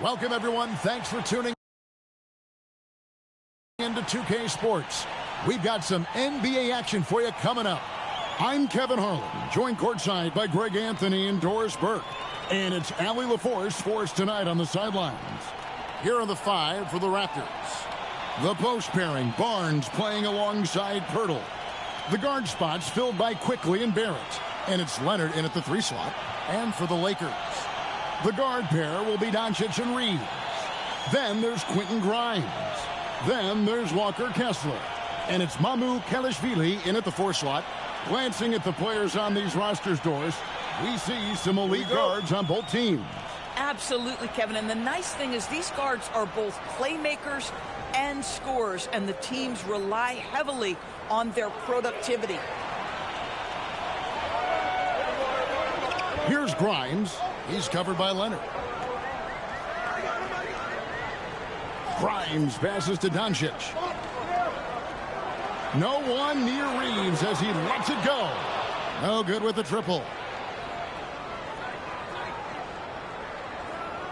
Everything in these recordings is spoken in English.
Welcome, everyone. Thanks for tuning into 2K Sports. We've got some NBA action for you coming up. I'm Kevin Harlan, joined courtside by Greg Anthony and Doris Burke. And it's Allie LaForce for us tonight on the sidelines. Here are the five for the Raptors. The post pairing, Barnes playing alongside Pirtle. The guard spots filled by Quickly and Barrett. And it's Leonard in at the 3 slot. And for the Lakers, the guard pair will be Doncic and Reeves. Then there's Quentin Grimes. Then there's Walker Kessler. And it's Mamu Kelishvili in at the 4 slot. Glancing at the players on these rosters, Doris, we see some elite guards on both teams. Absolutely, Kevin. And the nice thing is these guards are both playmakers and scorers, and the teams rely heavily on their productivity. Here's Grimes. He's covered by Leonard. Grimes passes to Doncic. No one near Reeves as he lets it go. No good with the triple.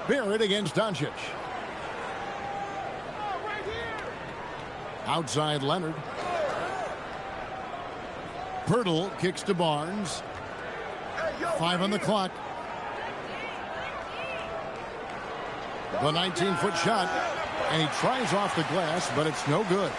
Barrett against Doncic. Outside Leonard. Pirtle kicks to Barnes. 5 on the clock. The 19-foot shot. And he tries off the glass, but it's no good.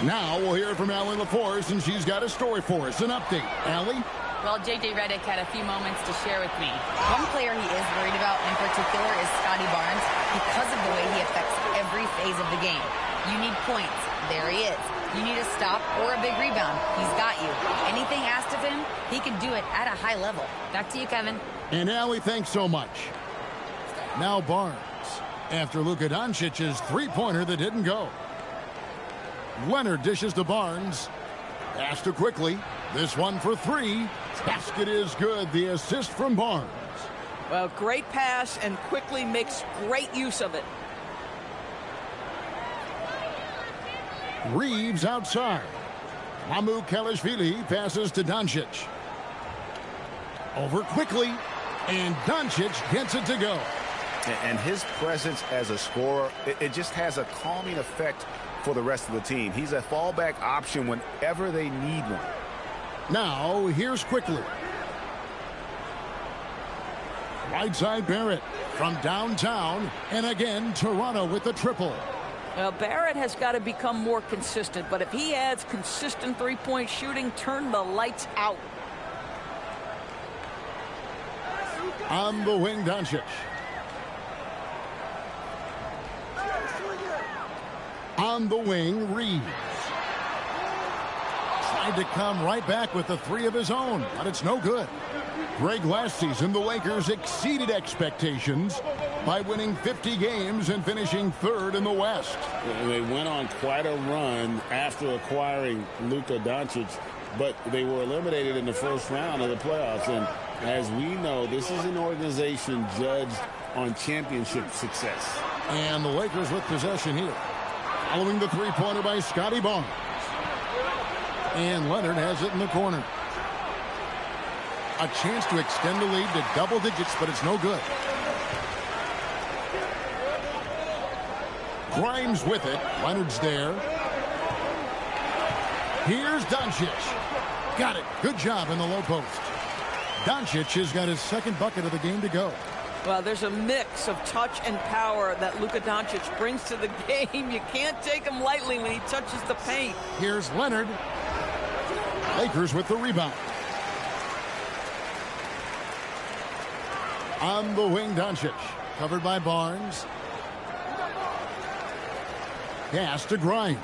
Now we'll hear from Allie LaForce, and she's got a story for us. An update. Allie? Well, J.J. Redick had a few moments to share with me. One player he is worried about in particular is Scotty Barnes because of the way he affects every phase of the game. You need points. There he is. You need a stop or a big rebound. He's got you. Anything asked of him, he can do it at a high level. Back to you, Kevin. And Allie, thanks so much. Now Barnes, after Luka Doncic's three-pointer that didn't go. Leonard dishes to Barnes. Pass to Quickly. This one for 3. Basket is good. The assist from Barnes. Well, great pass, and Quickly makes great use of it. Reeves outside. Mamu Kelishvili passes to Doncic. Over Quickly, and Doncic gets it to go. And his presence as a scorer, it just has a calming effect for the rest of the team. He's a fallback option whenever they need one. Now, here's Quickly. Right side Barrett from downtown, and again, Toronto with the triple. Well, Barrett has got to become more consistent, but if he adds consistent three-point shooting, turn the lights out. On the wing, Doncic. On the wing, Reeves. Tried to come right back with the 3 of his own, but it's no good. Greg, last season, the Lakers exceeded expectations by winning 50 games and finishing 3rd in the West. They went on quite a run after acquiring Luka Doncic, but they were eliminated in the first round of the playoffs. And as we know, this is an organization judged on championship success. And the Lakers with possession here. Following the three-pointer by Scotty Barnes. And Leonard has it in the corner. A chance to extend the lead to double digits, but it's no good. Grimes with it. Leonard's there. Here's Doncic. Got it. Good job in the low post. Doncic has got his 2nd bucket of the game to go. Well, there's a mix of touch and power that Luka Doncic brings to the game. You can't take him lightly when he touches the paint. Here's Leonard. Lakers with the rebound. On the wing, Doncic. Covered by Barnes. Pass to Grimes.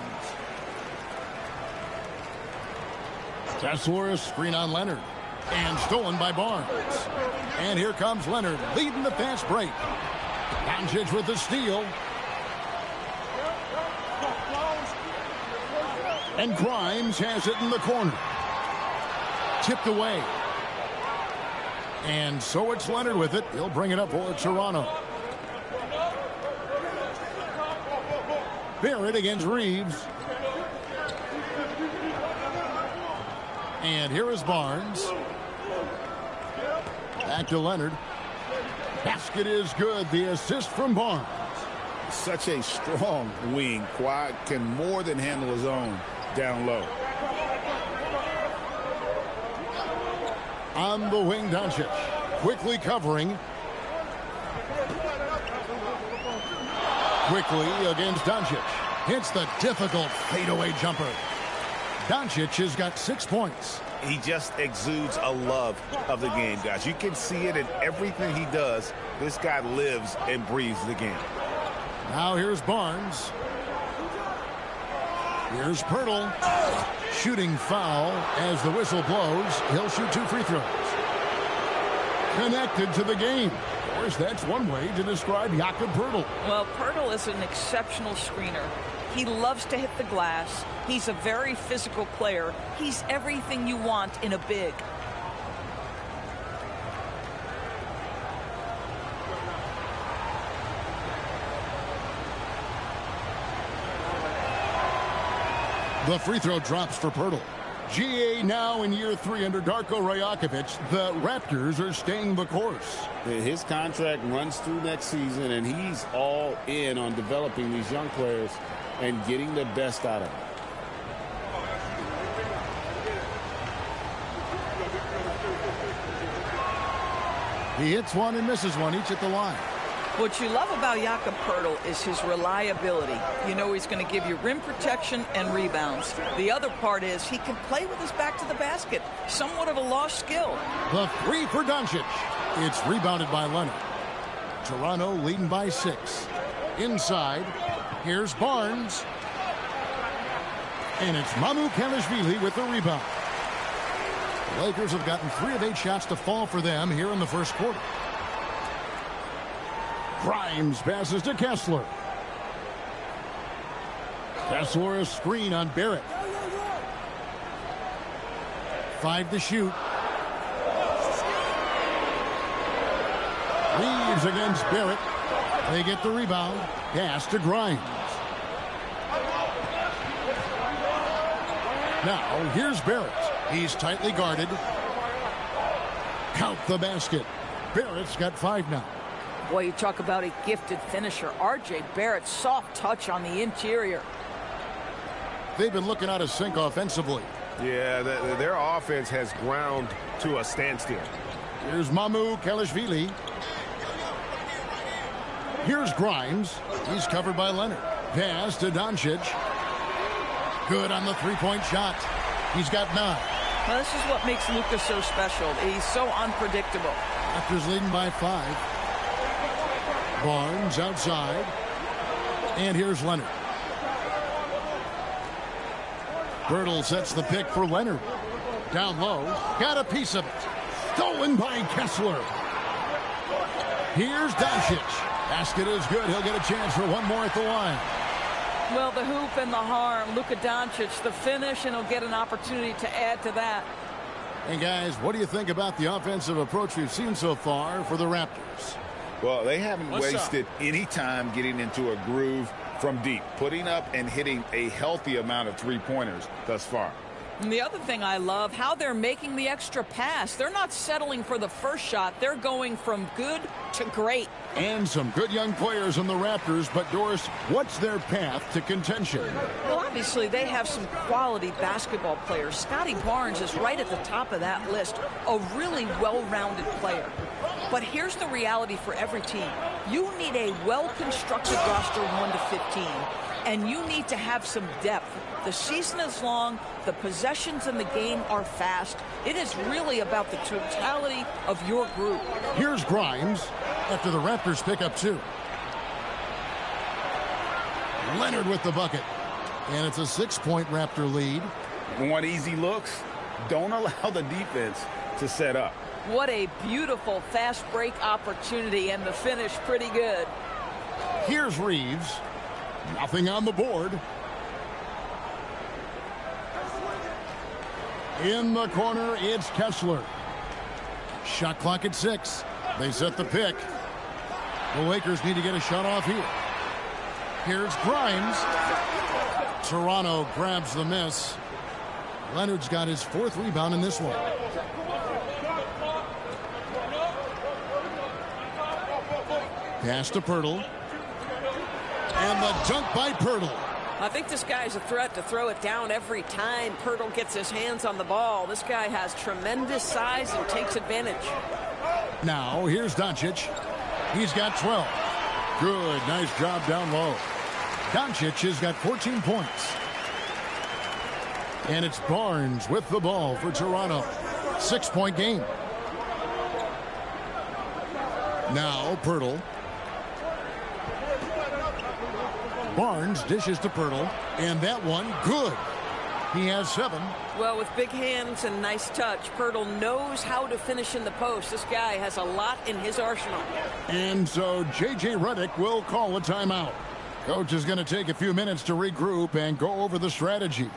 Kessler, a screen on Leonard. And stolen by Barnes. And here comes Leonard, leading the fast break. Doncic with the steal. And Grimes has it in the corner. Tipped away. And so it's Leonard with it. He'll bring it up for Toronto. Barrett against Reeves. And here is Barnes. Back to Leonard. Basket is good. The assist from Barnes. Such a strong wing. Kawhi can more than handle his own down low. On the wing, Doncic. Quickly covering. Quickly against Doncic. Hits the difficult fadeaway jumper. Doncic has got 6 points. He just exudes a love of the game, guys. You can see it in everything he does. This guy lives and breathes the game. Now here's Barnes. Here's Pirtle. Shooting foul as the whistle blows. He'll shoot 2 free throws. Connected to the game. Of course, that's one way to describe Jakob Pirtle. Well, Pirtle is an exceptional screener. He loves to hit the glass. He's a very physical player. He's everything you want in a big. The free throw drops for Pirtle. GA now in year 3 under Darko Rajakovic. The Raptors are staying the course. His contract runs through next season, and he's all in on developing these young players and getting the best out of them. He hits one and misses one, each at the line. What you love about Jakob Pirtle is his reliability. You know he's going to give you rim protection and rebounds. The other part is he can play with his back to the basket. Somewhat of a lost skill. The 3 for Doncic. It's rebounded by Leonard. Toronto leading by 6. Inside, here's Barnes. And it's Mamu Kelishvili with the rebound. The Lakers have gotten 3 of 8 shots to fall for them here in the first quarter. Grimes passes to Kessler. Kessler a screen on Barrett. 5 to shoot. Reeves against Barrett. They get the rebound. Pass to Grimes. Now here's Barrett. He's tightly guarded. Count the basket. Barrett's got 5 now. Boy, you talk about a gifted finisher. R.J. Barrett, soft touch on the interior. They've been looking out of sync offensively. Yeah, their offense has ground to a standstill. Here's Mamu Kelishvili. Here's Grimes. He's covered by Leonard. Pass to Doncic. Good on the 3-point shot. He's got 9. Well, this is what makes Luka so special. He's so unpredictable. Raptors leading by 5. Barnes outside. And here's Leonard. Pirtle sets the pick for Leonard. Down low. Got a piece of it. Stolen by Kessler. Here's Doncic. Basket is good. He'll get a chance for one more at the line. Well, the hoop and the harm. Luka Doncic, the finish, and he'll get an opportunity to add to that. And guys, what do you think about the offensive approach we've seen so far for the Raptors? Well, they haven't wasted any time getting into a groove from deep, putting up and hitting a healthy amount of 3-pointers thus far. And the other thing I love, how they're making the extra pass. They're not settling for the first shot. They're going from good to great. And some good young players in the Raptors, but Doris, what's their path to contention? Well, obviously, they have some quality basketball players. Scotty Barnes is right at the top of that list, a really well-rounded player. But here's the reality for every team. You need a well-constructed roster 1 to 15, and you need to have some depth. The season is long. The possessions in the game are fast. It is really about the totality of your group. Here's Grimes after the Raptors pick up 2. Leonard with the bucket. And it's a 6-point Raptor lead. Want easy looks? Don't allow the defense to set up. What a beautiful fast break opportunity, and the finish pretty good. Here's Reeves. Nothing on the board. In the corner, it's Kessler. Shot clock at 6. They set the pick. The Lakers need to get a shot off here. Here's Grimes. Toronto grabs the miss. Leonard's got his 4th rebound in this one. Pass to Pirtle. And the dunk by Pirtle. I think this guy's a threat to throw it down every time Pirtle gets his hands on the ball. This guy has tremendous size and takes advantage. Now, here's Doncic. He's got 12. Good, nice job down low. Doncic has got 14 points. And it's Barnes with the ball for Toronto. 6-point game. Now, Pirtle. Barnes dishes to Pirtle, and that one, good. He has 7. Well, with big hands and nice touch, Pirtle knows how to finish in the post. This guy has a lot in his arsenal. And so J.J. Redick will call a timeout. Coach is going to take a few minutes to regroup and go over the strategy.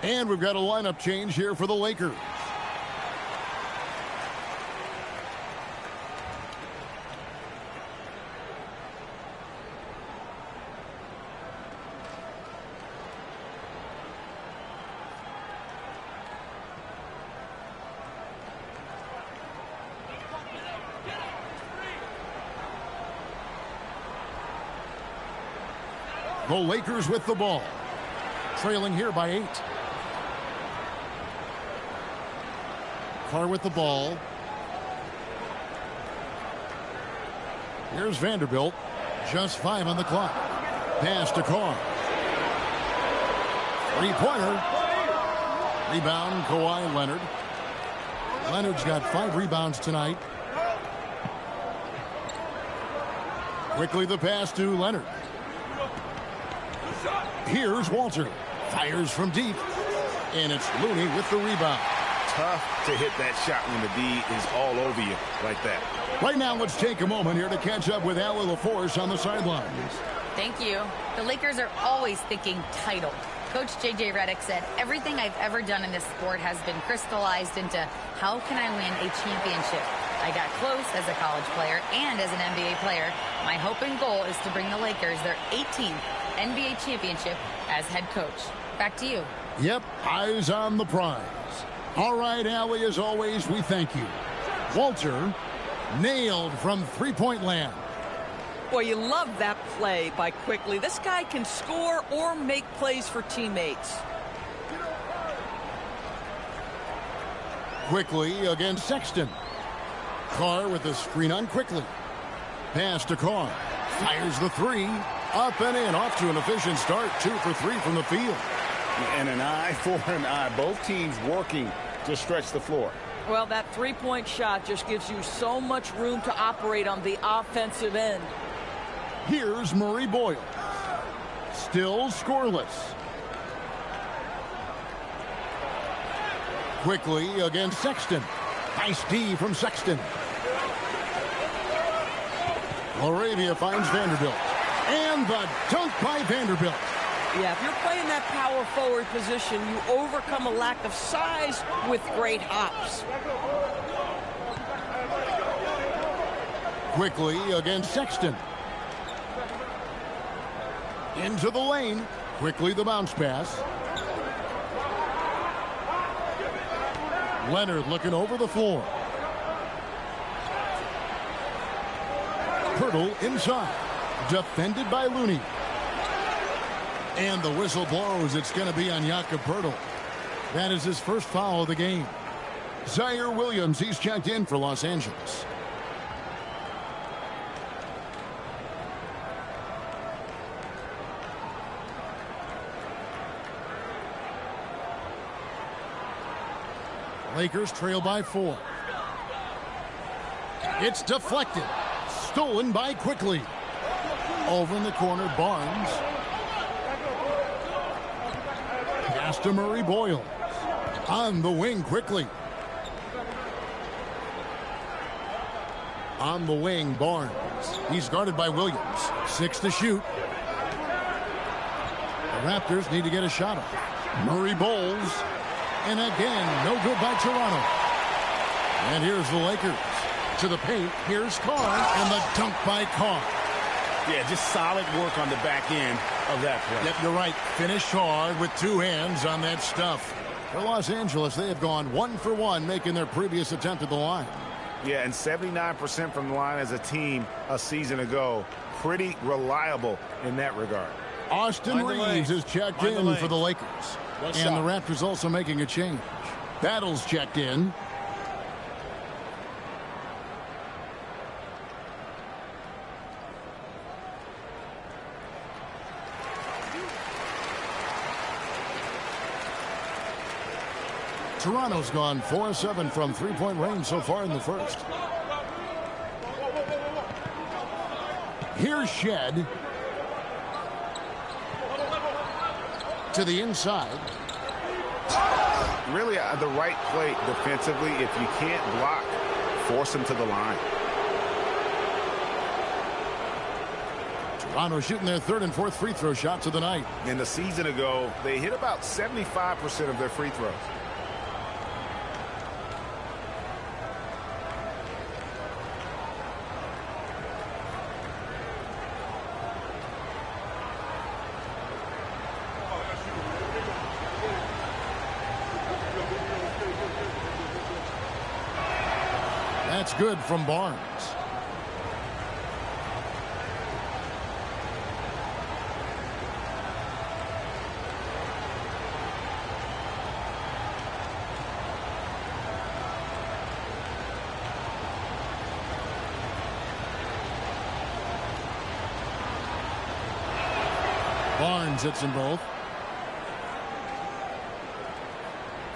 And we've got a lineup change here for the Lakers. The Lakers with the ball. Trailing here by 8. Carr with the ball. Here's Vanderbilt. Just 5 on the clock. Pass to Carr. 3-pointer. Rebound, Kawhi Leonard. Leonard's got 5 rebounds tonight. Quickly the pass to Leonard. Here's Walter. Fires from deep. And it's Looney with the rebound. Tough to hit that shot when the D is all over you like that. Right now, let's take a moment here to catch up with Allie LaForce on the sidelines. Thank you. The Lakers are always thinking title. Coach J.J. Redick said, everything I've ever done in this sport has been crystallized into how can I win a championship. I got close as a college player and as an NBA player. My hope and goal is to bring the Lakers their 18th NBA championship as head coach. Back to you. Yep, eyes on the prize. All right, Allie, as always, we thank you. Walter nailed from three-point land. Boy, you love that play by Quickly. This guy can score or make plays for teammates. Quickly against Sexton. Carr with the screen on Quickly. Pass to Carr. Fires the 3. Up and in. Off to an efficient start. 2 for 3 from the field. And an eye for an eye. Both teams working to stretch the floor. Well, that three-point shot just gives you so much room to operate on the offensive end. Here's Murray Boyle. Still scoreless. Quickly against Sexton. Nice D from Sexton. Laravia finds Vanderbilt. And the dunk by Vanderbilt. Yeah, if you're playing that power forward position, you overcome a lack of size with great hops. Quickly against Sexton. Into the lane. Quickly the bounce pass. Leonard looking over the floor. Pirtle inside. Defended by Looney. And the whistle blows. It's going to be on Jakob Pirtle. That is his first foul of the game. Zaire Williams, he's checked in for Los Angeles. Lakers trail by 4. It's deflected. Stolen by Quickly. Over in the corner, Barnes. Pass to Murray Boyle. On the wing, Quickly. On the wing, Barnes. He's guarded by Williams. 6 to shoot. The Raptors need to get a shot off. Murray bowls. And again, no good by Toronto. And here's the Lakers. To the paint, here's Carr, and the dunk by Carr. Yeah, just solid work on the back end of that play. Yep, you're right. Finished hard with 2 hands on that stuff. For Los Angeles, they have gone 1 for 1, making their previous attempt at the line. Yeah, and 79% from the line as a team a season ago. Pretty reliable in that regard. Austin Reeves is checked in for the Lakers. And the Raptors also making a change. Battles checked in. Toronto's gone 4-7 from three-point range so far in the first. Here's Shed. To the inside. Really the right play defensively. If you can't block, force him to the line. Toronto shooting their 3rd and 4th free throw shots of the night. And the season ago, they hit about 75% of their free throws. That's good from Barnes. Barnes hits them both.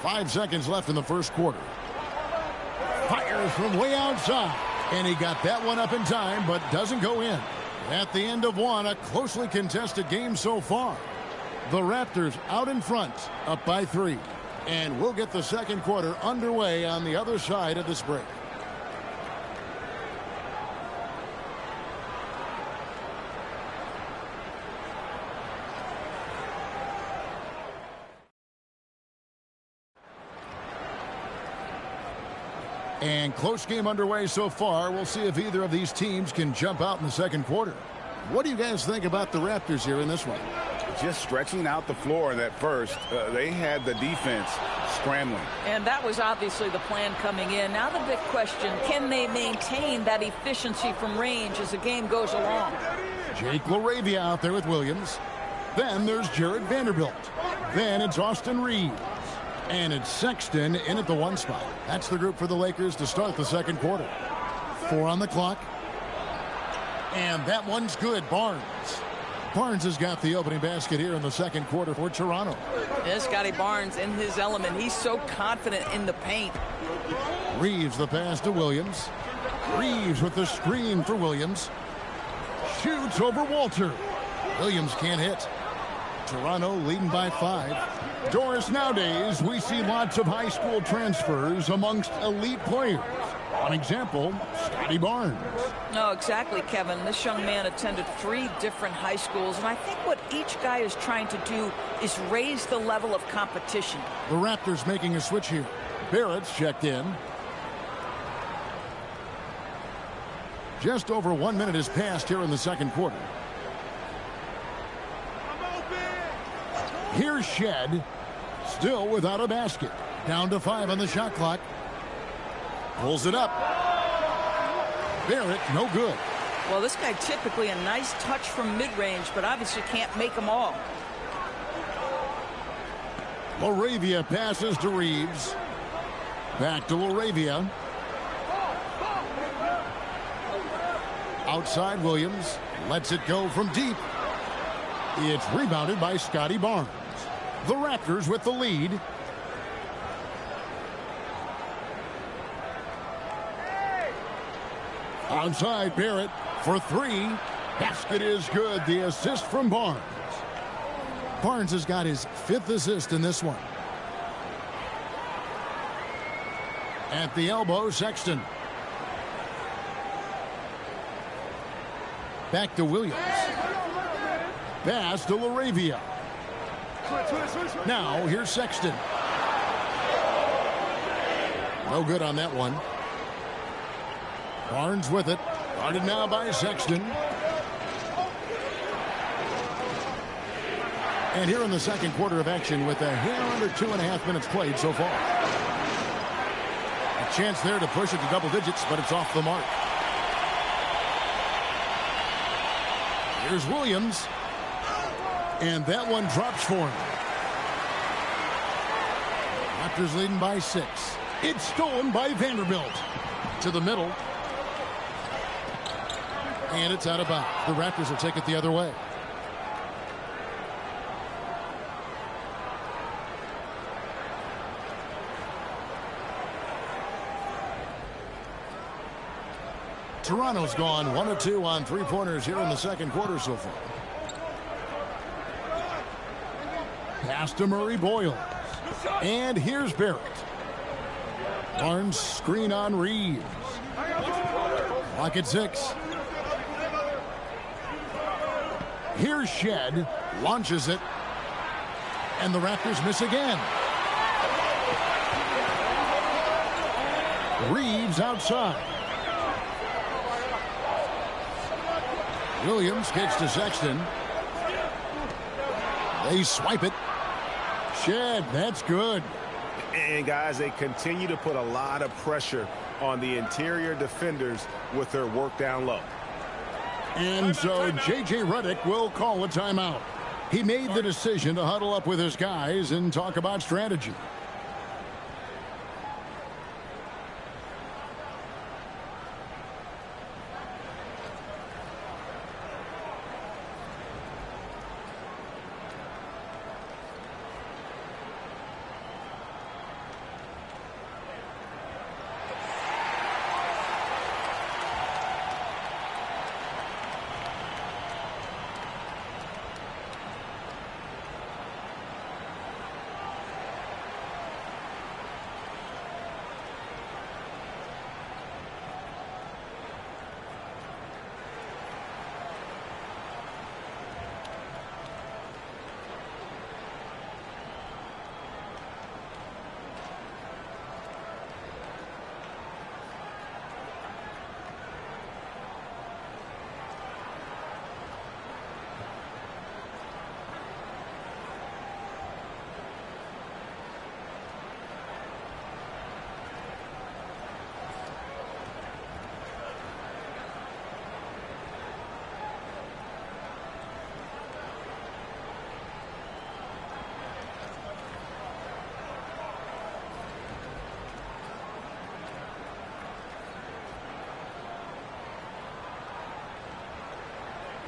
5 seconds left in the first quarter. Fires from way outside. And he got that one up in time, but doesn't go in. At the end of one, a closely contested game so far. The Raptors out in front, up by 3. And we'll get the second quarter underway on the other side of this break. And close game underway so far. We'll see if either of these teams can jump out in the second quarter. What do you guys think about the Raptors here in this one? Just stretching out the floor in that first. They had the defense scrambling. And that was obviously the plan coming in. Now the big question, can they maintain that efficiency from range as the game goes along? Jake LaRavia out there with Williams. Then there's Jared Vanderbilt. Then it's Austin Reeves. And it's Sexton in at the 1 spot. That's the group for the Lakers to start the second quarter. 4 on the clock. And that one's good. Barnes. Barnes has got the opening basket here in the second quarter for Toronto. Yeah, Scotty Barnes in his element. He's so confident in the paint. Reeves the pass to Williams. Reeves with the screen for Williams. Shoots over Walter. Williams can't hit. Toronto leading by 5. Doris, nowadays we see lots of high school transfers amongst elite players. One example, Scotty Barnes. No, exactly, Kevin. This young man attended 3 different high schools, and I think what each guy is trying to do is raise the level of competition. The Raptors making a switch here. Barrett's checked in. Just over 1 minute has passed here in the second quarter. Here's Shed. Still without a basket. Down to 5 on the shot clock. Pulls it up. Barrett, no good. Well, this guy typically a nice touch from mid-range, but obviously can't make them all. Laravia passes to Reeves. Back to Laravia. Outside Williams. Lets it go from deep. It's rebounded by Scotty Barnes. The Raptors with the lead. Outside Barrett for 3. Basket is good. The assist from Barnes. Barnes has got his 5th assist in this one. At the elbow, Sexton. Back to Williams. Pass to Laravia. Now, here's Sexton. No good on that one. Barnes with it. Guarded now by Sexton. And here in the second quarter of action with a hair under 2.5 minutes played so far. A chance there to push it to double digits, but it's off the mark. Here's Williams. And that one drops for him. Raptors leading by 6. It's stolen by Vanderbilt. To the middle. And it's out of bounds. The Raptors will take it the other way. Toronto's gone 1 of 2 on 3-pointers here in the second quarter so far. Pass to Murray Boyle. And here's Barrett. Barnes screen on Reeves. Clock at 6. Here's Shed. Launches it. And the Raptors miss again. Reeves outside. Williams kicks to Sexton. They swipe it. Shed, that's good. And guys, they continue to put a lot of pressure on the interior defenders with their work down low. And so J.J. Redick will call a timeout. He made the decision to huddle up with his guys and talk about strategy.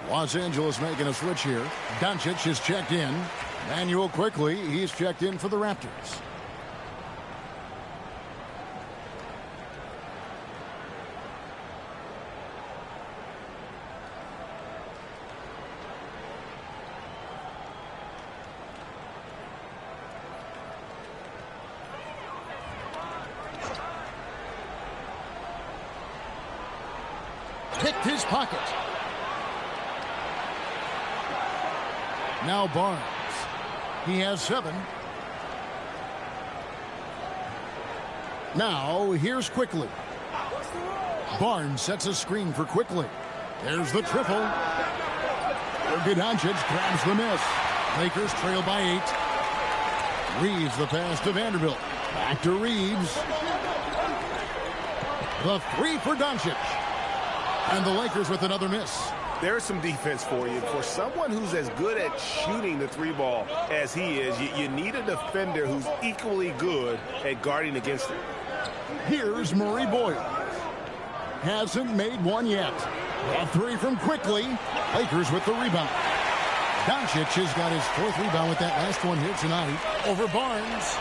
Los Angeles making a switch here. Doncic is checked in. Manuel quickly. He's checked in for the Raptors. Picked his pocket. Now Barnes. He has 7. Now here's Quickly. Barnes sets a screen for Quickly. There's the triple. Doncic grabs the miss. Lakers trail by 8. Reeves the pass to Vanderbilt. Back to Reeves. The three for Doncic. And the Lakers with another miss. There's some defense for you. For someone who's as good at shooting the three ball as he is, you need a defender who's equally good at guarding against him. Here's Murray Boyle. Hasn't made one yet. A three from Quickly. Lakers with the rebound. Doncic has got his 4th rebound with that last one here tonight over Barnes.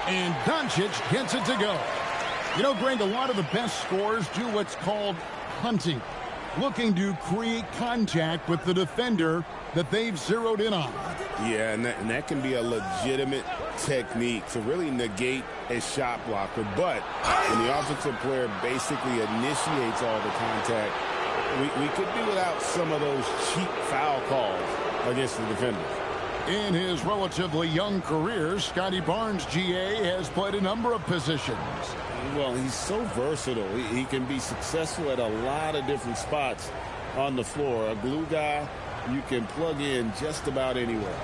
And Doncic gets it to go. You know, Greg, a lot of the best scorers do what's called hunting. Looking to create contact with the defender that they've zeroed in on. Yeah, and that can be a legitimate technique to really negate a shot blocker. But when the offensive player basically initiates all the contact, we could do without some of those cheap foul calls against the defenders. In his relatively young career, Scotty Barnes, GA, has played a number of positions. Well, he's so versatile. He can be successful at a lot of different spots on the floor. A glue guy, you can plug in just about anywhere.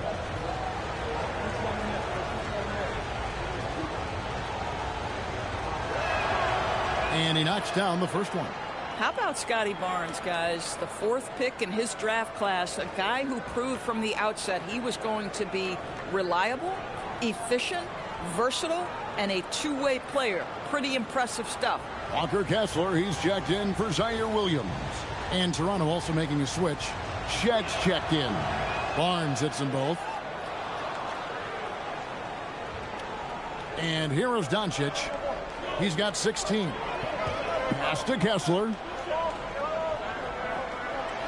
And he knocks down the first one. How about Scotty Barnes, guys? The 4th pick in his draft class, a guy who proved from the outset he was going to be reliable, efficient, versatile, and a two-way player. Pretty impressive stuff. Walker Kessler, he's checked in for Zaire Williams. And Toronto also making a switch. Shedd's checked in. Barnes hits them both. And here is Doncic. He's got 16. Pass to Kessler.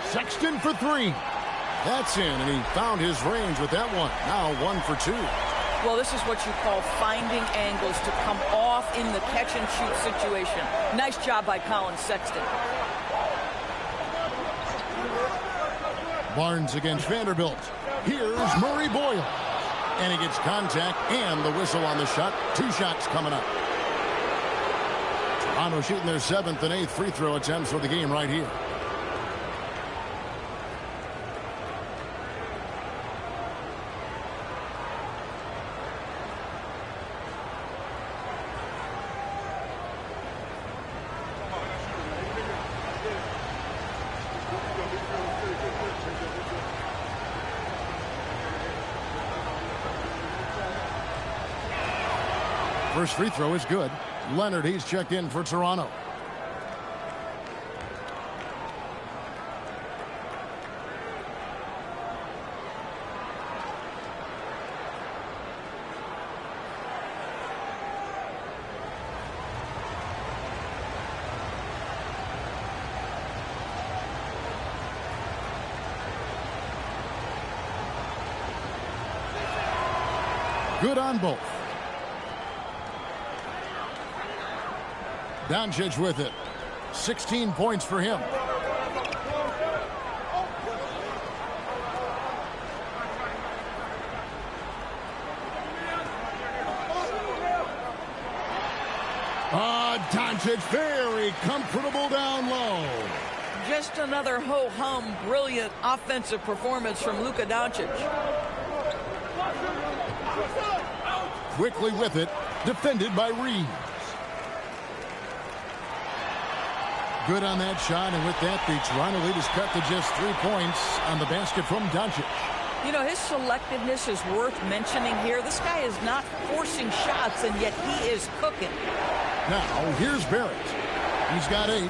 Sexton for 3. That's in, and he found his range with that one. Now 1 for 2. Well, this is what you call finding angles to come off in the catch-and-shoot situation. Nice job by Colin Sexton. Barnes against Vanderbilt. Here's Murray Boyle. And he gets contact and the whistle on the shot. 2 shots coming up. Toronto shooting their 7th and 8th free throw attempts for the game right here. First free throw is good. Leonard, he's checked in for Toronto. Good on both. Doncic with it. 16 points for him. Doncic very comfortable down low. Just another ho-hum, brilliant offensive performance from Luka Doncic. Quickly with it, defended by Reeves. Good on that shot, and with that, the Toronto lead is cut to just 3 points on the basket from Doncic. You know, his selectiveness is worth mentioning here. This guy is not forcing shots, and yet he is cooking. Now, here's Barrett. He's got 8.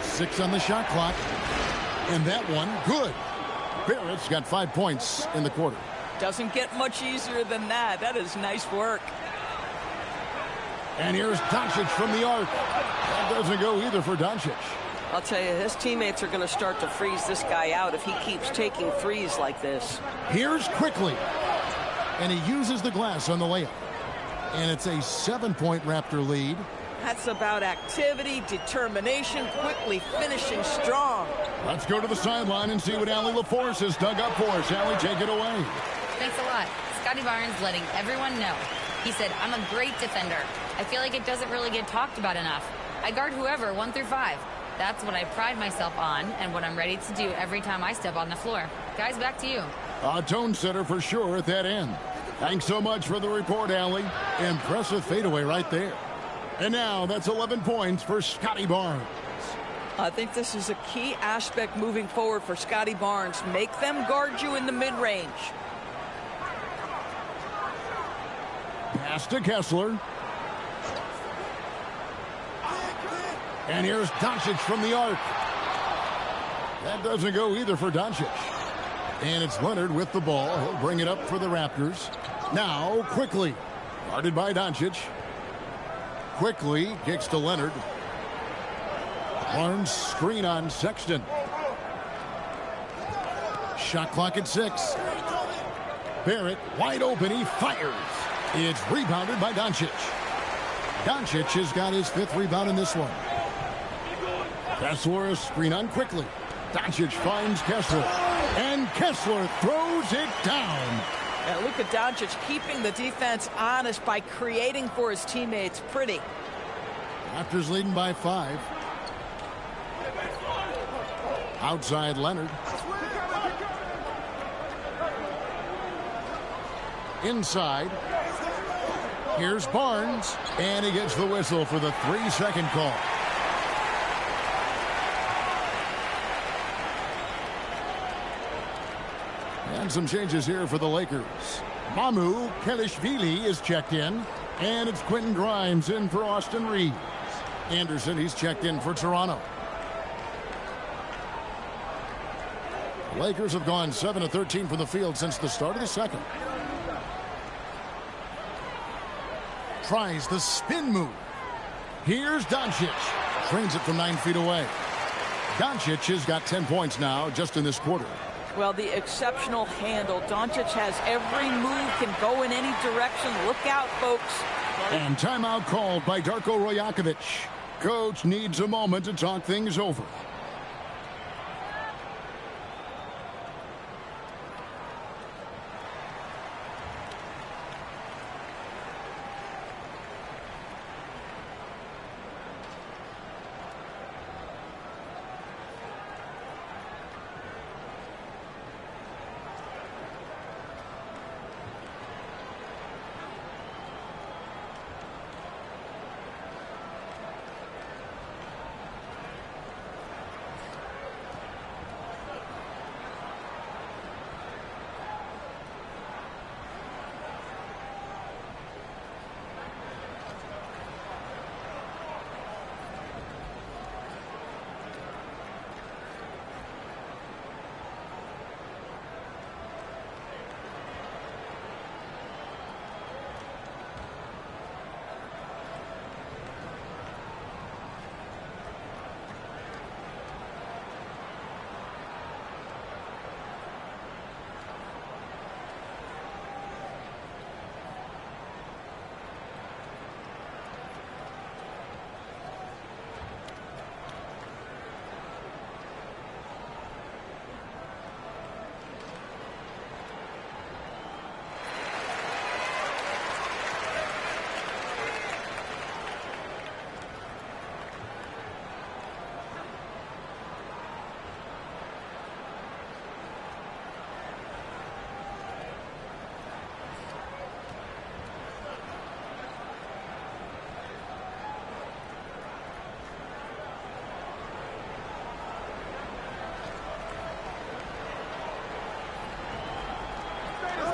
6 on the shot clock. And that one, good. Barrett's got 5 points in the quarter. Doesn't get much easier than that. That is nice work. And here's Doncic from the arc. That doesn't go either for Doncic. I'll tell you, his teammates are going to start to freeze this guy out if he keeps taking threes like this. Here's Quickly. And he uses the glass on the layup. And it's a 7-point Raptor lead. That's about activity, determination, Quickly finishing strong. Let's go to the sideline and see what Allie LaForce has dug up for us. Allie, take it away. Thanks a lot. Scotty Barnes letting everyone know. He said, I'm a great defender. I feel like it doesn't really get talked about enough. I guard whoever, 1 through 5. That's what I pride myself on and what I'm ready to do every time I step on the floor. Guys, back to you. A tone setter for sure at that end. Thanks so much for the report, Allie. Impressive fadeaway right there. And now that's 11 points for Scotty Barnes. I think this is a key aspect moving forward for Scotty Barnes. Make them guard you in the mid-range. Pass to Kessler. And here's Doncic from the arc. That doesn't go either for Doncic. And it's Leonard with the ball. He'll bring it up for the Raptors. Now, quickly. Guarded by Doncic. Quickly kicks to Leonard. Barnes screen on Sexton. Shot clock at 6. Barrett wide open. He fires. It's rebounded by Doncic. Doncic has got his 5th rebound in this one. Kessler a screen on quickly. Doncic finds Kessler. And Kessler throws it down. And look at Doncic keeping the defense honest by creating for his teammates. Pretty. Raptors leading by 5. Outside Leonard. Inside. Here's Barnes. And he gets the whistle for the 3-second call. And some changes here for the Lakers. Mamu Kelishvili is checked in. And it's Quentin Grimes in for Austin Reeves. Anderson, he's checked in for Toronto. The Lakers have gone 7 of 13 from the field since the start of the second. Tries the spin move. Here's Doncic. Trains it from 9 feet away. Doncic has got 10 points now just in this quarter. Well, the exceptional handle. Doncic has every move, can go in any direction. Look out, folks. And timeout called by Darko Rajakovic. Coach needs a moment to talk things over.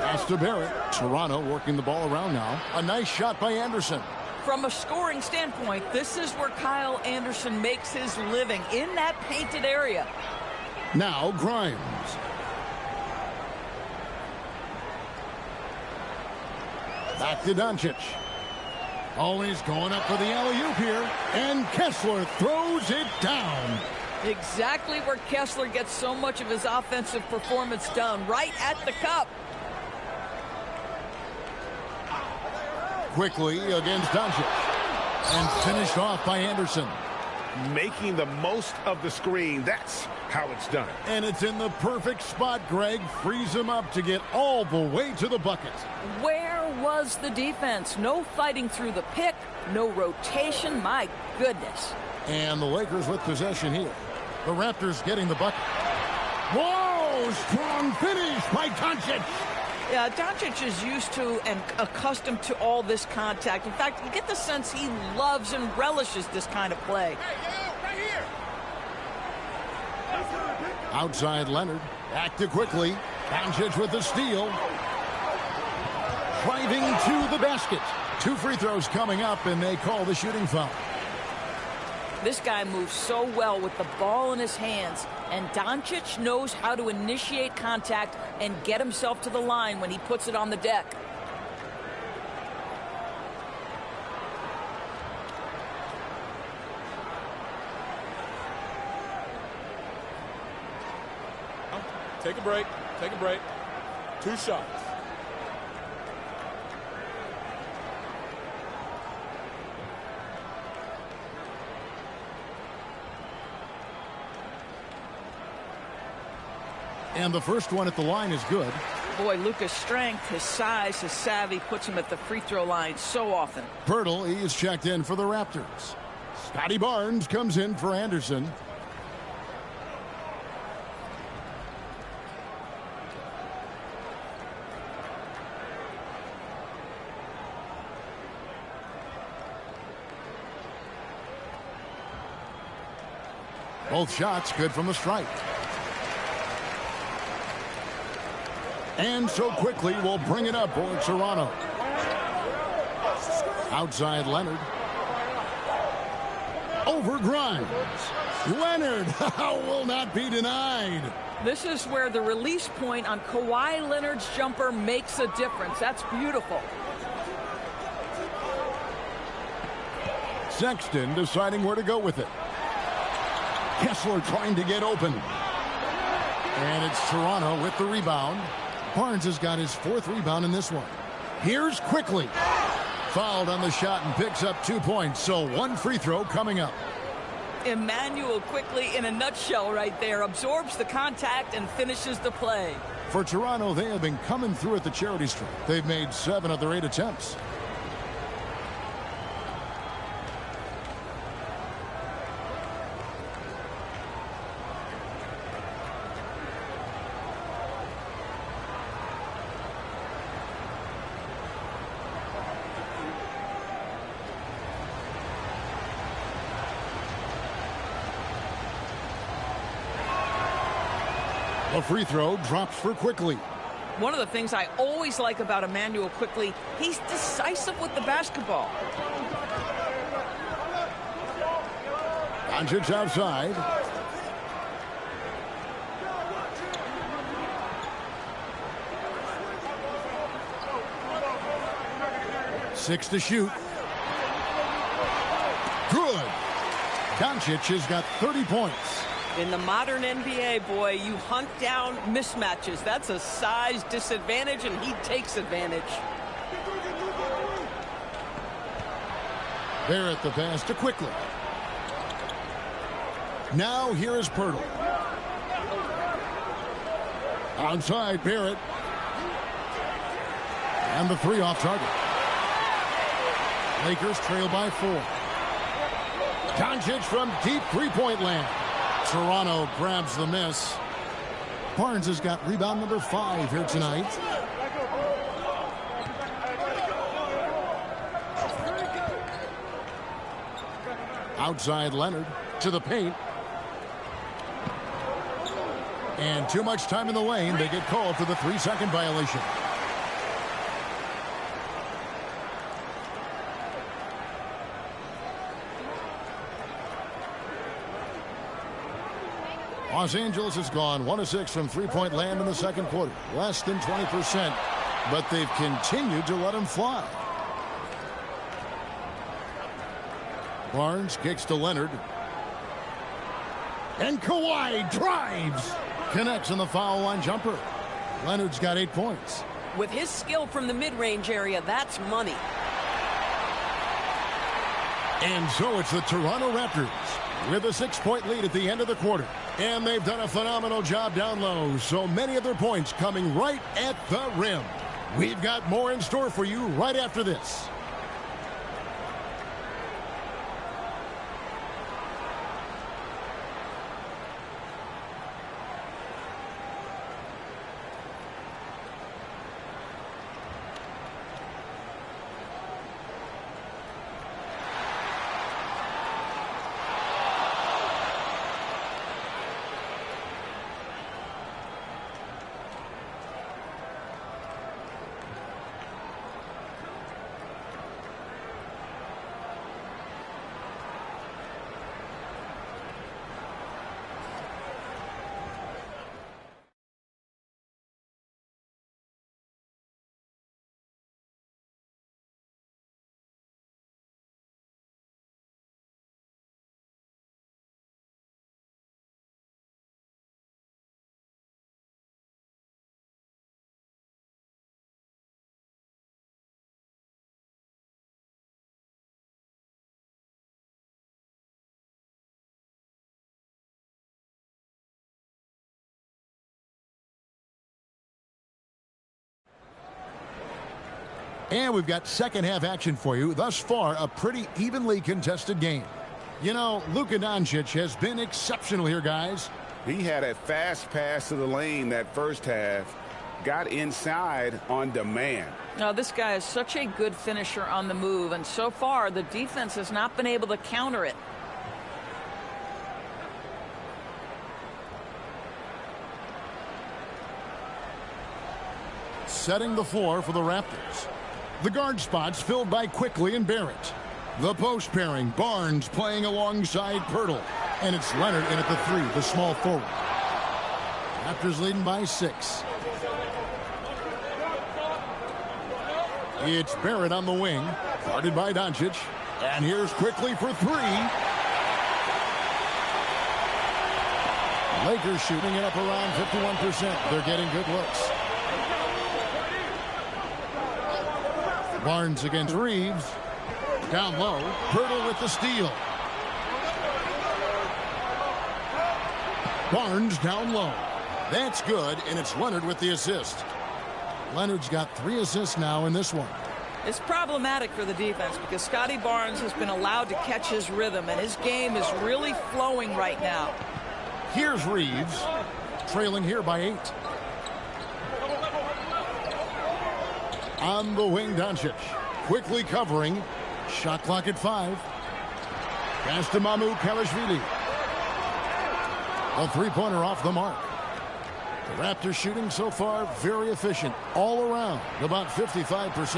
Pass to Barrett. Toronto working the ball around now. A nice shot by Anderson. From a scoring standpoint, this is where Kyle Anderson makes his living, in that painted area. Now Grimes. Back to Doncic. Always going up for the alley-oop here. And Kessler throws it down. Exactly where Kessler gets so much of his offensive performance done, right at the cup. Quickly against Doncic. And finished off by Anderson. Making the most of the screen. That's how it's done. And it's in the perfect spot, Greg. Frees him up to get all the way to the bucket. Where was the defense? No fighting through the pick. No rotation. My goodness. And the Lakers with possession here. The Raptors getting the bucket. Whoa! Strong finish by Doncic. Yeah, Doncic is used to and accustomed to all this contact. In fact, you get the sense he loves and relishes this kind of play. Outside Leonard. Active quickly. Doncic with the steal. Driving to the basket. 2 free throws coming up, and they call the shooting foul. This guy moves so well with the ball in his hands, and Doncic knows how to initiate contact and get himself to the line when he puts it on the deck. Take a break. Take a break. 2 shots. And the first one at the line is good. Boy, Luka's strength, his size, his savvy puts him at the free throw line so often. Pirtle, he is checked in for the Raptors. Scotty Barnes comes in for Anderson. Both shots good from the stripe. And so quickly we'll bring it up for Toronto. Outside Leonard. Over Grimes. Leonard will not be denied. This is where the release point on Kawhi Leonard's jumper makes a difference. That's beautiful. Sexton deciding where to go with it. Kessler trying to get open. And it's Toronto with the rebound. Barnes has got his 4th rebound in this one. Here's quickly. Fouled on the shot and picks up 2 points. So 1 free throw coming up. Emmanuel quickly in a nutshell right there. Absorbs the contact and finishes the play. For Toronto, they have been coming through at the charity stripe. They've made 7 of their 8 attempts. A free throw drops for Quickly. One of the things I always like about Emmanuel Quickly, he's decisive with the basketball. Doncic outside. Six to shoot. Good. Doncic has got 30 points. In the modern NBA, boy, you hunt down mismatches. That's a size disadvantage, and he takes advantage. Barrett the pass to Quickly. Now here is Pirtle. Outside Barrett. And the 3 off target. Lakers trail by 4. Doncic from deep three-point land. Toronto grabs the miss. Barnes has got rebound number 5 here tonight. Outside Leonard to the paint. And too much time in the lane. They get called for the 3-second violation. Los Angeles has gone 1 of 6 from three-point land in the second quarter. Less than 20%, but they've continued to let them fly. Barnes kicks to Leonard. And Kawhi drives. Connects on the foul line jumper. Leonard's got 8 points. With his skill from the mid-range area, that's money. And so it's the Toronto Raptors with a 6-point lead at the end of the quarter. And they've done a phenomenal job down low. So many of their points coming right at the rim. We've got more in store for you right after this. And we've got second half action for you. Thus far, a pretty evenly contested game. You know, Luka Doncic has been exceptional here, guys. He had a fast pass to the lane that first half. Got inside on demand. Now, this guy is such a good finisher on the move, and so far the defense has not been able to counter it. Setting the floor for the Raptors. The guard spots filled by Quickly and Barrett. The post pairing, Barnes playing alongside Pirtle. And it's Leonard in at the 3, the small forward. Raptors leading by 6. It's Barrett on the wing, guarded by Doncic. And here's Quickly for 3. Lakers shooting it up around 51%. They're getting good looks. Barnes against Reeves. Down low. Pirtle with the steal. Barnes down low. That's good, and it's Leonard with the assist. Leonard's got 3 assists now in this one. It's problematic for the defense because Scotty Barnes has been allowed to catch his rhythm, and his game is really flowing right now. Here's Reeves, trailing here by 8. On the wing, Doncic. Quickly covering. Shot clock at 5. Pass to Mamu Kalashvili. A three-pointer off the mark. The Raptors shooting so far very efficient all around, about 55%.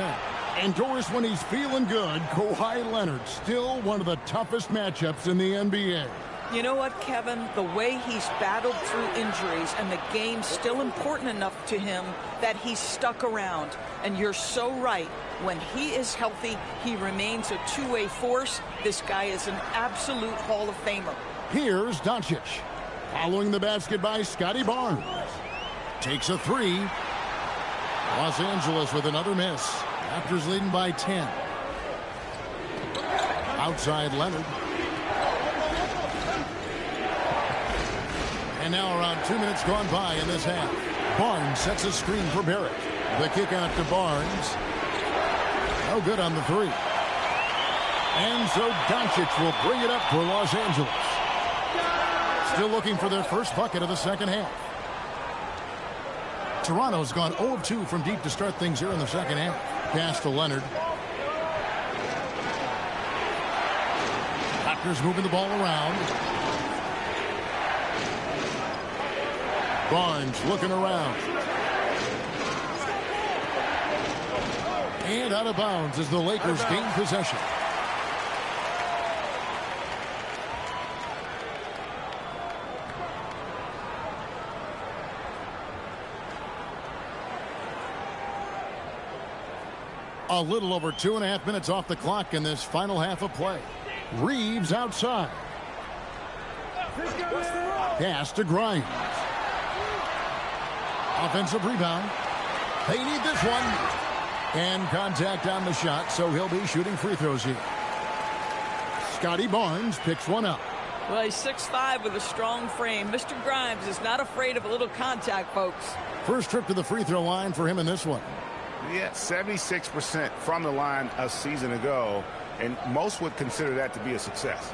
And Doris, when he's feeling good, Kawhi Leonard still one of the toughest matchups in the NBA. You know what, Kevin? The way he's battled through injuries and the game's still important enough to him that he's stuck around. And you're so right. When he is healthy, he remains a two-way force. This guy is an absolute Hall of Famer. Here's Doncic. Following the basket by Scotty Barnes. Takes a 3. Los Angeles with another miss. Raptors leading by 10. Outside Leonard. And now around 2 minutes gone by in this half. Barnes sets a screen for Barrett. The kick out to Barnes. No good on the 3. And so Doncic will bring it up for Los Angeles. Still looking for their first bucket of the second half. Toronto's gone 0 of 2 from deep to start things here in the second half. Pass to Leonard. Raptors moving the ball around. Barnes looking around. And out of bounds as the Lakers gain possession. A little over 2.5 minutes off the clock in this final half of play. Reeves outside. Pass to Grimes. Offensive rebound. They need this one. And contact on the shot, so he'll be shooting free throws here. Scotty Barnes picks one up. Well, he's 6'5" with a strong frame. Mr. Grimes is not afraid of a little contact, folks. First trip to the free throw line for him in this one. Yeah, 76% from the line a season ago, and most would consider that to be a success.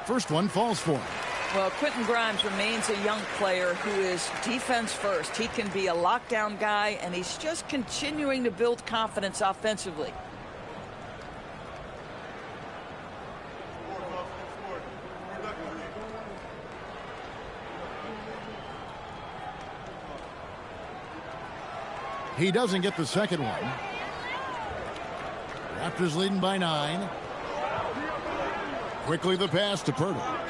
First one falls for him. Well, Quentin Grimes remains a young player who is defense first. He can be a lockdown guy, and he's just continuing to build confidence offensively. He doesn't get the second one. Raptors leading by 9. Quickly the pass to Pirtle.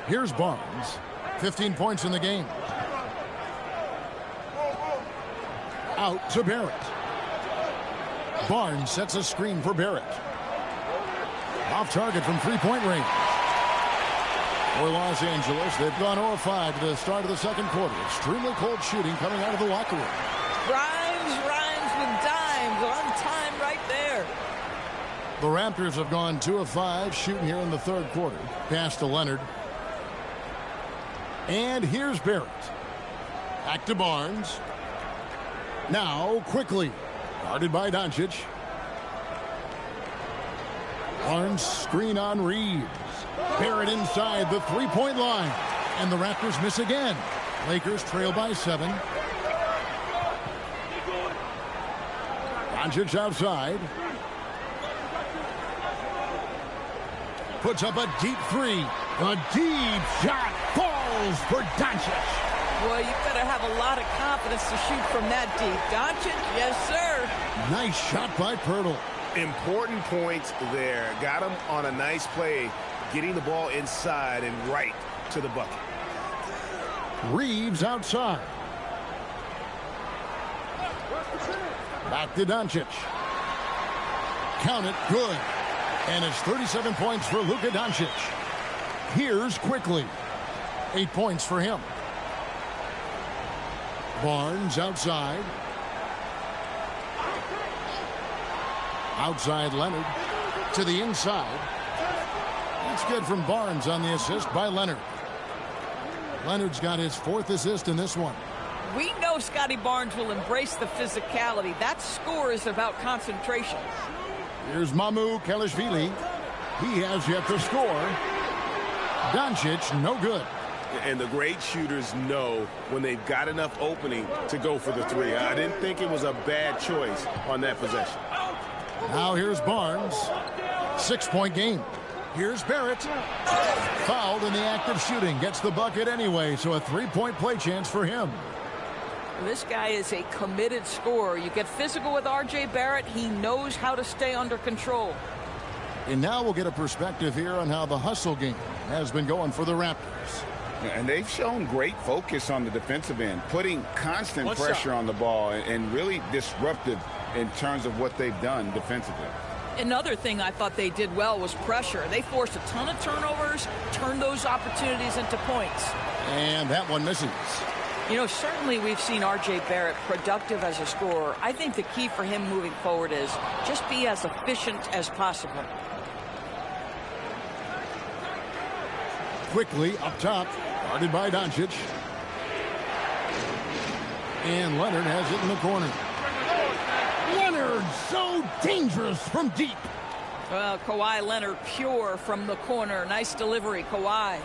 Here's Barnes. 15 points in the game. Out to Barrett. Barnes sets a screen for Barrett. Off target from three-point range. For Los Angeles, they've gone 0-5 to the start of the second quarter. Extremely cold shooting coming out of the locker room. Rhymes with dimes. On time right there. The Raptors have gone 2 of 5 shooting here in the third quarter. Pass to Leonard. And here's Barrett. Back to Barnes. Now quickly. Guarded by Doncic. Barnes screen on Reeves. Barrett inside the three-point line. And the Raptors miss again. Lakers trail by 7. Doncic outside. Puts up a deep three. A deep shot falls for Doncic. Boy, you've got to have a lot of confidence to shoot from that deep. Doncic, yes, sir. Nice shot by Pirtle. Important points there. Got him on a nice play, getting the ball inside and right to the bucket. Reeves outside. Back to Doncic. Count it, good. And it's 37 points for Luka Doncic. Here's quickly. 8 points for him. Barnes outside. Outside Leonard to the inside. That's good from Barnes on the assist by Leonard. Leonard's got his 4th assist in this one. We know Scotty Barnes will embrace the physicality. That score is about concentration. Here's Mamu Kelishvili. He has yet to score. Doncic, no good. And the great shooters know when they've got enough opening to go for the three. I didn't think it was a bad choice on that possession. Now here's Barnes. 6-point game. Here's Barrett. Fouled in the act of shooting. Gets the bucket anyway, so a 3-point play chance for him. This guy is a committed scorer. You get physical with R.J. Barrett. He knows how to stay under control. And now we'll get a perspective here on how the hustle game has been going for the Raptors. And they've shown great focus on the defensive end, putting constant pressure on the ball and really disruptive in terms of what they've done defensively. Another thing I thought they did well was pressure. They forced a ton of turnovers, turned those opportunities into points. And that one misses. You know, certainly we've seen R.J. Barrett productive as a scorer. I think the key for him moving forward is just be as efficient as possible. Quickly up top, guarded by Doncic. And Leonard has it in the corner. Leonard, so dangerous from deep. Well, Kawhi Leonard, pure from the corner. Nice delivery, Kawhi.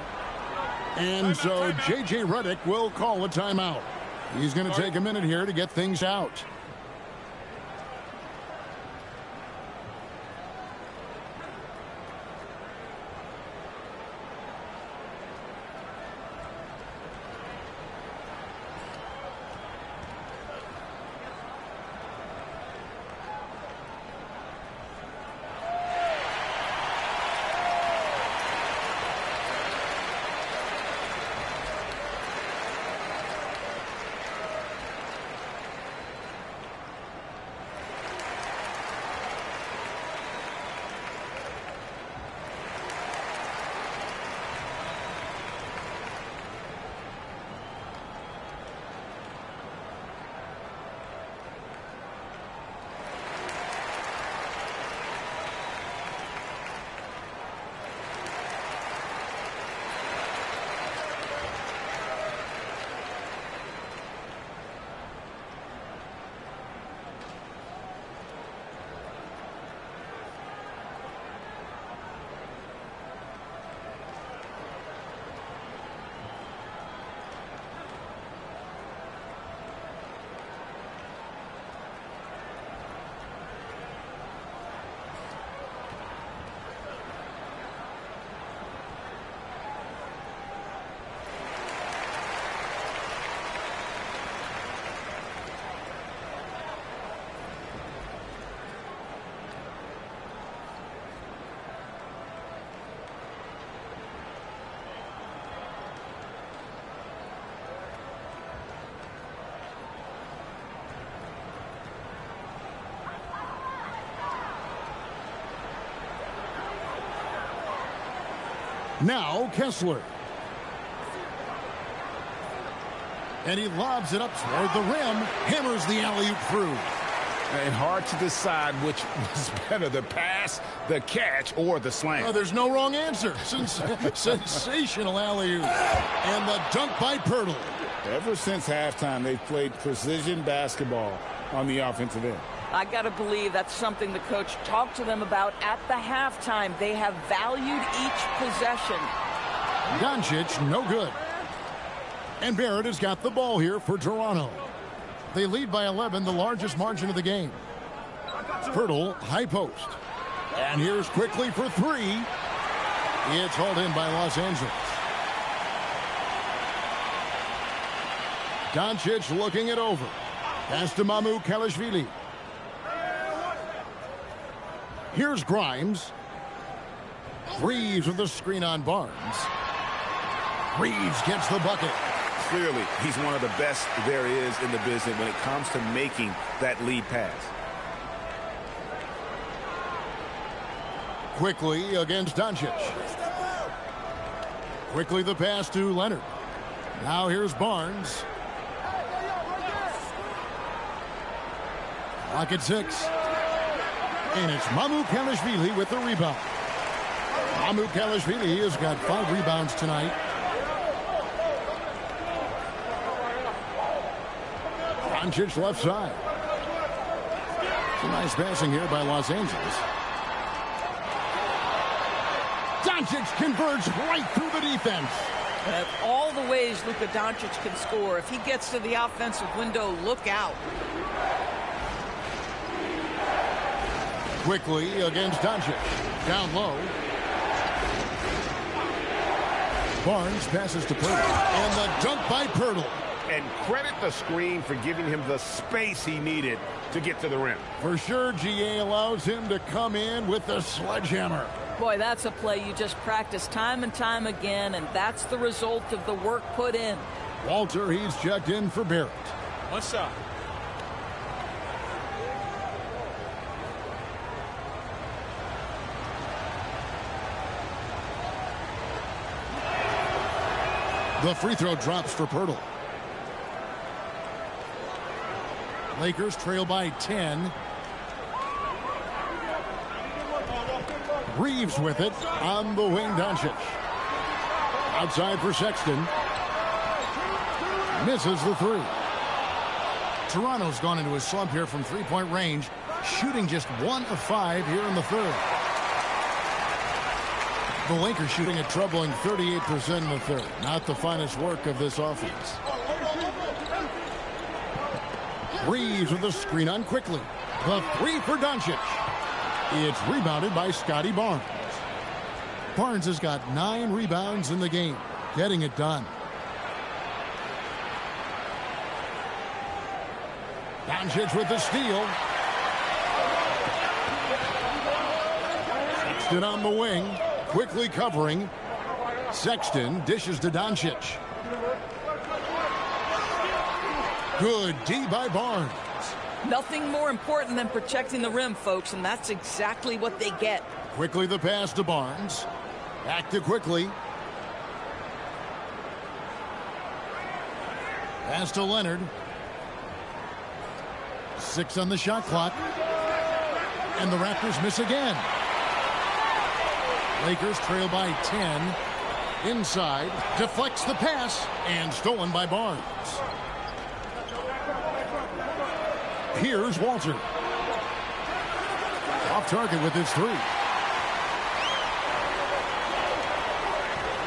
And so J.J. Redick will call a timeout. He's going to take a minute here to get things out. Now Kessler. And he lobs it up toward the rim. Hammers the alley-oop through. And hard to decide which was better, the pass, the catch, or the slam. Oh, there's no wrong answer. Sensational alley-oop. And the dunk by Pirtle. Ever since halftime, they've played precision basketball on the offensive end. I got to believe that's something the coach talked to them about at the halftime. They have valued each possession. Doncic, no good. And Barrett has got the ball here for Toronto. They lead by 11, the largest margin of the game. Pirtle, high post. And here's quickly for three. It's hauled in by Los Angeles. Doncic looking it over. Pass to Mamu Kalashvili. Here's Grimes. Reeves with the screen on Barnes. Reeves gets the bucket. Clearly, he's one of the best there is in the business when it comes to making that lead pass. Quickly against Doncic. Quickly the pass to Leonard. Now here's Barnes. Clock at 6. And it's Mamu Kalashvili with the rebound. Mamu Kalashvili has got 5 rebounds tonight. Doncic left side. Some nice passing here by Los Angeles. Doncic converts right through the defense. And all the ways Luka Doncic can score. If he gets to the offensive window, look out. Quickly against Doncic. Down low. Barnes passes to Pirtle. And the dunk by Pirtle. And credit the screen for giving him the space he needed to get to the rim. For sure, GA allows him to come in with the sledgehammer. Boy, that's a play you just practice time and time again, and that's the result of the work put in. Walter, he's checked in for Barrett. One shot. The free throw drops for Pirtle. Lakers trail by 10. Reeves with it on the wing. Doncic outside for Sexton. Misses the 3. Toronto's gone into a slump here from three-point range, shooting just 1 of 5 here in the third. The Lakers shooting a troubling 38% in the third. Not the finest work of this offense. Reeves with the screen on quickly. The 3 for Doncic. It's rebounded by Scotty Barnes. Barnes has got 9 rebounds in the game, getting it done. Doncic with the steal. Sexton on the wing, quickly covering. Sexton dishes to Doncic. Good D by Barnes. Nothing more important than protecting the rim, folks, and that's exactly what they get. Quickly the pass to Barnes. Back to quickly. Pass to Leonard. 6 on the shot clock. And the Raptors miss again. Lakers trail by 10. Inside. Deflects the pass. And stolen by Barnes. Here's Walter. Off target with his 3.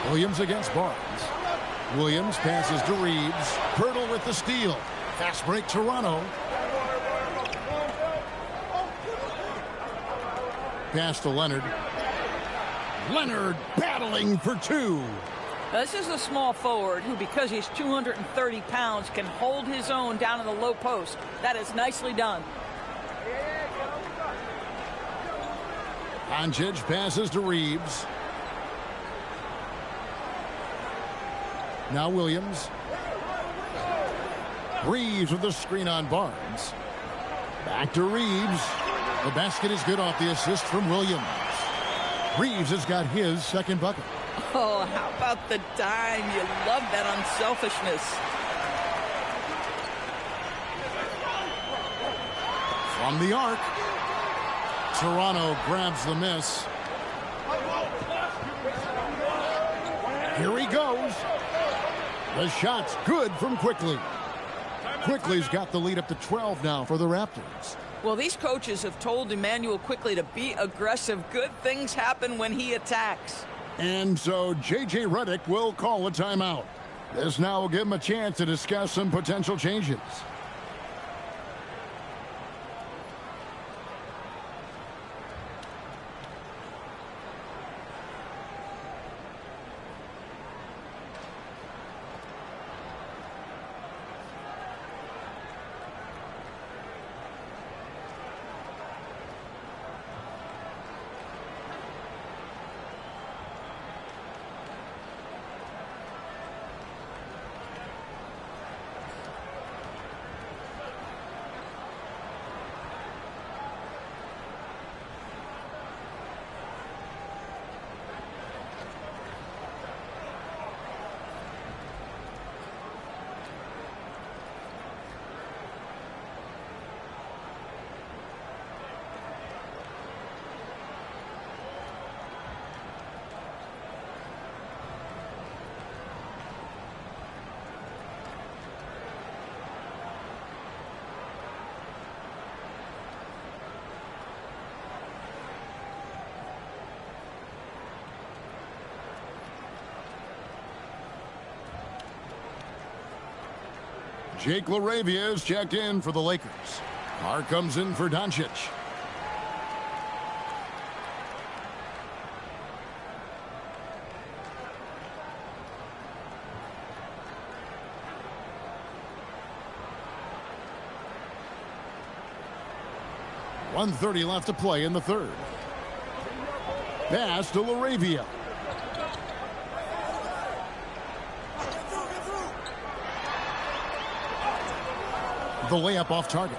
Williams against Barnes. Williams passes to Reeves. Pirtle with the steal. Fast break Toronto. Pass to Leonard. Leonard battling for 2. This is a small forward who, because he's 230 pounds, can hold his own down in the low post. That is nicely done. Doncic passes to Reeves. Now Williams. Reeves with the screen on Barnes. Back to Reeves. The basket is good off the assist from Williams. Reeves has got his second bucket. Oh, how about the dime? You love that unselfishness. From the arc. Toronto grabs the miss. Here he goes. The shot's good from Quickly. Quickly's got the lead up to 12 now for the Raptors. Well, these coaches have told Emmanuel Quickly to be aggressive. Good things happen when he attacks. And so J.J. Redick will call a timeout. This now will give him a chance to discuss some potential changes. Jake LaRavia is checked in for the Lakers. Carr comes in for Doncic. .130 left to play in the third. Pass to LaRavia. The layup off target.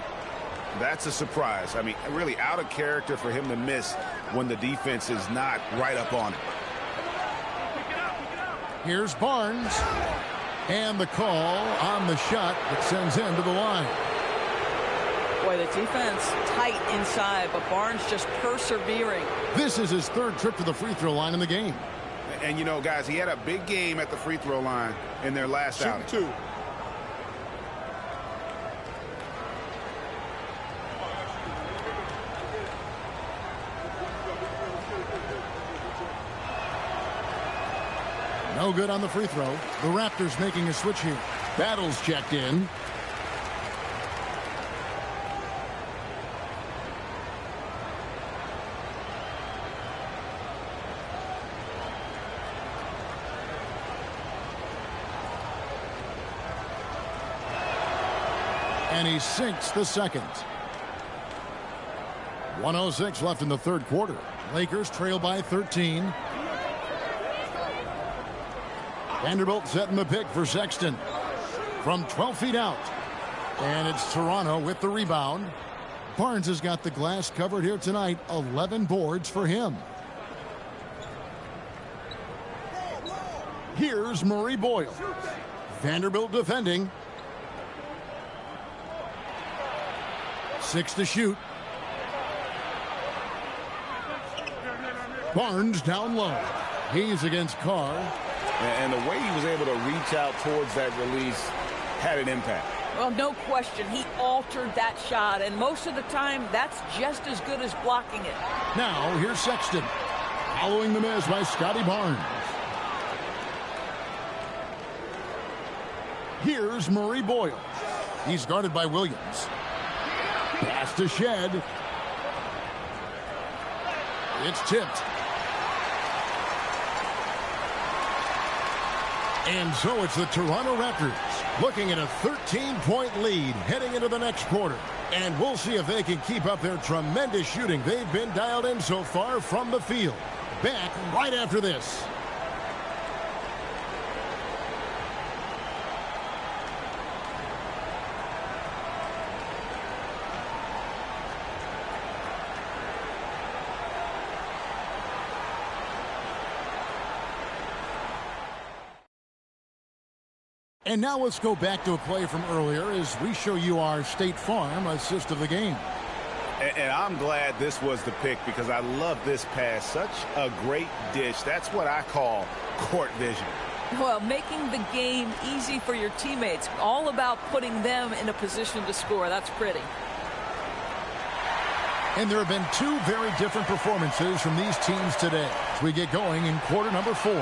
That's a surprise. I mean, really out of character for him to miss when the defense is not right up on it. Here's Barnes. And the call on the shot that sends him to the line. Boy, the defense tight inside, but Barnes just persevering. This is his third trip to the free throw line in the game. And, you know, guys, he had a big game at the free throw line in their last outing. Two. No good on the free throw. The Raptors making a switch here. Battles checked in. And he sinks the second. 1:06 left in the third quarter. Lakers trail by 13. Vanderbilt setting the pick for Sexton from 12 feet out. And it's Toronto with the rebound. Barnes has got the glass covered here tonight. 11 boards for him. Here's Murray Boyle. Vanderbilt defending. 6 to shoot. Barnes down low. He's against Carr. And the way he was able to reach out towards that release had an impact. Well, no question. He altered that shot, and most of the time, that's just as good as blocking it. Now, here's Sexton. Following the miss by Scotty Barnes. Here's Murray Boyle. He's guarded by Williams. Pass to Shed. It's tipped. And so it's the Toronto Raptors looking at a 13-point lead heading into the next quarter. And we'll see if they can keep up their tremendous shooting they've been dialed in so far from the field. Back right after this. And now let's go back to a play from earlier as we show you our State Farm assist of the game. And I'm glad this was the pick because I love this pass. Such a great dish. That's what I call court vision. Well, making the game easy for your teammates. All about putting them in a position to score. That's pretty. And there have been two very different performances from these teams today as we get going in quarter number 4.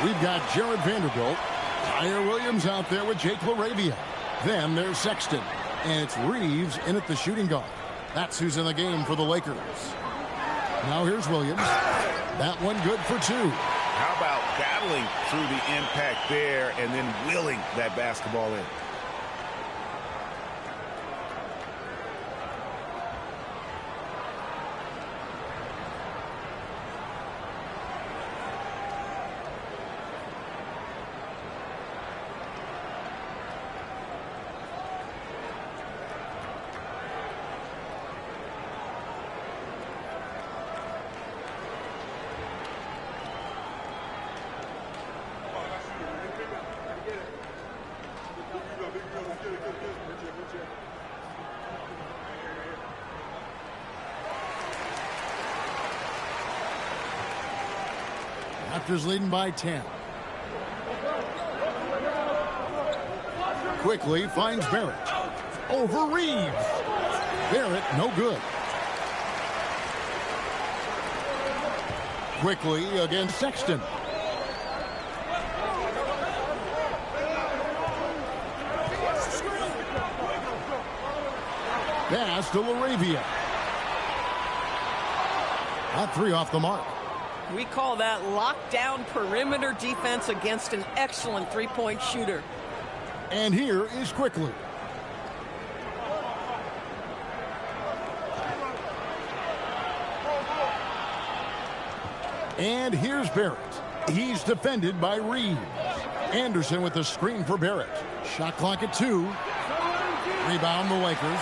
We've got Jared Vanderbilt, Tyre Williams out there with Jake LaRavia. Then there's Sexton, and it's Reeves in at the shooting guard. That's who's in the game for the Lakers. Now here's Williams. That one good for 2. How about battling through the impact there and then willing that basketball in? Raptors leading by 10. Quickly finds Barrett. Over Reeves. Barrett, no good. Quickly against Sexton. Pass to LaRavia. That 3 off the mark. We call that lockdown perimeter defense against an excellent three-point shooter. And here is Quickly. And here's Barrett. He's defended by Reeves. Anderson with the screen for Barrett. Shot clock at 2. Rebound the Lakers.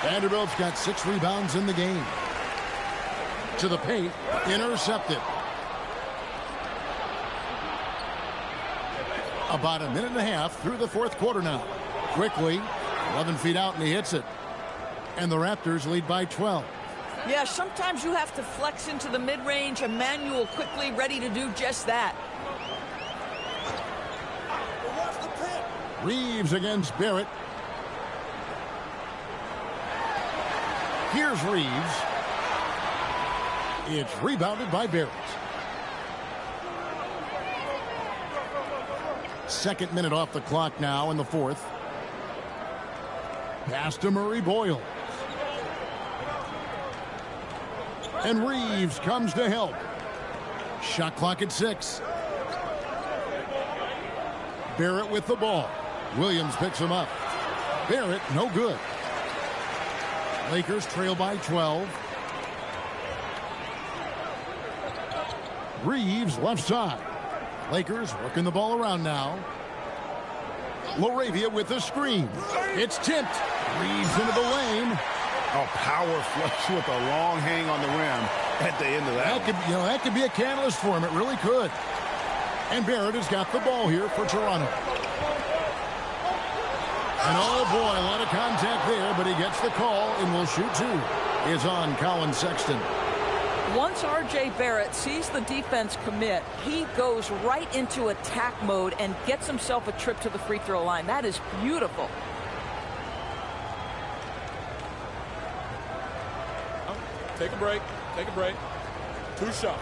Vanderbilt's got 6 rebounds in the game. To the paint. Intercepted. About a minute and a half through the 4th quarter now. Quickly, 11 feet out, and he hits it. And the Raptors lead by 12. Yeah, sometimes you have to flex into the mid-range. Emmanuel Quickly ready to do just that. Reeves against Barrett. Here's Reeves. It's rebounded by Barrett. 2nd minute off the clock now in the 4th. Pass to Murray Boyle. And Reeves comes to help. Shot clock at 6. Barrett with the ball. Williams picks him up. Barrett, no good. Lakers trail by 12. Reeves left side. Lakers working the ball around now. LaRavia with the screen. It's tipped. Reeves into the lane. Oh, power flush with a long hang on the rim at the end of that. That could be a catalyst for him. It really could. And Barrett has got the ball here for Toronto. And oh boy, a lot of contact there, but he gets the call and will shoot 2. Is on Colin Sexton. Once R.J. Barrett sees the defense commit, he goes right into attack mode and gets himself a trip to the free throw line. That is beautiful. Take a break. Take a break. 2 shots.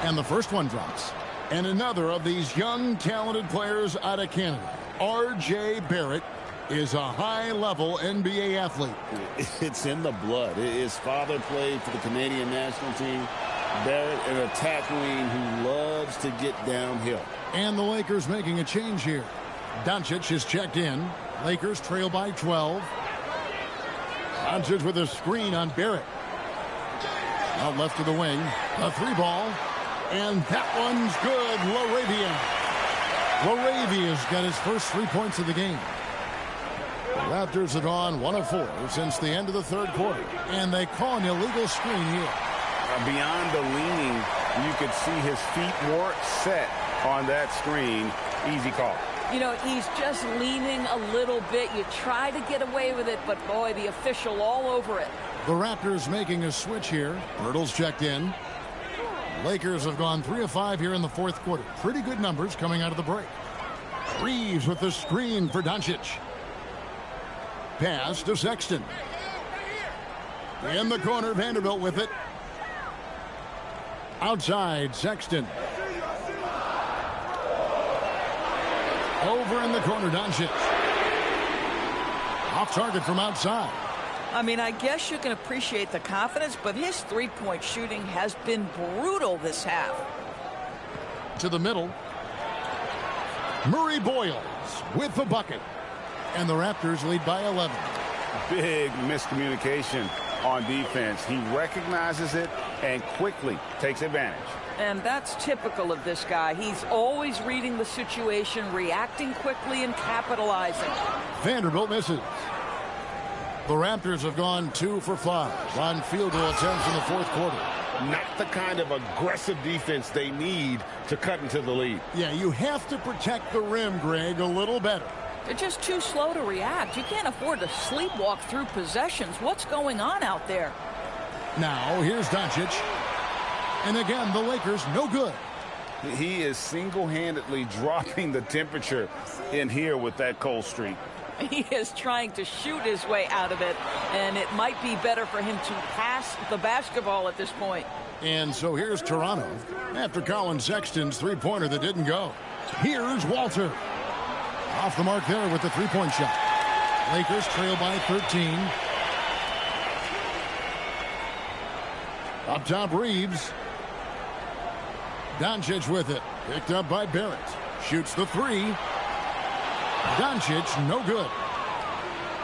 And the first one drops. And another of these young, talented players out of Canada. R.J. Barrett is a high-level NBA athlete. It's in the blood. His father played for the Canadian national team. Barrett, an attack wing who loves to get downhill. And the Lakers making a change here. Doncic is checked in. Lakers trail by 12. Doncic with a screen on Barrett. Out left to the wing. A 3-ball. And that one's good. LaRavia's got his first 3 points of the game. The Raptors have gone 1 of 4 since the end of the 3rd quarter. And they call an illegal screen here. Beyond the leaning, you could see his feet more set on that screen. Easy call. You know, he's just leaning a little bit. You try to get away with it, but boy, the official all over it. The Raptors making a switch here. Hurdle's checked in. Lakers have gone 3 of 5 here in the fourth quarter. Pretty good numbers coming out of the break. Reeves with the screen for Doncic. Pass to Sexton. In the corner, Vanderbilt with it. Outside, Sexton. Over in the corner, Doncic. Off target from outside. I mean, I guess you can appreciate the confidence, but his three-point shooting has been brutal this half. To the middle. Murray Boyles with the bucket. And the Raptors lead by 11. Big miscommunication on defense. He recognizes it and quickly takes advantage. And that's typical of this guy. He's always reading the situation, reacting quickly, and capitalizing. Vanderbilt misses. The Raptors have gone 2 for 5 on field goal attempts in the fourth quarter. Not the kind of aggressive defense they need to cut into the lead. Yeah, you have to protect the rim, Greg, a little better. They're just too slow to react. You can't afford to sleepwalk through possessions. What's going on out there? Now, here's Doncic. And again, the Lakers no good. He is single-handedly dropping the temperature in here with that cold streak. He is trying to shoot his way out of it, and it might be better for him to pass the basketball at this point. And so here's Toronto after Colin Sexton's three-pointer that didn't go. Here's Walter. Off the mark there with the three-point shot. Lakers trail by 13. Up top, Reeves. Doncic with it. Picked up by Barrett. Shoots the three. Doncic, no good.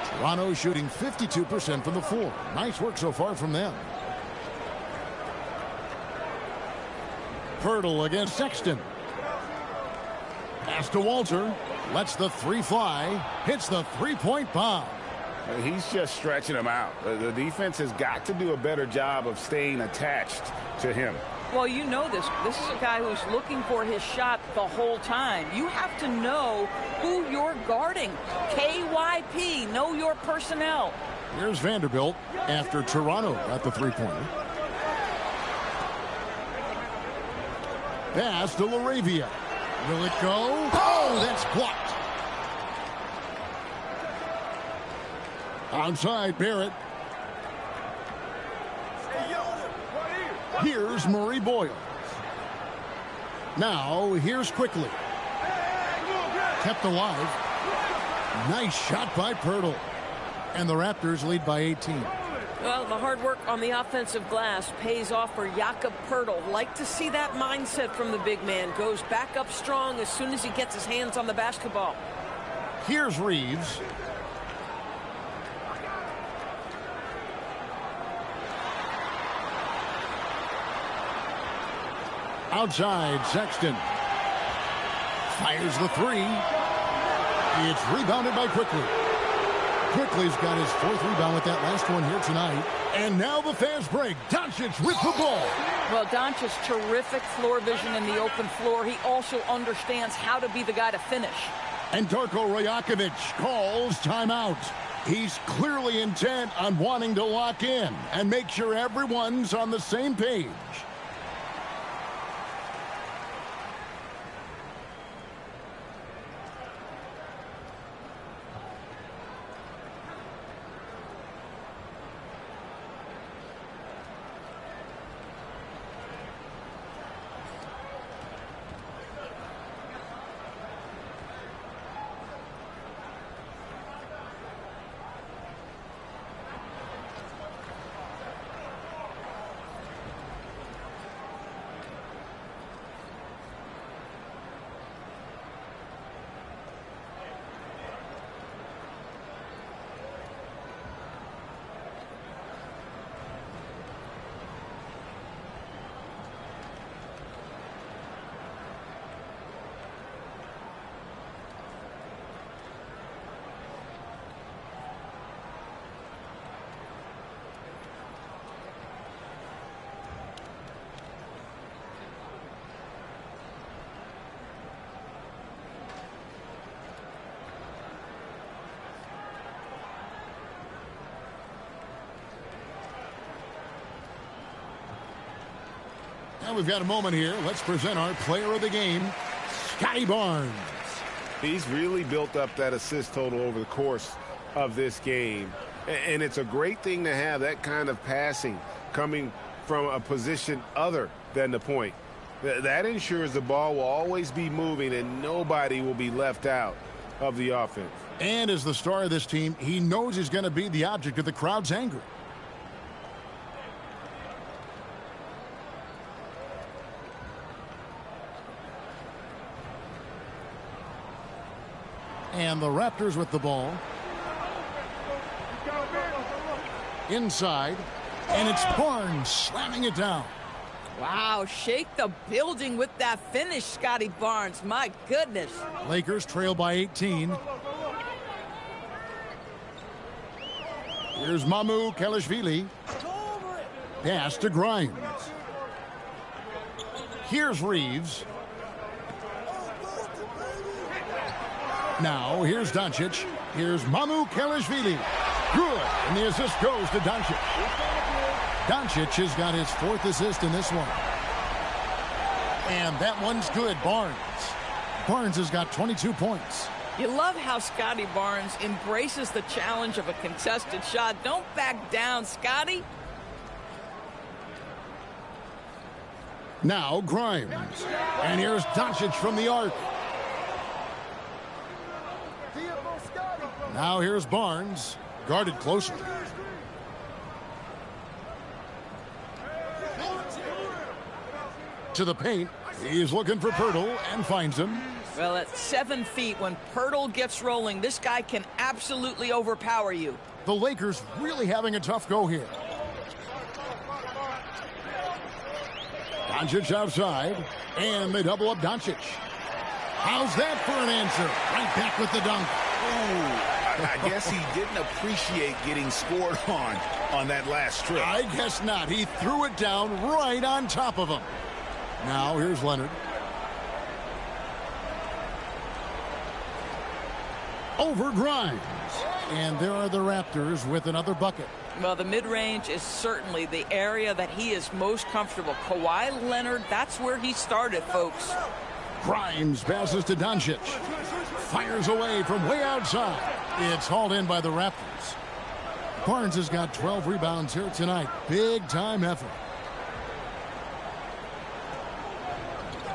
Toronto shooting 52% from the floor. Nice work so far from them. Hurdle against Sexton. Pass to Walter. Lets the three fly. Hits the three-point bomb. He's just stretching him out. The defense has got to do a better job of staying attached to him. Well, you know this. This is a guy who's looking for his shot the whole time. You have to know who you're guarding. KYP, know your personnel. Here's Vanderbilt after Toronto got the three-pointer. Pass to LaRavia. Will it go? Oh, that's blocked. Outside, Barrett. Here's Murray Boyles. Now, here's Quickly. Kept alive. Nice shot by Pirtle. And the Raptors lead by 18. Well, the hard work on the offensive glass pays off for Jakob Pirtle. Like to see that mindset from the big man. Goes back up strong as soon as he gets his hands on the basketball. Here's Reeves. Outside, Sexton. Fires the three. It's rebounded by Quickly. Quickly's got his fourth rebound with that last one here tonight. And now the fast break. Doncic with the ball. Well, Doncic, terrific floor vision in the open floor. He also understands how to be the guy to finish. And Darko Rajakovic calls timeout. He's clearly intent on wanting to lock in and make sure everyone's on the same page. And we've got a moment here. Let's present our player of the game, Scotty Barnes. He's really built up that assist total over the course of this game. And it's a great thing to have that kind of passing coming from a position other than the point. That ensures the ball will always be moving and nobody will be left out of the offense. And as the star of this team, he knows he's going to be the object of the crowd's anger. And the Raptors with the ball. Inside. And it's Barnes slamming it down. Wow, shake the building with that finish, Scotty Barnes. My goodness. Lakers trail by 18. Here's Mamu Kelishvili. Pass to Grimes. Here's Reeves. Now, here's Doncic. Here's Mamu Kelishvili. Good. And the assist goes to Doncic. Doncic has got his 4th assist in this one. And that one's good. Barnes. Barnes has got 22 points. You love how Scotty Barnes embraces the challenge of a contested shot. Don't back down, Scotty. Now Grimes. And here's Doncic from the arc. Now here's Barnes. Guarded closer. To the paint. He's looking for Pirtle and finds him. Well, at 7 feet, when Pirtle gets rolling, this guy can absolutely overpower you. The Lakers really having a tough go here. Doncic outside, and they double up Doncic. How's that for an answer? Right back with the dunk. Ooh, I guess he didn't appreciate getting scored on that last trip. I guess not. He threw it down right on top of him. Now here's Leonard. Over Grimes. And there are the Raptors with another bucket. Well, the mid-range is certainly the area that he is most comfortable. Kawhi Leonard, that's where he started, folks. Grimes passes to Doncic. Fires away from way outside. It's hauled in by the Raptors. Barnes has got 12 rebounds here tonight. Big-time effort.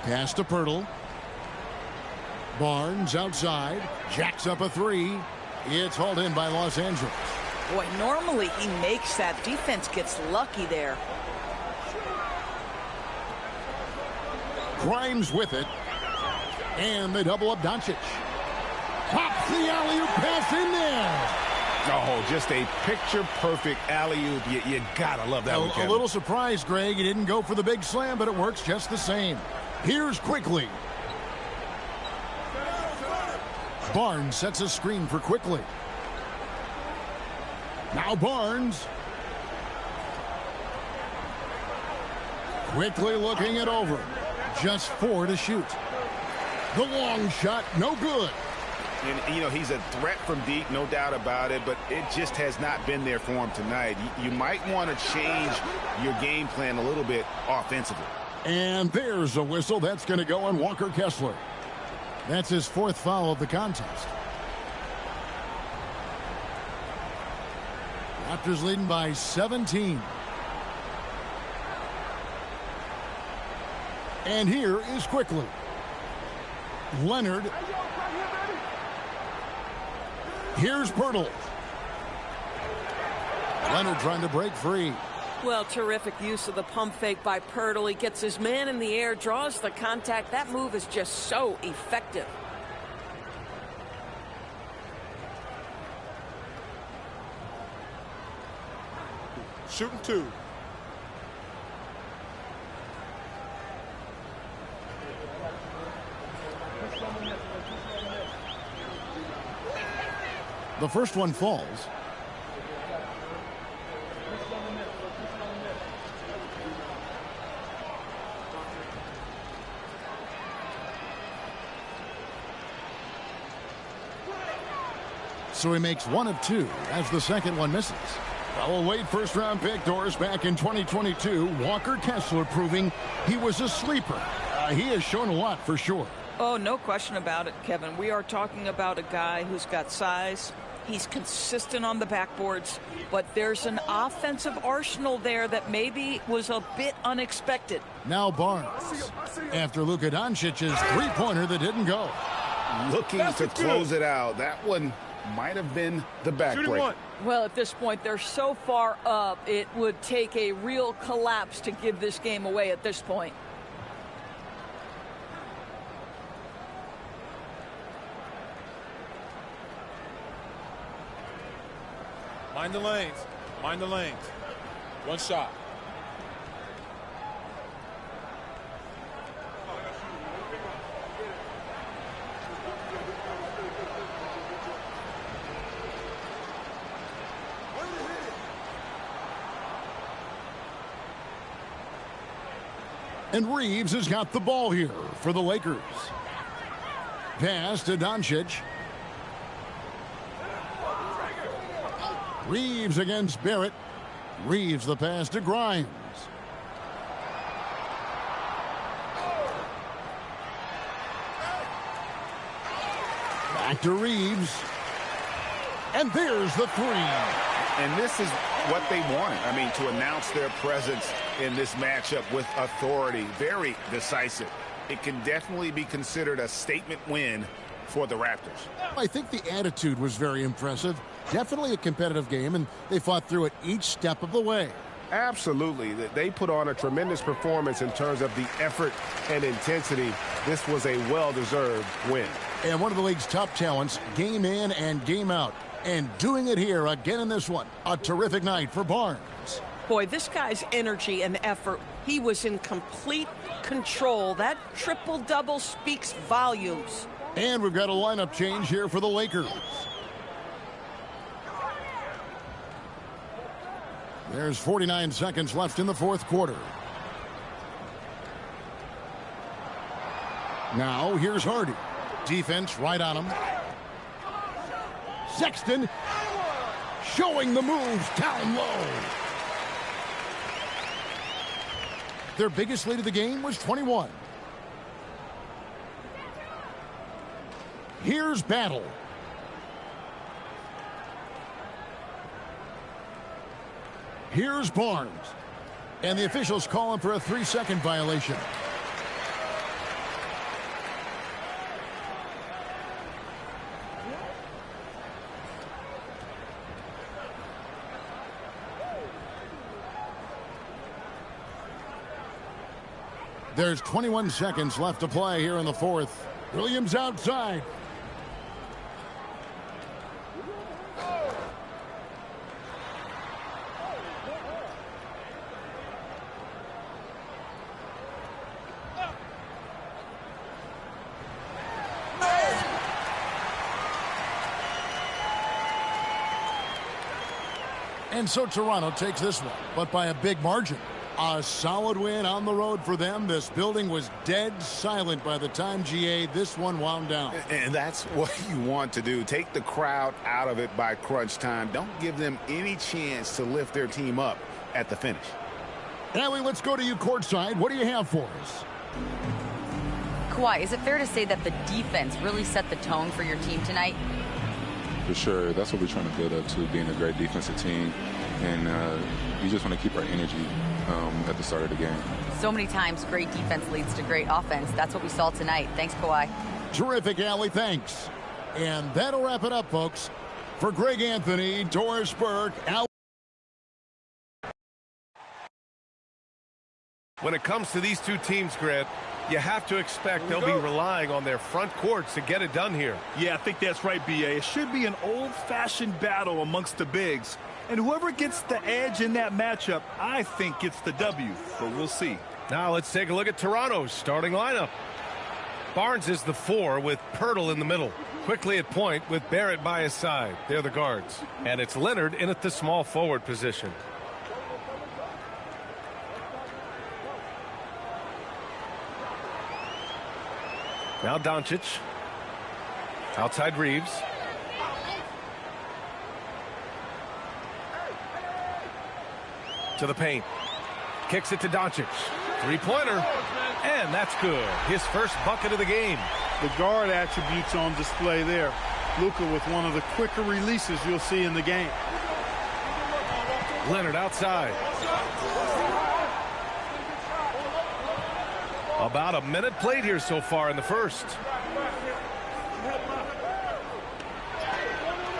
Pass to Pirtle. Barnes outside. Jacks up a 3. It's hauled in by Los Angeles. Boy, normally he makes that. Defense gets lucky there. Grimes with it. And they double up Doncic. Pops the alley-oop pass in there. Oh, just a picture-perfect alley-oop. You gotta love that one, Kevin. A little surprised, Greg. He didn't go for the big slam, but it works just the same. Here's Quickly. Barnes sets a screen for Quickly. Now Barnes. Quickly looking it over. Just 4 to shoot. The long shot, no good. And, you know, he's a threat from deep, no doubt about it, but it just has not been there for him tonight. You might want to change your game plan a little bit offensively. And there's a whistle. That's going to go on Walker Kessler. That's his 4th foul of the contest. Raptors leading by 17. And here is Quickly. Leonard. Here's Pirtle. Leonard trying to break free. Well, terrific use of the pump fake by Pirtle. He gets his man in the air, draws the contact. That move is just so effective. Shooting 2. The first one falls. So he makes 1 of 2 as the second one misses. A late first-round pick, Doris, back in 2022. Walker Kessler proving he was a sleeper. He has shown a lot for sure. Oh, no question about it, Kevin. We are talking about a guy who's got size. He's consistent on the backboards, but there's an offensive arsenal there that maybe was a bit unexpected. Now Barnes, after Luka Doncic's three-pointer that didn't go. Looking to close it out. That one might have been the backbreaker. Well, at this point, they're so far up, it would take a real collapse to give this game away at this point. Mind the lanes. Mind the lanes. One shot. And Reeves has got the ball here for the Lakers. Pass to Doncic. Reeves against Barrett. Reeves the pass to Grimes. Back to Reeves. And there's the three. And this is what they wanted. I mean, to announce their presence in this matchup with authority. Very decisive. It can definitely be considered a statement win for the Raptors. I think the attitude was very impressive. Definitely a competitive game, and they fought through it each step of the way. Absolutely. They put on a tremendous performance in terms of the effort and intensity. This was a well-deserved win. And one of the league's top talents, game in and game out. And doing it here again in this one. A terrific night for Barnes. Boy, this guy's energy and effort, he was in complete control. That triple-double speaks volumes. And we've got a lineup change here for the Lakers. There's 49 seconds left in the fourth quarter. Now, here's Hardy. Defense right on him. Sexton showing the moves down low. Their biggest lead of the game was 21. Here's Battle. Here's Barnes. And the officials call him for a 3-second violation. There's 21 seconds left to play here in the fourth. Williams outside. And so Toronto takes this one, but by a big margin. A solid win on the road for them. This building was dead silent by the time, GA, this one wound down. And that's what you want to do. Take the crowd out of it by crunch time. Don't give them any chance to lift their team up at the finish. Allie, let's go to you courtside. What do you have for us? Kawhi, is it fair to say that the defense really set the tone for your team tonight? For sure. That's what we're trying to build up to, being a great defensive team. And you just want to keep our energy at the start of the game. So many times great defense leads to great offense. That's what we saw tonight. Thanks, Kawhi. Terrific, Allie. Thanks. And that'll wrap it up, folks. For Greg Anthony, Doris Burke, Al. When it comes to these two teams, Grant, you have to expect they'll be relying on their front courts to get it done here. Yeah, I think that's right, B.A. It should be an old-fashioned battle amongst the bigs. And whoever gets the edge in that matchup, I think gets the W. But we'll see. Now let's take a look at Toronto's starting lineup. Barnes is the 4 with Pirtle in the middle. Quickly at point with Barrett by his side. They're the guards. And it's Leonard in at the small forward position. Now Doncic. Outside Reeves. To the paint. Kicks it to Doncic. Three-pointer. And that's good. His first bucket of the game. The guard attributes on display there. Luka with one of the quicker releases you'll see in the game. Leonard outside. About a minute played here so far in the first.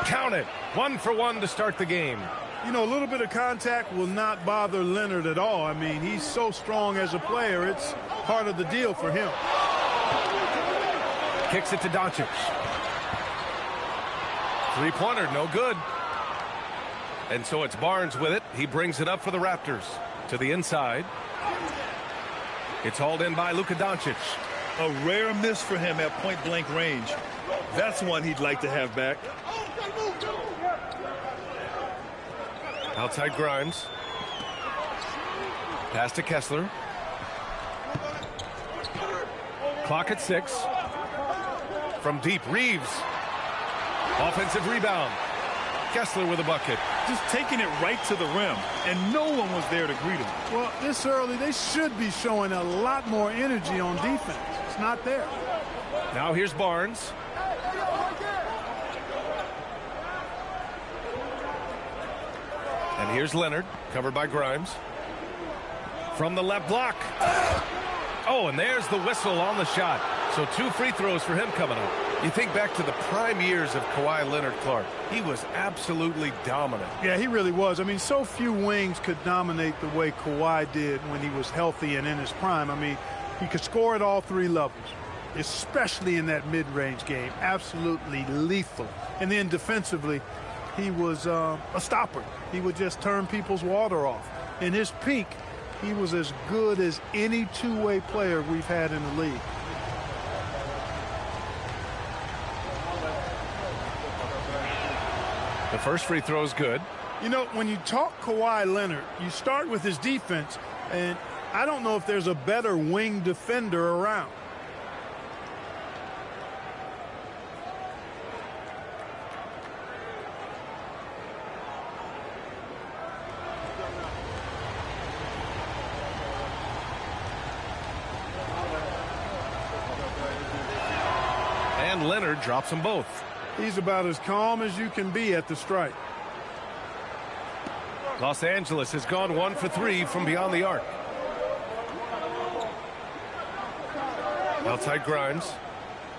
Count it. 1 for 1 to start the game. You know, a little bit of contact will not bother Leonard at all. I mean, he's so strong as a player. It's part of the deal for him. Kicks it to Doncic. Three-pointer, no good. And so it's Barnes with it. He brings it up for the Raptors. To the inside. It's hauled in by Luka Doncic. A rare miss for him at point-blank range. That's one he'd like to have back. Outside Grimes. Pass to Kessler. Clock at 6. From deep, Reeves. Offensive rebound. Kessler with a bucket. Just taking it right to the rim, and no one was there to greet him. Well, this early, they should be showing a lot more energy on defense. It's not there. Now here's Barnes. And here's Leonard, covered by Grimes. From the left block. Oh, and there's the whistle on the shot. So 2 free throws for him coming up. You think back to the prime years of Kawhi Leonard, Clark. He was absolutely dominant. Yeah, he really was. I mean, so few wings could dominate the way Kawhi did when he was healthy and in his prime. I mean, he could score at all 3 levels, especially in that mid-range game. Absolutely lethal. And then defensively, he was a stopper. He would just turn people's water off. In his peak, he was as good as any two-way player we've had in the league. The first free throw is good. You know, when you talk Kawhi Leonard, you start with his defense, and I don't know if there's a better wing defender around. And Leonard drops them both. He's about as calm as you can be at the strike. Los Angeles has gone 1 for 3 from beyond the arc. Outside Grimes.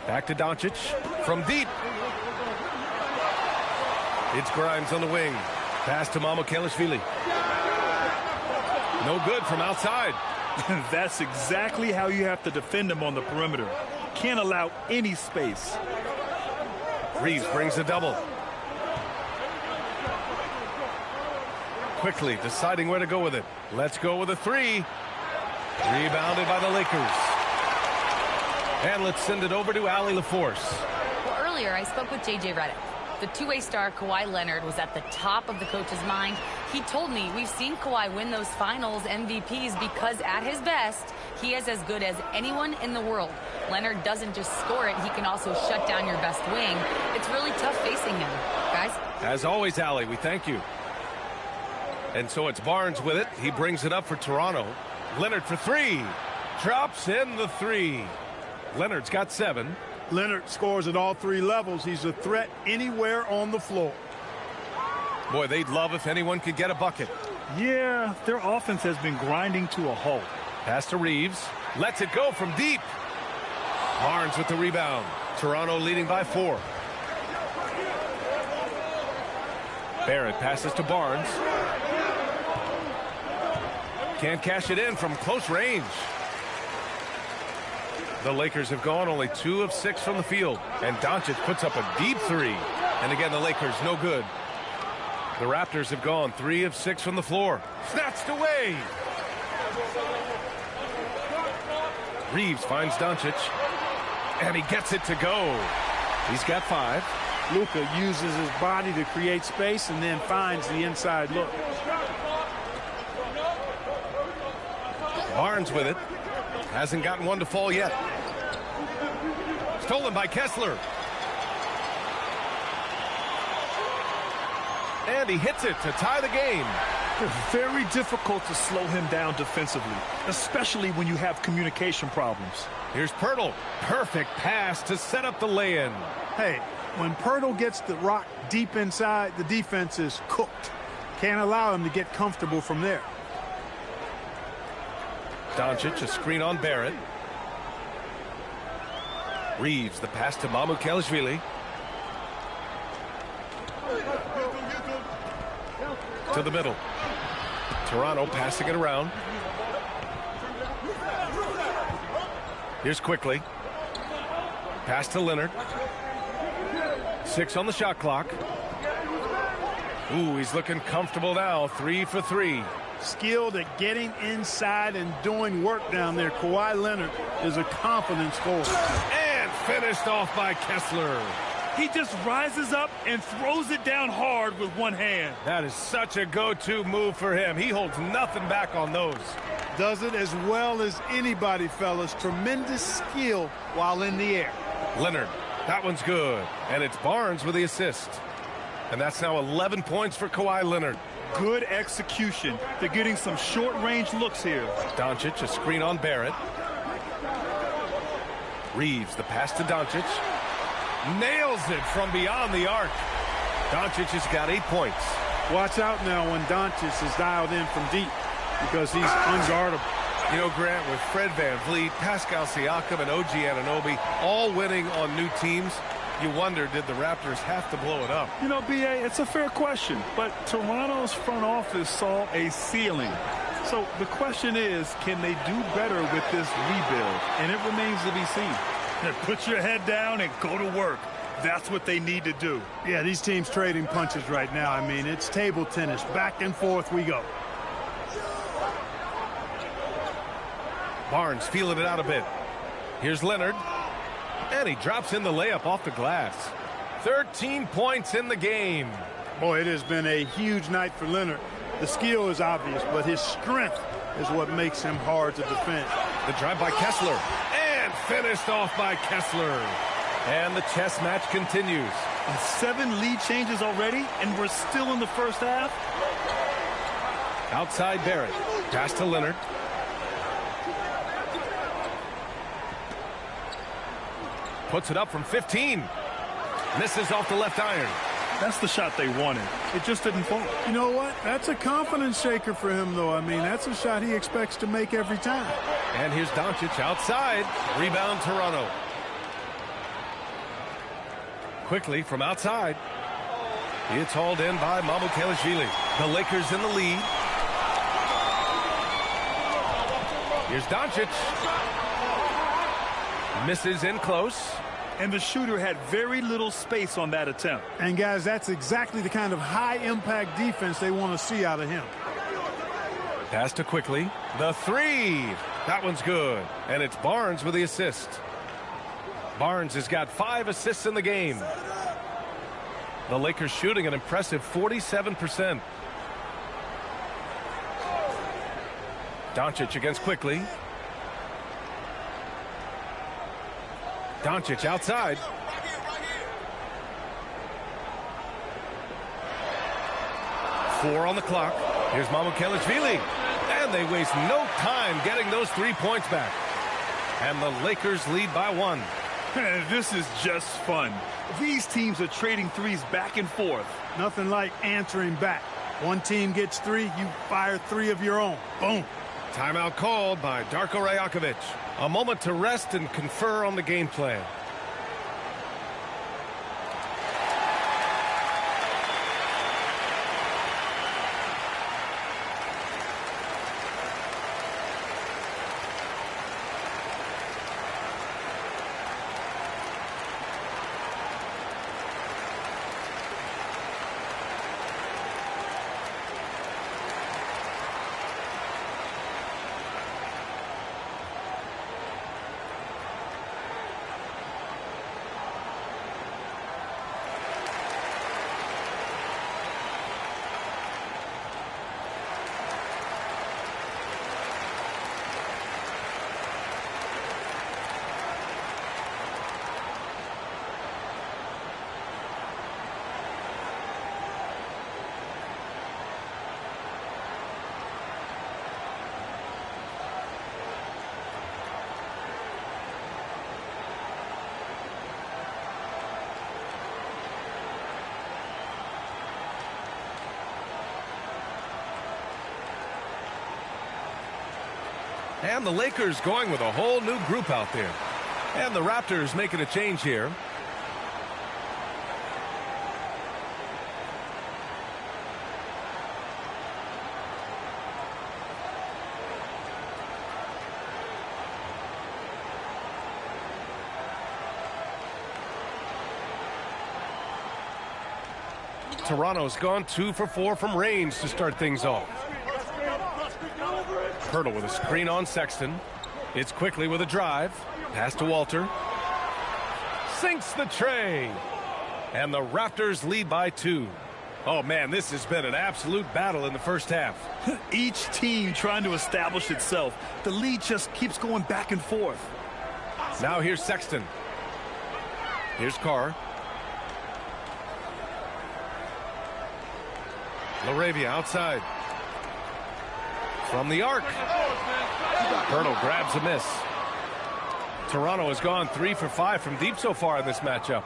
Back to Doncic. From deep. It's Grimes on the wing. Pass to Mamukelashvili. No good from outside. That's exactly how you have to defend him on the perimeter. Can't allow any space. Reeves brings a double. Quickly deciding where to go with it. Let's go with a 3. Rebounded by the Lakers. And let's send it over to Allie LaForce. Well, earlier I spoke with J.J. Redick. The two-way star Kawhi Leonard was at the top of the coach's mind. He told me we've seen Kawhi win those finals MVPs because at his best, he is as good as anyone in the world. Leonard doesn't just score it, he can also shut down your best wing. It's really tough facing him, guys. As always, Allie, we thank you. And so it's Barnes with it. He brings it up for Toronto. Leonard for 3. Drops in the 3. Leonard's got 7. Leonard scores at all 3 levels. He's a threat anywhere on the floor. Boy, they'd love if anyone could get a bucket. Yeah, their offense has been grinding to a halt. Pass to Reeves. Lets it go from deep. Barnes with the rebound. Toronto leading by 4. Barrett passes to Barnes. Can't cash it in from close range. The Lakers have gone only 2 of 6 from the field. And Doncic puts up a deep 3. And again, the Lakers no good. The Raptors have gone 3 of 6 from the floor. Snatched away. Reeves finds Doncic. And he gets it to go. He's got 5. Luka uses his body to create space and then finds the inside look. Barnes with it. Hasn't gotten one to fall yet. Stolen by Kessler. And he hits it to tie the game. Very difficult to slow him down defensively, especially when you have communication problems. Here's Pirtle. Perfect pass to set up the lay-in. Hey, when Pirtle gets the rock deep inside, the defense is cooked. Can't allow him to get comfortable from there. Doncic, a screen on Barrett. Reeves, the pass to Mamukelashvili. To the middle. Toronto passing it around. Here's Quickly. Pass to Leonard. 6 on the shot clock. Ooh, he's looking comfortable now. 3 for 3. Skilled at getting inside and doing work down there. Kawhi Leonard is a confident scorer. And finished off by Kessler. He just rises up and throws it down hard with one hand. That is such a go-to move for him. He holds nothing back on those. Does it as well as anybody, fellas. Tremendous skill while in the air. Leonard, that one's good. And it's Barnes with the assist. And that's now 11 points for Kawhi Leonard. Good execution. They're getting some short-range looks here. Doncic, a screen on Barrett. Reeves, the pass to Doncic. Nails it from beyond the arc. Doncic has got 8 points. Watch out now when Doncic is dialed in from deep because he's unguardable. You know, Grant, with Fred VanVleet, Pascal Siakam, and OG Anunoby all winning on new teams, you wonder, did the Raptors have to blow it up? You know, B.A., it's a fair question, but Toronto's front office saw a ceiling. So the question is, can they do better with this rebuild? And it remains to be seen. Put your head down and go to work. That's what they need to do. Yeah, these teams trading punches right now. I mean, it's table tennis. Back and forth we go. Barnes feeling it out a bit. Here's Leonard. And he drops in the layup off the glass. 13 points in the game. Boy, it has been a huge night for Leonard. The skill is obvious, but his strength is what makes him hard to defend. The drive by Kessler. And finished off by Kessler. And the chess match continues. 7 lead changes already, and we're still in the first half. Outside Barrett. Pass to Leonard. Puts it up from 15. Misses off the left iron. That's the shot they wanted. It just didn't fall. You know what? That's a confidence shaker for him, though. I mean, that's a shot he expects to make every time. And here's Doncic outside. Rebound Toronto. Quickly from outside. It's hauled in by Mamukelashvili. The Lakers in the lead. Here's Doncic. Misses in close. And the shooter had very little space on that attempt. And, guys, that's exactly the kind of high-impact defense they want to see out of him. Pass to Quickly. The 3. That one's good. And it's Barnes with the assist. Barnes has got 5 assists in the game. The Lakers shooting an impressive 47%. Doncic against Quickly. Doncic outside. Four on the clock. Here's Mamukelashvili. And they waste no time getting those 3 points back. And the Lakers lead by 1. This is just fun. These teams are trading threes back and forth. Nothing like answering back. One team gets 3, you fire 3 of your own. Boom. Timeout called by Darko Rajakovic. A moment to rest and confer on the game plan. And the Lakers going with a whole new group out there. And the Raptors making a change here. Toronto's gone 2 for 4 from range to start things off. Hurdle with a screen on Sexton. It's quickly with a drive. Pass to Walter. Sinks the tray. And the Raptors lead by 2. Oh, man, this has been an absolute battle in the first half. Each team trying to establish itself. The lead just keeps going back and forth. Now here's Sexton. Here's Carr. LaRavia outside. From the arc. Hurdle grabs a miss. Toronto has gone 3 for 5 from deep so far in this matchup.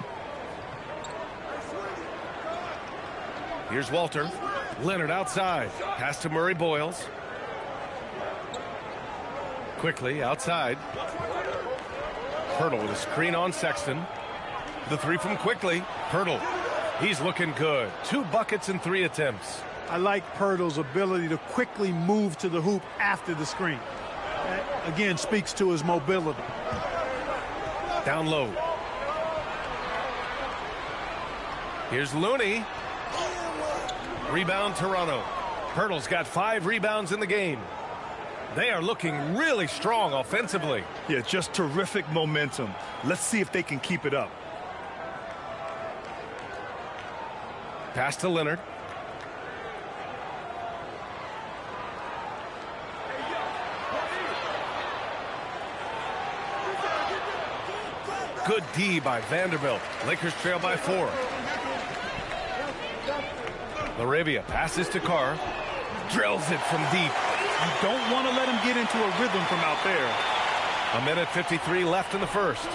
Here's Walter. Leonard outside. Pass to Murray Boyles. Quickly outside. Hurdle with a screen on Sexton. The 3 from Quickly. Hurdle. He's looking good. 2 buckets in 3 attempts. I like Pirtle's ability to quickly move to the hoop after the screen. That, again, speaks to his mobility. Down low. Here's Looney. Rebound Toronto. Pirtle's got 5 rebounds in the game. They are looking really strong offensively. Yeah, just terrific momentum. Let's see if they can keep it up. Pass to Leonard. Good D by Vanderbilt. Lakers trail by 4. LaRavia passes to Carr. Drills it from deep. You don't want to let him get into a rhythm from out there. 1:53 left in the first.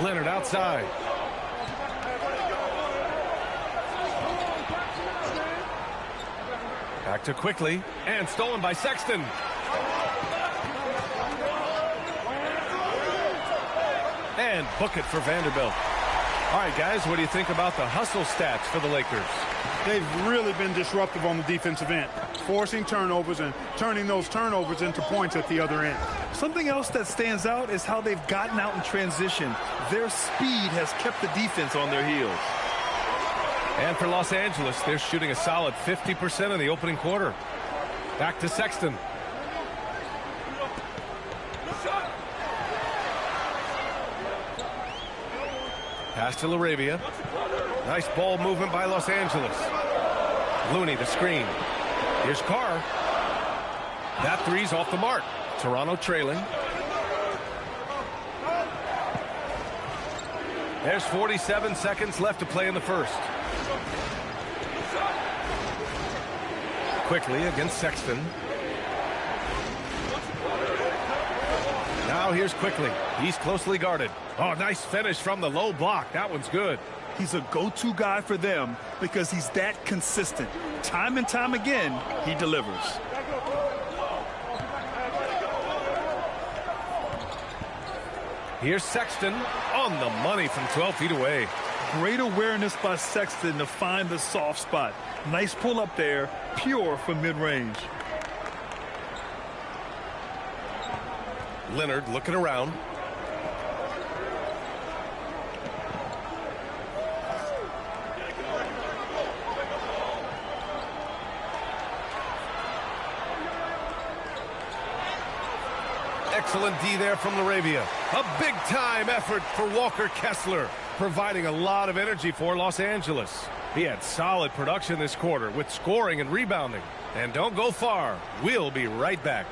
Leonard outside. Back to Quickly. And stolen by Sexton. And book it for Vanderbilt. All right, guys, what do you think about the hustle stats for the Lakers? They've really been disruptive on the defensive end, forcing turnovers and turning those turnovers into points at the other end. Something else that stands out is how they've gotten out in transition. Their speed has kept the defense on their heels. And for Los Angeles, they're shooting a solid 50% in the opening quarter. Back to Sexton. Pass to LaRavia. Nice ball movement by Los Angeles. Looney the screen. Here's Carr. That 3's off the mark. Toronto trailing. There's 47 seconds left to play in the first. Quickly against Sexton. Now here's Quickly. He's closely guarded. Oh, nice finish from the low block. That one's good. He's a go-to guy for them because he's that consistent. Time and time again, he delivers. Here's Sexton on the money from 12 feet away. Great awareness by Sexton to find the soft spot. Nice pull up there, pure from mid-range. Leonard looking around. Excellent D there from LaRavia. A big-time effort for Walker Kessler, providing a lot of energy for Los Angeles. He had solid production this quarter with scoring and rebounding. And don't go far. We'll be right back.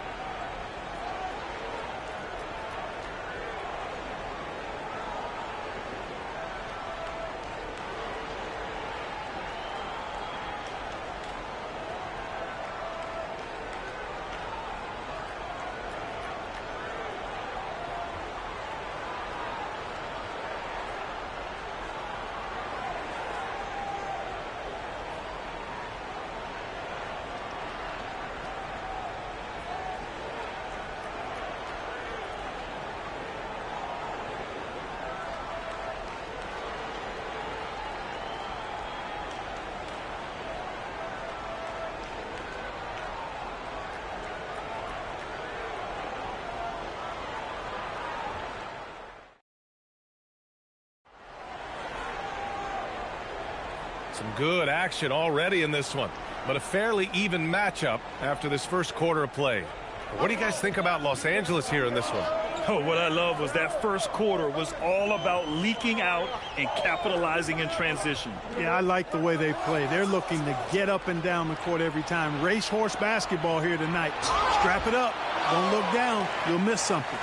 Some good action already in this one, but a fairly even matchup after this first quarter of play. What do you guys think about Los Angeles here in this one? Oh, what I love was that first quarter was all about leaking out and capitalizing in transition. Yeah, I like the way they play. They're looking to get up and down the court every time. Racehorse basketball here tonight. Strap it up. Don't look down. You'll miss something.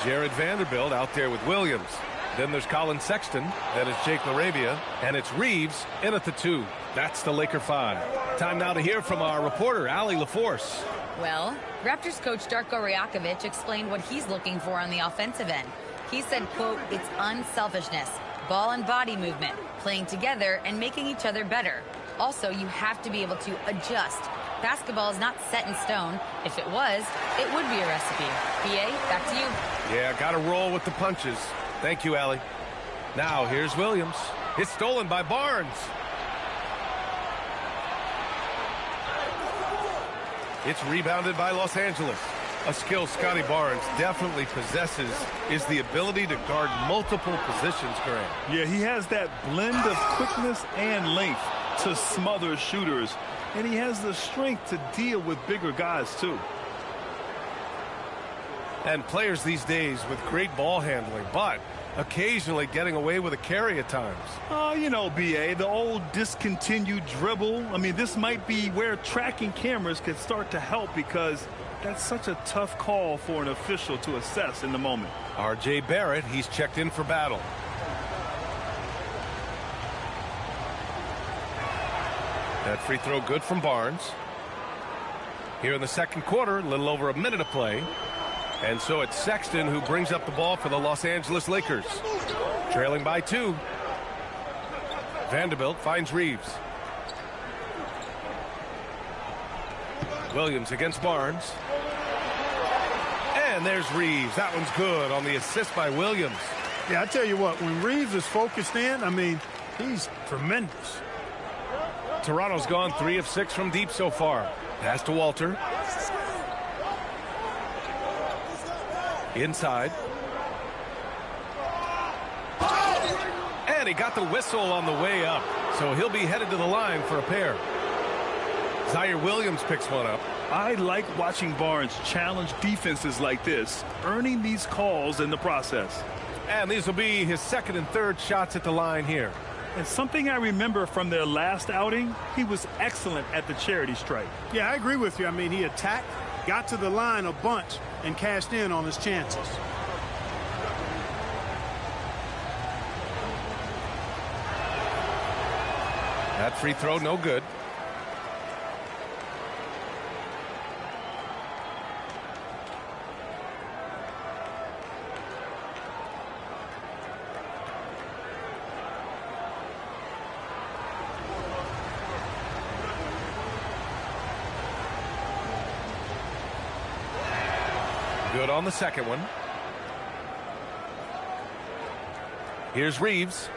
Jared Vanderbilt out there with Williams. Then there's Colin Sexton. Then it's Jake LaRavia. And it's Reeves in at the 2. That's the Laker 5. Time now to hear from our reporter, Allie LaForce. Well, Raptors coach Darko Rajakovic explained what he's looking for on the offensive end. He said, quote, it's unselfishness, ball and body movement, playing together and making each other better. Also, you have to be able to adjust. Basketball is not set in stone. If it was, it would be a recipe. BA, back to you. Yeah, got to roll with the punches. Thank you, Allie. Now, here's Williams. It's stolen by Barnes. It's rebounded by Los Angeles. A skill Scotty Barnes definitely possesses is the ability to guard multiple positions, Graham. Yeah, he has that blend of quickness and length to smother shooters, and he has the strength to deal with bigger guys, too. And players these days with great ball handling, but occasionally getting away with a carry at times. You know, BA, the old discontinued dribble. I mean, this might be where tracking cameras could start to help because that's such a tough call for an official to assess in the moment. R.J. Barrett, he's checked in for battle. That free throw good from Barnes. Here in the second quarter, a little over a minute of play. And so it's Sexton who brings up the ball for the Los Angeles Lakers. Trailing by 2. Vanderbilt finds Reeves. Williams against Barnes. And there's Reeves. That one's good on the assist by Williams. Yeah, I tell you what, when Reeves is focused in, I mean, he's tremendous. Toronto's gone 3 of 6 from deep so far. Pass to Walter. Inside. And he got the whistle on the way up. So he'll be headed to the line for a pair. Zaire Williams picks one up. I like watching Barnes challenge defenses like this, earning these calls in the process. And these will be his second and third shots at the line here. And something I remember from their last outing, he was excellent at the charity stripe. Yeah, I agree with you. I mean, he attacked, got to the line a bunch, and cashed in on his chances. That free throw, no good. Good on the second one. Here's Reeves.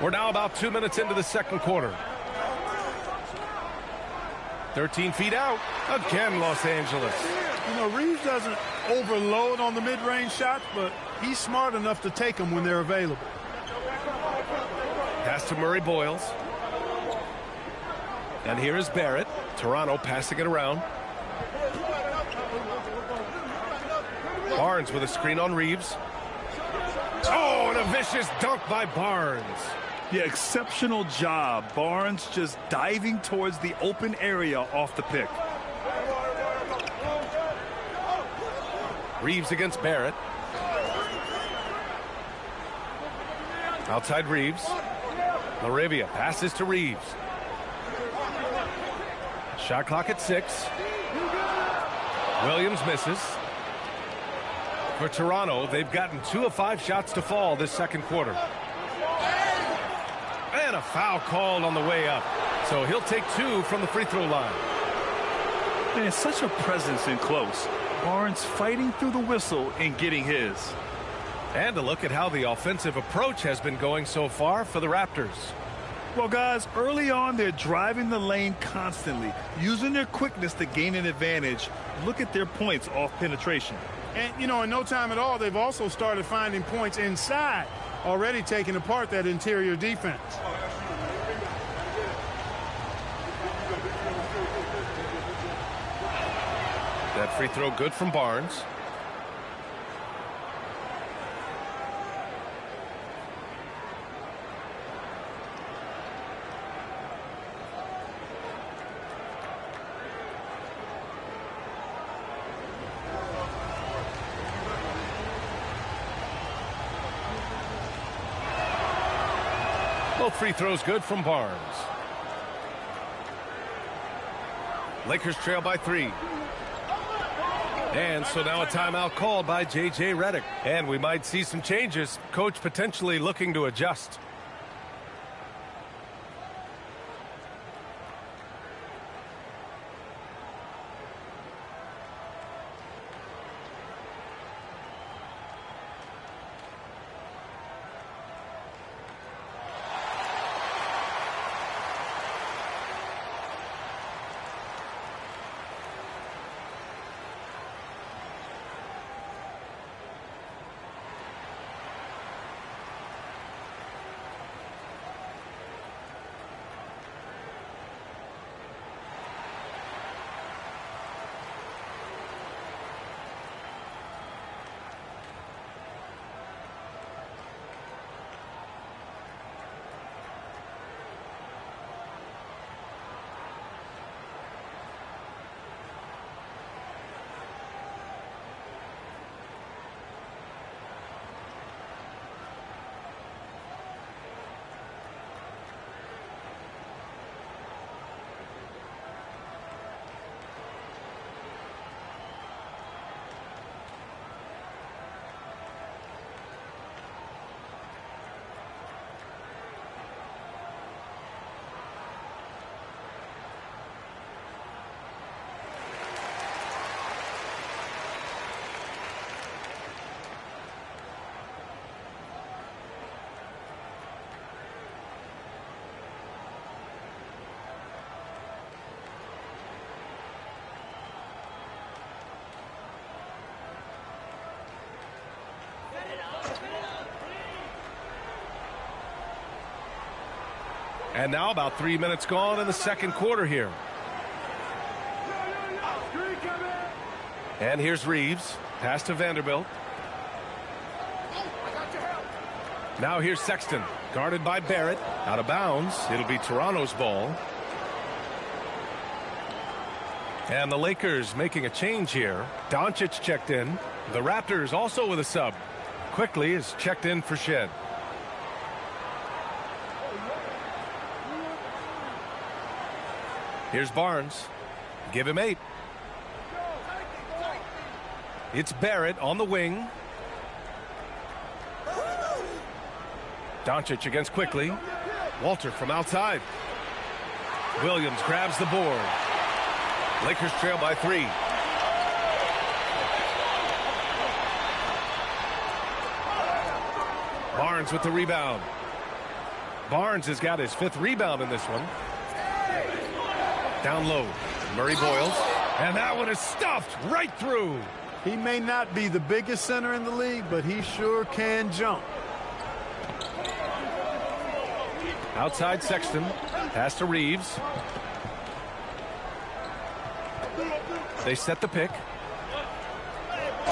We're now about 2 minutes into the second quarter. 13 feet out. Again, Los Angeles. You know, Reeves doesn't overload on the mid-range shots, but he's smart enough to take them when they're available. Pass to Murray Boyles. And here is Barrett. Toronto passing it around. Barnes with a screen on Reeves. Oh, and a vicious dunk by Barnes. Yeah, exceptional job. Barnes just diving towards the open area off the pick. Reeves against Barrett. Outside Reeves. LaRavia passes to Reeves. Shot clock at 6. Williams misses. For Toronto, they've gotten 2 of 5 shots to fall this second quarter. And a foul called on the way up. So he'll take 2 from the free throw line. Man, it's such a presence in close. Barnes fighting through the whistle and getting his. And a look at how the offensive approach has been going so far for the Raptors. Well, guys, early on, they're driving the lane constantly, using their quickness to gain an advantage. Look at their points off penetration. And, you know, in no time at all, they've also started finding points inside. already taking apart that interior defense. That free throw good from Barnes. Both free throws good from Barnes. Lakers trail by 3. And so now a timeout called by J.J. Redick. And we might see some changes. Coach potentially looking to adjust. And now about 3 minutes gone in the second quarter here. And here's Reeves. Pass to Vanderbilt. Now here's Sexton. Guarded by Barrett. Out of bounds. It'll be Toronto's ball. And the Lakers making a change here. Doncic checked in. The Raptors also with a sub. Quickly is checked in for Shed. Here's Barnes. Give him 8. It's Barrett on the wing. Doncic against Quickly. Walter from outside. Williams grabs the board. Lakers trail by 3. Barnes with the rebound. Barnes has got his 5th rebound in this one. Down low, Murray Boyles, and that one is stuffed right through. He may not be the biggest center in the league, but he sure can jump. Outside Sexton, pass to Reeves. They set the pick.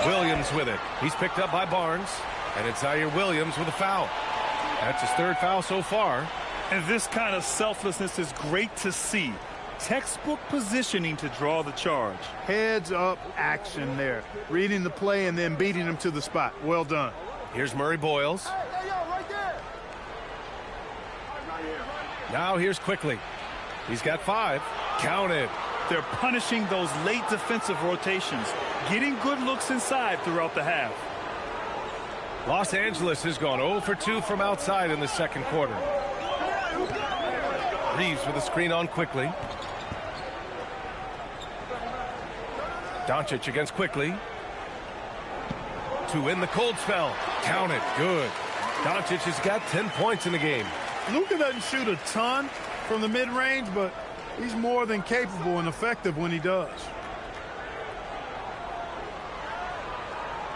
Williams with it. He's picked up by Barnes, and it's Zaire Williams with a foul. That's his 3rd foul so far. And this kind of selflessness is great to see. Textbook positioning to draw the charge. Heads up action there. Reading the play and then beating him to the spot. Well done. Here's Murray Boyles. Now here's Quickly. He's got 5. Count it. They're punishing those late defensive rotations, getting good looks inside throughout the half. Los Angeles has gone 0 for 2 from outside in the second quarter. Reeves with a screen on Quickly. Doncic against Quickly. To win the cold spell. Count it. Good. Doncic has got 10 points in the game. Luka doesn't shoot a ton from the mid-range, but he's more than capable and effective when he does.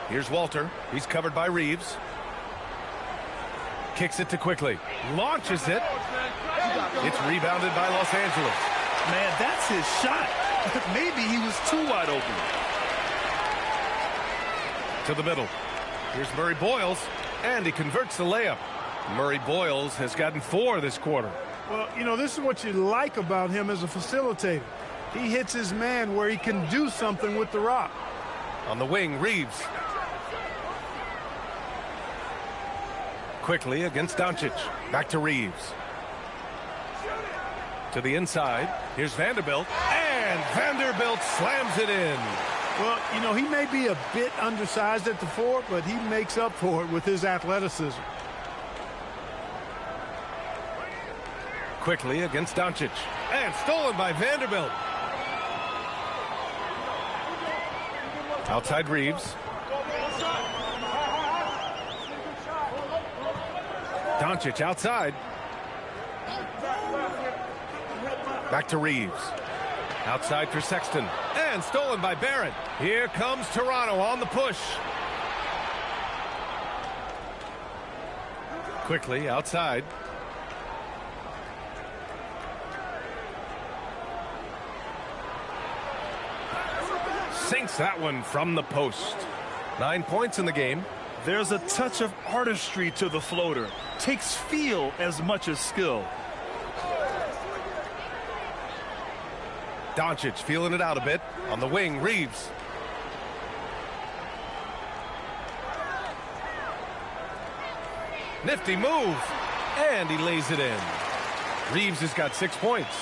Here's Walter. He's covered by Reeves. Kicks it to Quickly. Launches it. It's rebounded by Los Angeles. Man, that's his shot. Maybe he was too wide open. To the middle. Here's Murray Boyles, and he converts the layup. Murray Boyles has gotten 4 this quarter. Well, you know, this is what you like about him as a facilitator. He hits his man where he can do something with the rock. On the wing, Reeves. Quickly against Doncic. Back to Reeves. To the inside. Here's Vanderbilt. And Vanderbilt slams it in. Well, you know, he may be a bit undersized at the 4, but he makes up for it with his athleticism. Quickly against Doncic. And stolen by Vanderbilt. Outside Reeves. Doncic outside. Back to Reeves. Outside for Sexton. And stolen by Barrett. Here comes Toronto on the push. Quickly outside. Sinks that one from the post. 9 points in the game. There's a touch of artistry to the floater. Takes feel as much as skill. Doncic feeling it out a bit. On the wing, Reeves. Nifty move. And he lays it in. Reeves has got 6 points.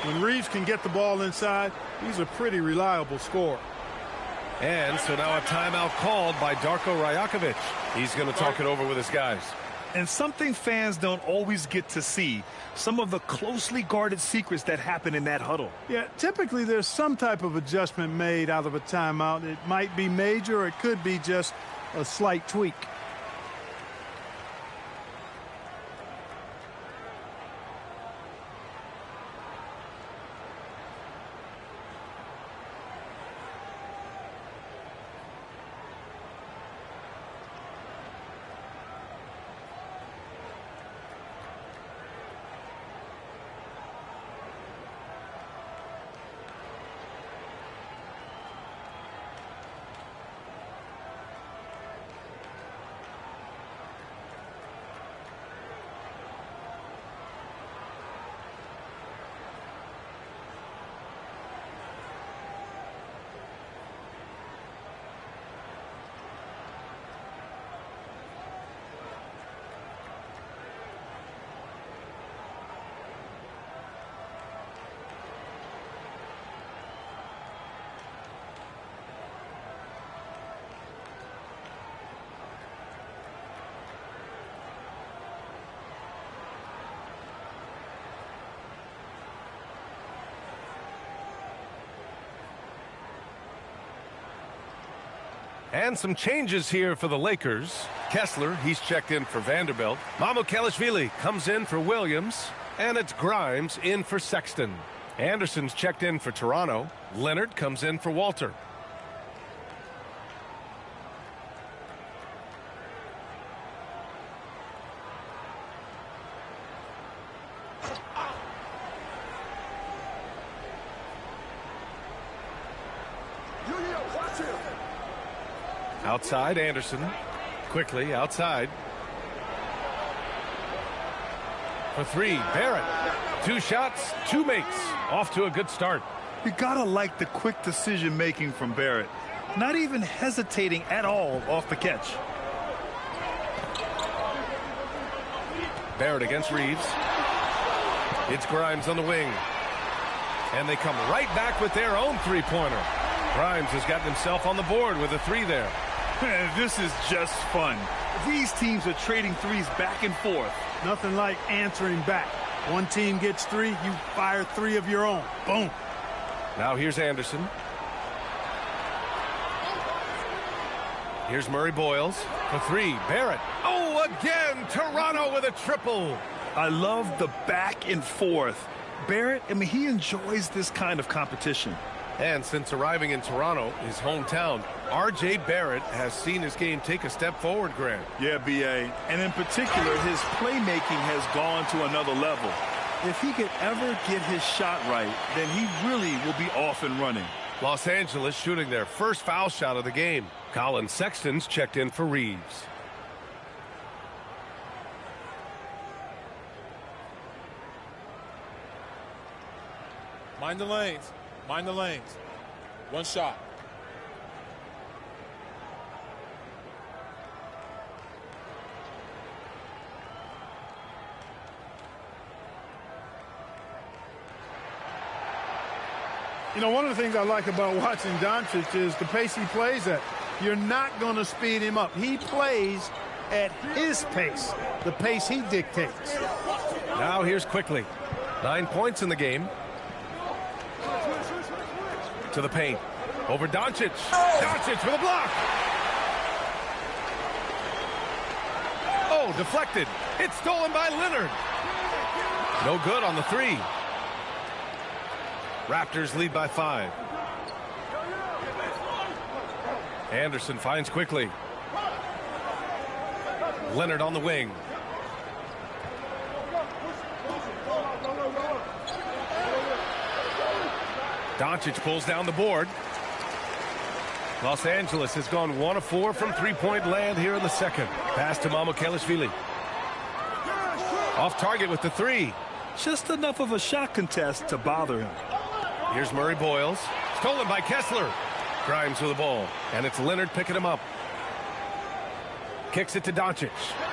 When Reeves can get the ball inside, he's a pretty reliable scorer. And so now a timeout called by Darko Rajakovic. He's going to talk it over with his guys. And something fans don't always get to see, some of the closely guarded secrets that happen in that huddle. Yeah, typically there's some type of adjustment made out of a timeout. It might be major, or it could be just a slight tweak. And some changes here for the Lakers. Kessler, he's checked in for Vanderbilt. Mamukelashvili comes in for Williams. And it's Grimes in for Sexton. Anderson's checked in for Toronto. Leonard comes in for Walter. Outside, Anderson. Quickly, outside. For 3, Barrett. 2 shots, 2 makes. Off to a good start. You gotta like the quick decision making from Barrett. Not even hesitating at all off the catch. Barrett against Reeves. It's Grimes on the wing. And they come right back with their own three-pointer. Grimes has gotten himself on the board with a 3 there. This is just fun. These teams are trading threes back and forth. Nothing like answering back. One team gets 3, you fire 3 of your own. Boom. Now here's Anderson. Here's Murray Boyles for 3. Barrett. Oh, again, Toronto with a triple. I love the back and forth. Barrett, I mean, he enjoys this kind of competition. And since arriving in Toronto, his hometown, R.J. Barrett has seen his game take a step forward, Grant. Yeah, B.A. And in particular, his playmaking has gone to another level. If he could ever get his shot right, then he really will be off and running. Los Angeles shooting their first foul shot of the game. Colin Sexton's checked in for Reeves. Mind the lanes. Mind the lanes. One shot. You know, one of the things I like about watching Doncic is the pace he plays at. You're not going to speed him up. He plays at his pace, the pace he dictates. Now here's Quickly. 9 points in the game. To the paint. Over Doncic. Doncic with a block. Oh, deflected. It's stolen by Leonard. No good on the three. Raptors lead by 5. Anderson finds Quickly. Leonard on the wing. Doncic pulls down the board. Los Angeles has gone 1 of 4 from three-point land here in the second. Pass to Mamukelashvili. Off target with the three. Just enough of a shot contest to bother him. Here's Murray Boyles. Stolen by Kessler. Grimes with the ball. And it's Leonard picking him up. Kicks it to Doncic.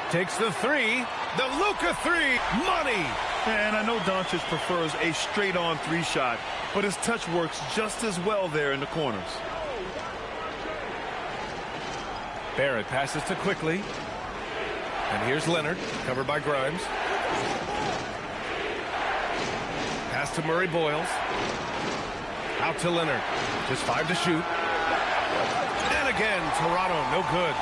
Takes the three. The Luka three. Money. And I know Doncic prefers a straight-on three shot, but his touch works just as well there in the corners. Barrett passes to Quickly. And here's Leonard, covered by Grimes. Pass to Murray Boyles. Out to Leonard. Just 5 to shoot. And again, Toronto, no good.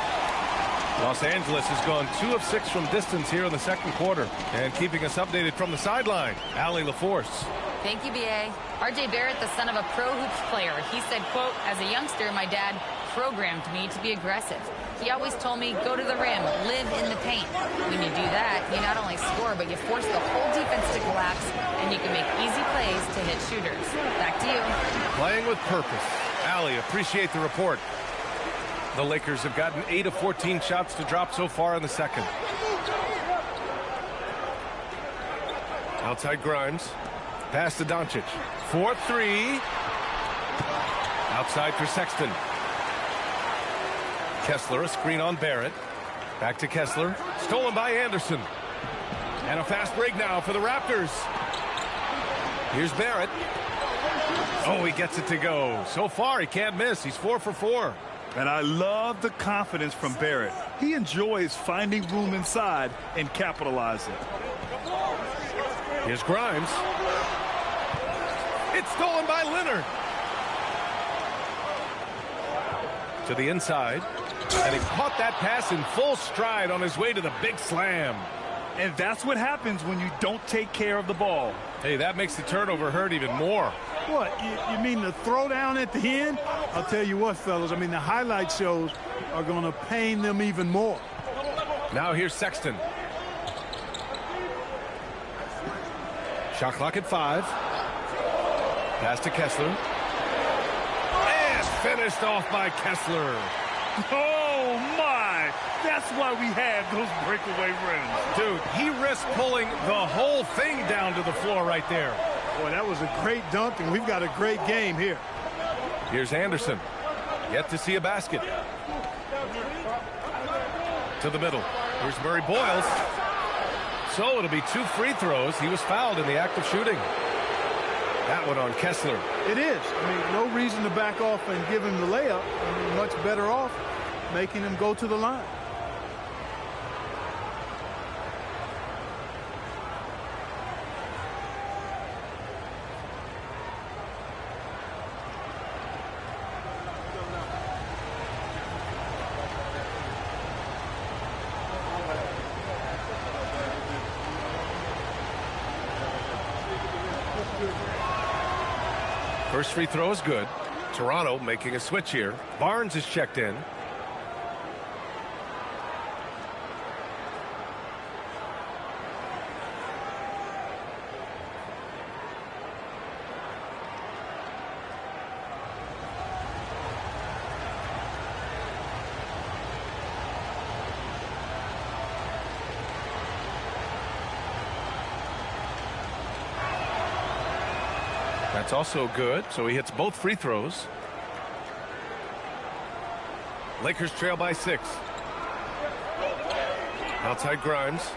Los Angeles has gone 2 of 6 from distance here in the second quarter. And keeping us updated from the sideline, Allie LaForce. Thank you, B.A. R.J. Barrett, the son of a pro hoops player. He said, quote, as a youngster, my dad programmed me to be aggressive. He always told me, go to the rim, live in the paint. When you do that, you not only score, but you force the whole defense to collapse, and you can make easy plays to hit shooters. Back to you. Playing with purpose. Allie, appreciate the report. The Lakers have gotten 8 of 14 shots to drop so far in the second. Outside Grimes. Pass to Doncic. 4-3. Outside for Sexton. Kessler, a screen on Barrett. Back to Kessler. Stolen by Anderson. And a fast break now for the Raptors. Here's Barrett. Oh, he gets it to go. So far, he can't miss. He's 4 for 4. And I love the confidence from Barrett. He enjoys finding room inside and capitalizing. Here's Grimes. It's stolen by Leonard. To the inside. And he caught that pass in full stride on his way to the big slam. And that's what happens when you don't take care of the ball. Hey, that makes the turnover hurt even more. What, you mean the throwdown at the end? I'll tell you what, fellas, I mean, the highlight shows are going to pain them even more. Now here's Sexton. Shot clock at 5. Pass to Kessler. And finished off by Kessler. Oh, my! That's why we have those breakaway rims. Dude, he risked pulling the whole thing down to the floor right there. Boy, that was a great dunk, and we've got a great game here. Here's Anderson. Yet to see a basket. To the middle. Here's Murray Boyles. So it'll be 2 free throws. He was fouled in the act of shooting. That one on Kessler. It is. I mean, no reason to back off and give him the layup. I mean, much better off making him go to the line. First free throw is good. Toronto making a switch here. Barnes is checked in. That's also good, so he hits both free throws. Lakers trail by 6. Outside Grimes.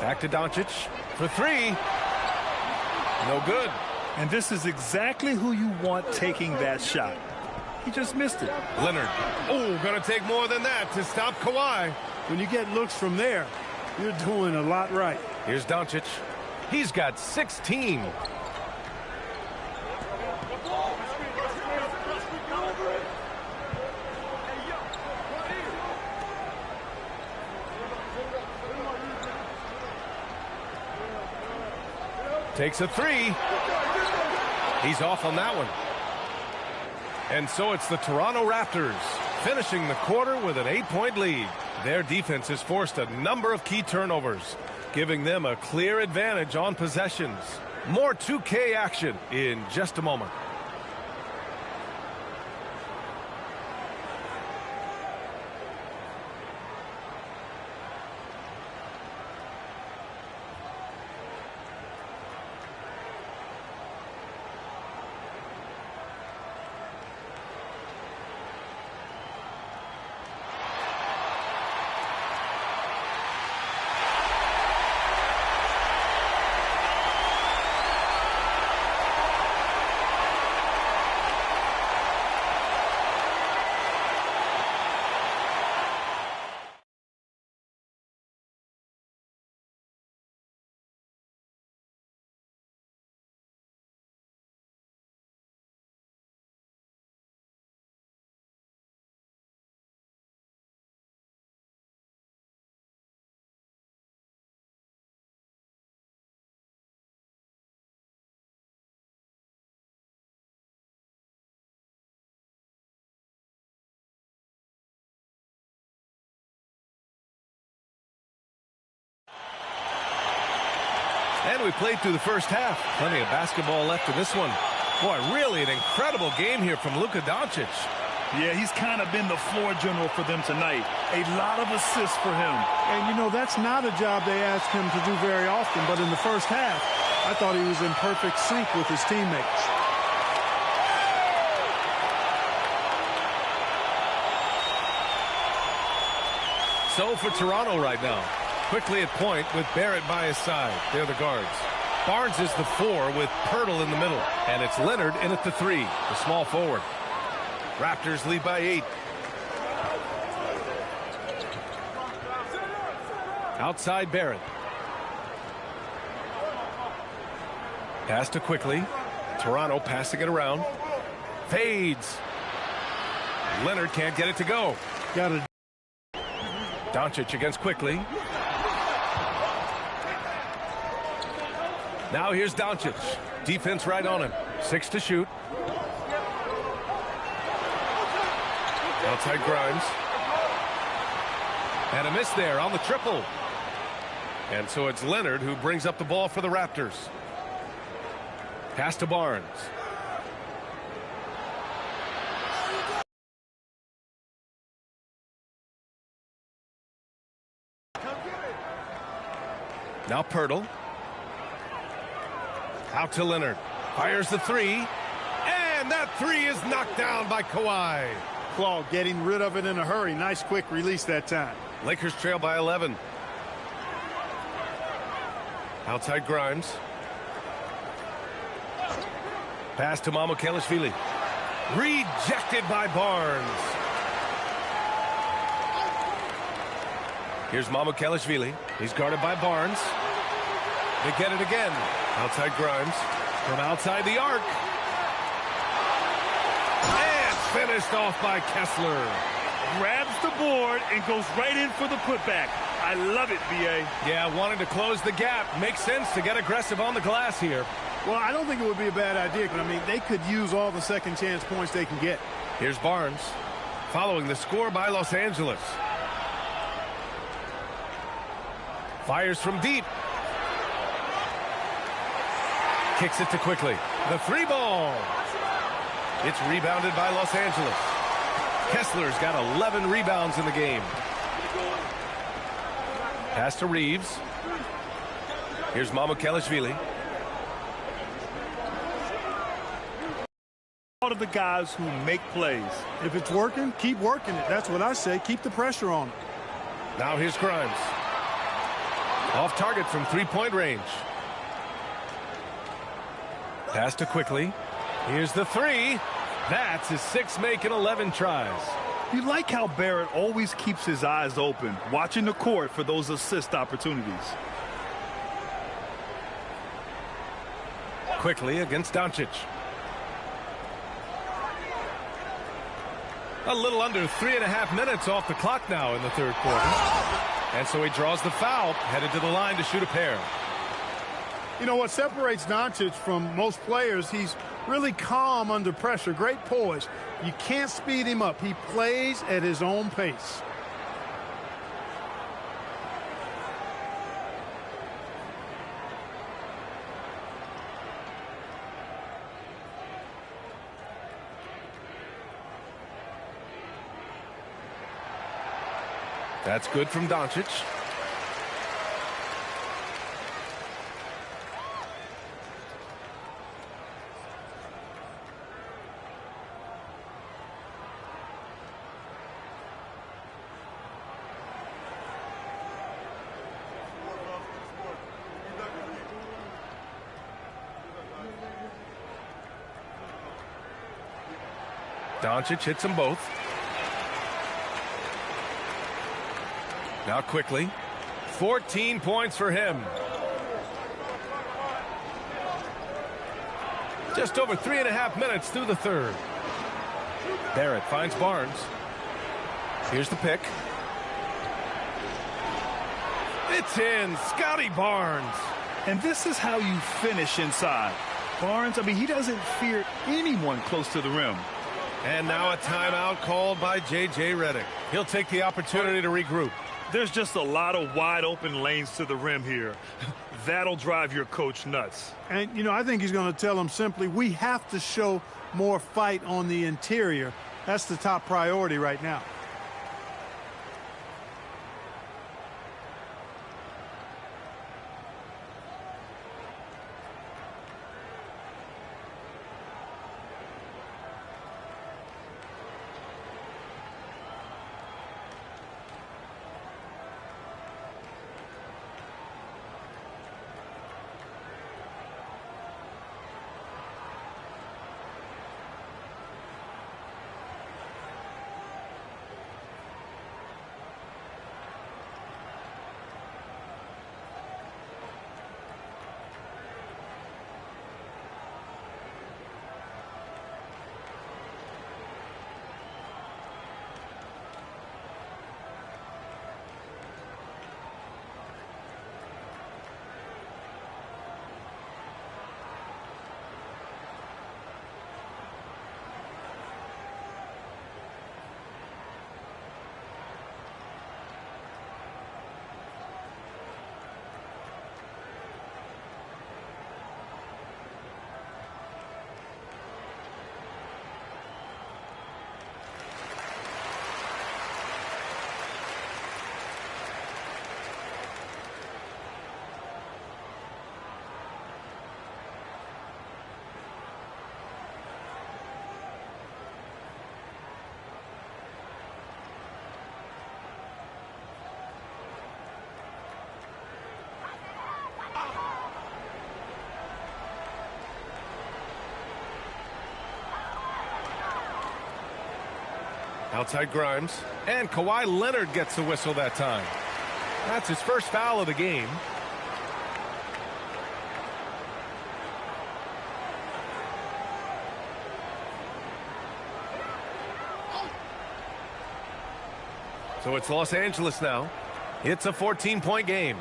Back to Doncic for 3. No good. And this is exactly who you want taking that shot. He just missed it. Leonard. Oh, gonna take more than that to stop Kawhi. When you get looks from there, you're doing a lot right. Here's Doncic. He's got 16. Takes a 3. He's off on that one. And so it's the Toronto Raptors finishing the quarter with an 8-point lead. Their defense has forced a number of key turnovers, giving them a clear advantage on possessions. More 2K action in just a moment. And we played through the first half. Plenty of basketball left in this one. Boy, really an incredible game here from Luka Doncic. Yeah, he's kind of been the floor general for them tonight. A lot of assists for him. And, you know, that's not a job they ask him to do very often. But in the first half, I thought he was in perfect sync with his teammates. So for Toronto right now, quickly at point with Barrett by his side. They're the guards. Barnes is the 4 with Pirtle in the middle. And it's Leonard in at the 3, the small forward. Raptors lead by 8. Outside Barrett. Pass to quickly. Toronto passing it around. Fades. Leonard can't get it to go. Got it. Doncic against quickly. Now here's Doncic. Defense right on him. 6 to shoot. Outside Grimes. And a miss there on the triple. And so it's Leonard who brings up the ball for the Raptors. Pass to Barnes. Now Pirtle. Out to Leonard. Fires the 3. And that 3 is knocked down by Kawhi. Claw getting rid of it in a hurry. Nice quick release that time. Lakers trail by 11. Outside Grimes. Pass to Mamukelashvili. Rejected by Barnes. Here's Mamukelashvili. He's guarded by Barnes. They get it again. Outside Grimes. From outside the arc. And finished off by Kessler. Grabs the board and goes right in for the putback. I love it, B.A. Yeah, wanted to close the gap. Makes sense to get aggressive on the glass here. Well, I don't think it would be a bad idea, but I mean, they could use all the second chance points they can get. Here's Barnes, following the score by Los Angeles. Fires from deep. Kicks it to Quickly. The 3-ball. It's rebounded by Los Angeles. Kessler's got 11 rebounds in the game. Pass to Reeves. Here's Mamukelashvili. All of the guys who make plays. If it's working, keep working it. That's what I say. Keep the pressure on them. Now here's Grimes. Off target from three-point range. Pass to Quickly. Here's the 3. That's his 6th make in 11 tries. You like how Barrett always keeps his eyes open, watching the court for those assist opportunities. Quickly against Doncic. A little under 3.5 minutes off the clock now in the third quarter. And so he draws the foul, headed to the line to shoot a pair. You know what separates Doncic from most players, he's really calm under pressure, great poise. You can't speed him up. He plays at his own pace. That's good from Doncic. Doncic hits them both. Now Quickly. 14 points for him. Just over 3.5 minutes through the third. Barrett finds Barnes. Here's the pick. It's in. Scotty Barnes. And this is how you finish inside. Barnes, I mean, he doesn't fear anyone close to the rim. And now a timeout called by J.J. Redick. He'll take the opportunity to regroup. There's just a lot of wide open lanes to the rim here. That'll drive your coach nuts. And, you know, I think he's going to tell them simply, we have to show more fight on the interior. That's the top priority right now. Outside Grimes. And Kawhi Leonard gets the whistle that time. That's his first foul of the game. So it's Los Angeles now. It's a 14-point game.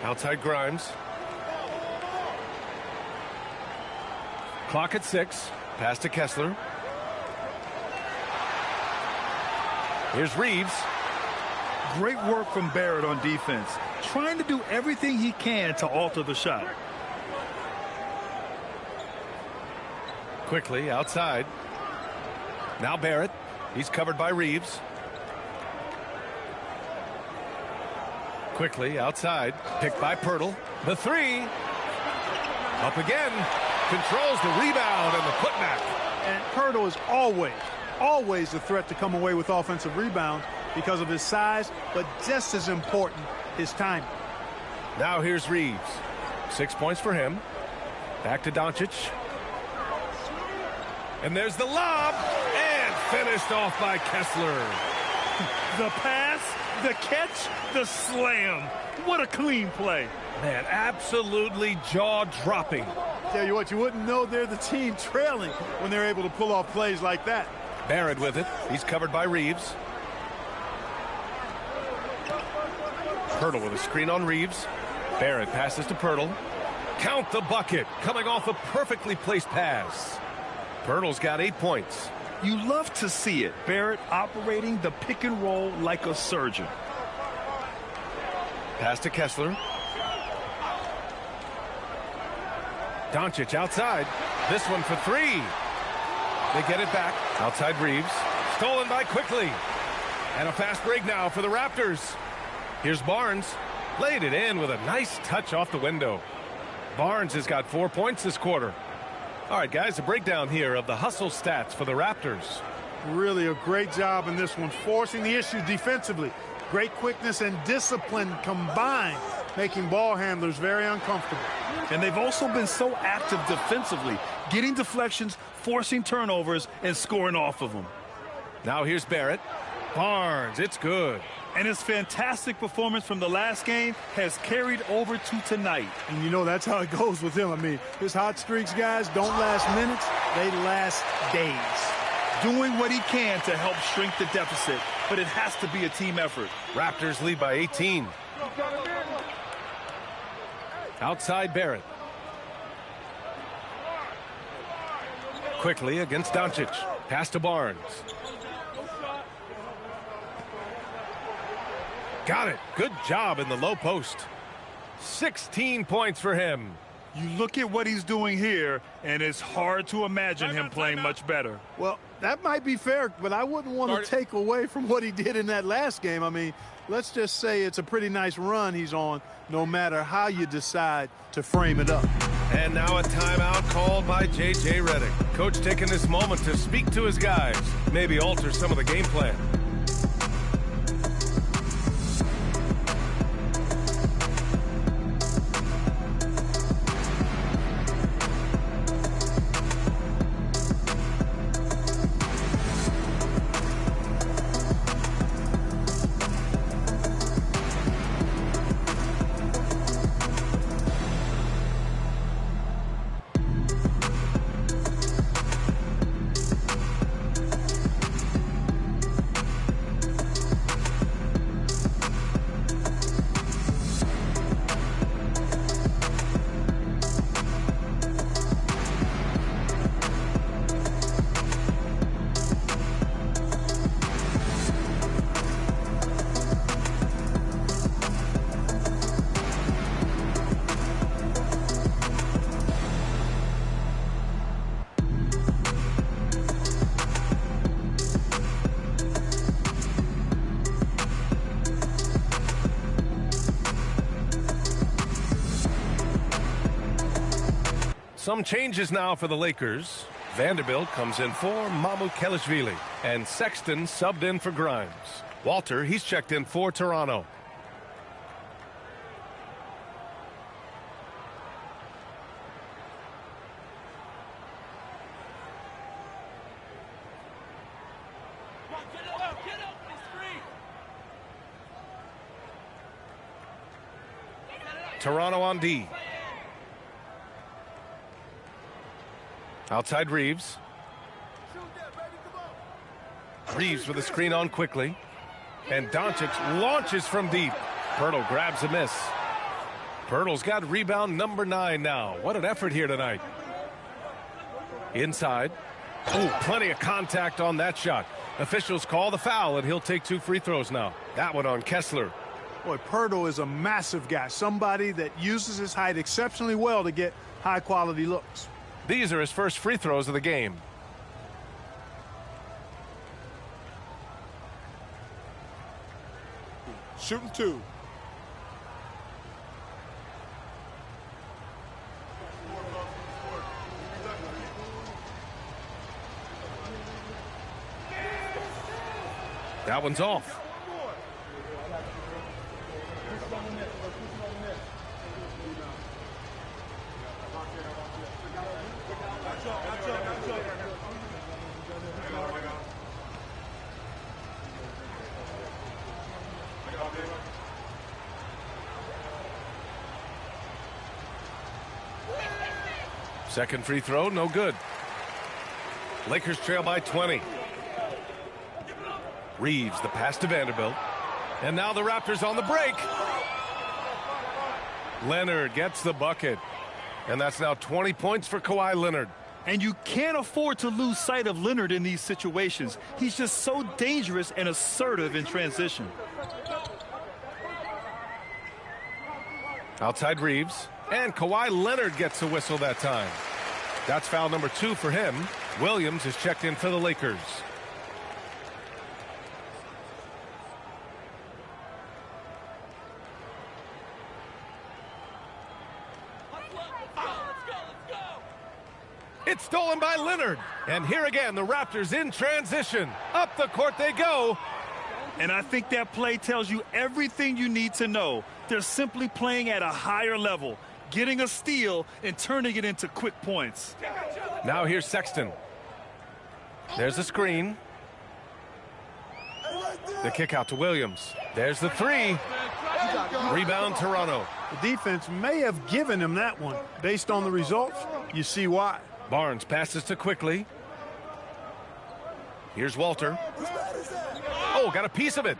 Outside Grimes. Clock at 6. Pass to Kessler. Here's Reeves. Great work from Barrett on defense, trying to do everything he can to alter the shot. Quickly outside. Now Barrett. He's covered by Reeves. Quickly outside. Picked by Pirtle. The three. Up again. Controls the rebound and the putback. And Pirtle is always a threat to come away with offensive rebounds because of his size, but just as important, his timing. Now here's Reeves. 6 points for him. Back to Doncic. And there's the lob. And finished off by Kessler. The pass, the catch, the slam. What a clean play. Man, absolutely jaw-dropping. Tell you what, you wouldn't know they're the team trailing when they're able to pull off plays like that. Barrett with it. He's covered by Reeves. Pirtle with a screen on Reeves. Barrett passes to Pirtle. Count the bucket. Coming off a perfectly placed pass. Pirtle's got 8 points. You love to see it. Barrett operating the pick and roll like a surgeon. Pass to Kessler. Doncic outside. This one for three. They get it back. Outside Reeves. Stolen by Quickly. And a fast break now for the Raptors. Here's Barnes. Laid it in with a nice touch off the window. Barnes has got 4 points this quarter. All right, guys, a breakdown here of the hustle stats for the Raptors. Really a great job in this one, forcing the issue defensively. Great quickness and discipline combined, making ball handlers very uncomfortable. And they've also been so active defensively, getting deflections, forcing turnovers, and scoring off of them. Now here's Barrett. Barnes, it's good. And his fantastic performance from the last game has carried over to tonight. And you know that's how it goes with him. I mean, his hot streaks, guys, don't last minutes. They last days. Doing what he can to help shrink the deficit, but it has to be a team effort. Raptors lead by 18. Outside Barrett. Quickly against Doncic. Pass to Barnes. Got it. Good job in the low post. 16 points for him. You look at what he's doing here, and it's hard to imagine him playing much better. Well, that might be fair, but I wouldn't want to take away from what he did in that last game. I mean, let's just say it's a pretty nice run he's on, no matter how you decide to frame it up. And now a timeout called by J.J. Redick. Coach taking this moment to speak to his guys, maybe alter some of the game plan. Some changes now for the Lakers. Vanderbilt comes in for Mamukelashvili. And Sexton subbed in for Grimes. Walter, he's checked in for Toronto. Toronto on D. Outside Reeves. Reeves with a screen on Quickly. And Doncic launches from deep. Pirtle grabs a miss. Pirtle's got rebound number 9 now. What an effort here tonight. Inside. Oh, plenty of contact on that shot. Officials call the foul, and he'll take 2 free throws now. That one on Kessler. Boy, Pirtle is a massive guy, somebody that uses his height exceptionally well to get high-quality looks. These are his first free throws of the game. Shooting 2. That one's off. Second free throw, no good. Lakers trail by 20. Reeves, the pass to Vanderbilt. And now the Raptors on the break. Leonard gets the bucket. And that's now 20 points for Kawhi Leonard. And you can't afford to lose sight of Leonard in these situations. He's just so dangerous and assertive in transition. Outside Reeves. And Kawhi Leonard gets a whistle that time. That's foul number 2 for him. Williams is checked in for the Lakers. It's stolen by Leonard. And here again, the Raptors in transition. Up the court they go. And I think that play tells you everything you need to know. They're simply playing at a higher level, getting a steal and turning it into quick points. Now here's Sexton. There's the screen. The kick out to Williams. There's the 3. Rebound Toronto. The defense may have given him that one. Based on the results, you see why. Barnes passes to Quickly. Here's Walter. Oh, got a piece of it.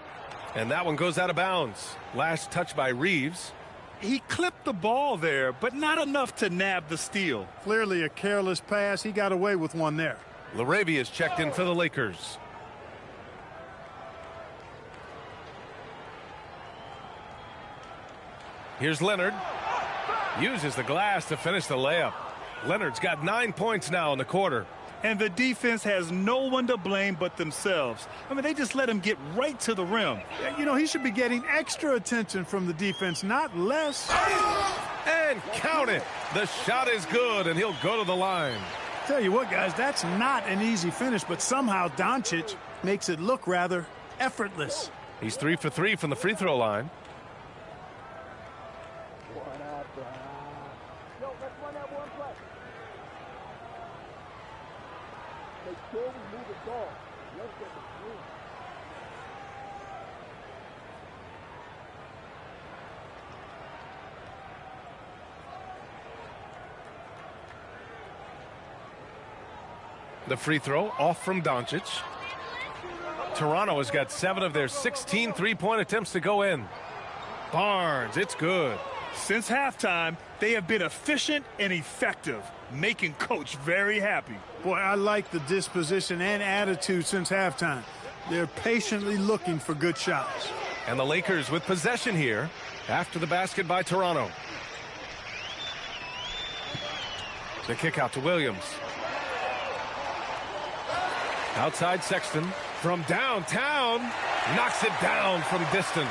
And that one goes out of bounds. Last touch by Reeves. He clipped the ball there, but not enough to nab the steal. Clearly a careless pass. He got away with one there. LaRavia is checked in for the Lakers. Here's Leonard. Uses the glass to finish the layup. Leonard's got 9 points now in the quarter. And the defense has no one to blame but themselves. I mean, they just let him get right to the rim. You know, he should be getting extra attention from the defense, not less. And count it. The shot is good, and he'll go to the line. Tell you what, guys, that's not an easy finish, but somehow Doncic makes it look rather effortless. He's 3 for 3 from the free throw line. The free throw off from Doncic. Toronto has got 7 of their 16 three-point attempts to go in. Barnes, it's good. Since halftime, they have been efficient and effective, making Coach very happy. Boy, I like the disposition and attitude since halftime. They're patiently looking for good shots. And the Lakers with possession here after the basket by Toronto. The kick out to Williams. Outside Sexton from downtown. Knocks it down from distance.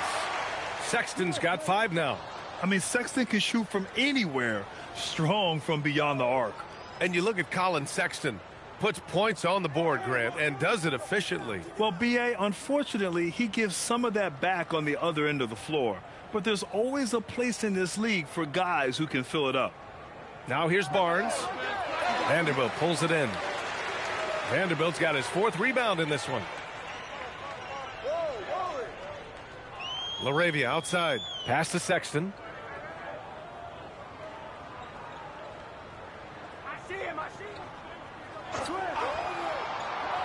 Sexton's got 5 now. I mean, Sexton can shoot from anywhere. Strong from beyond the arc. And you look at Colin Sexton. Puts points on the board, Grant, and does it efficiently. Well, B.A., unfortunately, he gives some of that back on the other end of the floor. But there's always a place in this league for guys who can fill it up. Now here's Barnes. Vanderbilt pulls it in. Vanderbilt's got his 4th rebound in this one. LaRavia outside. Pass to Sexton.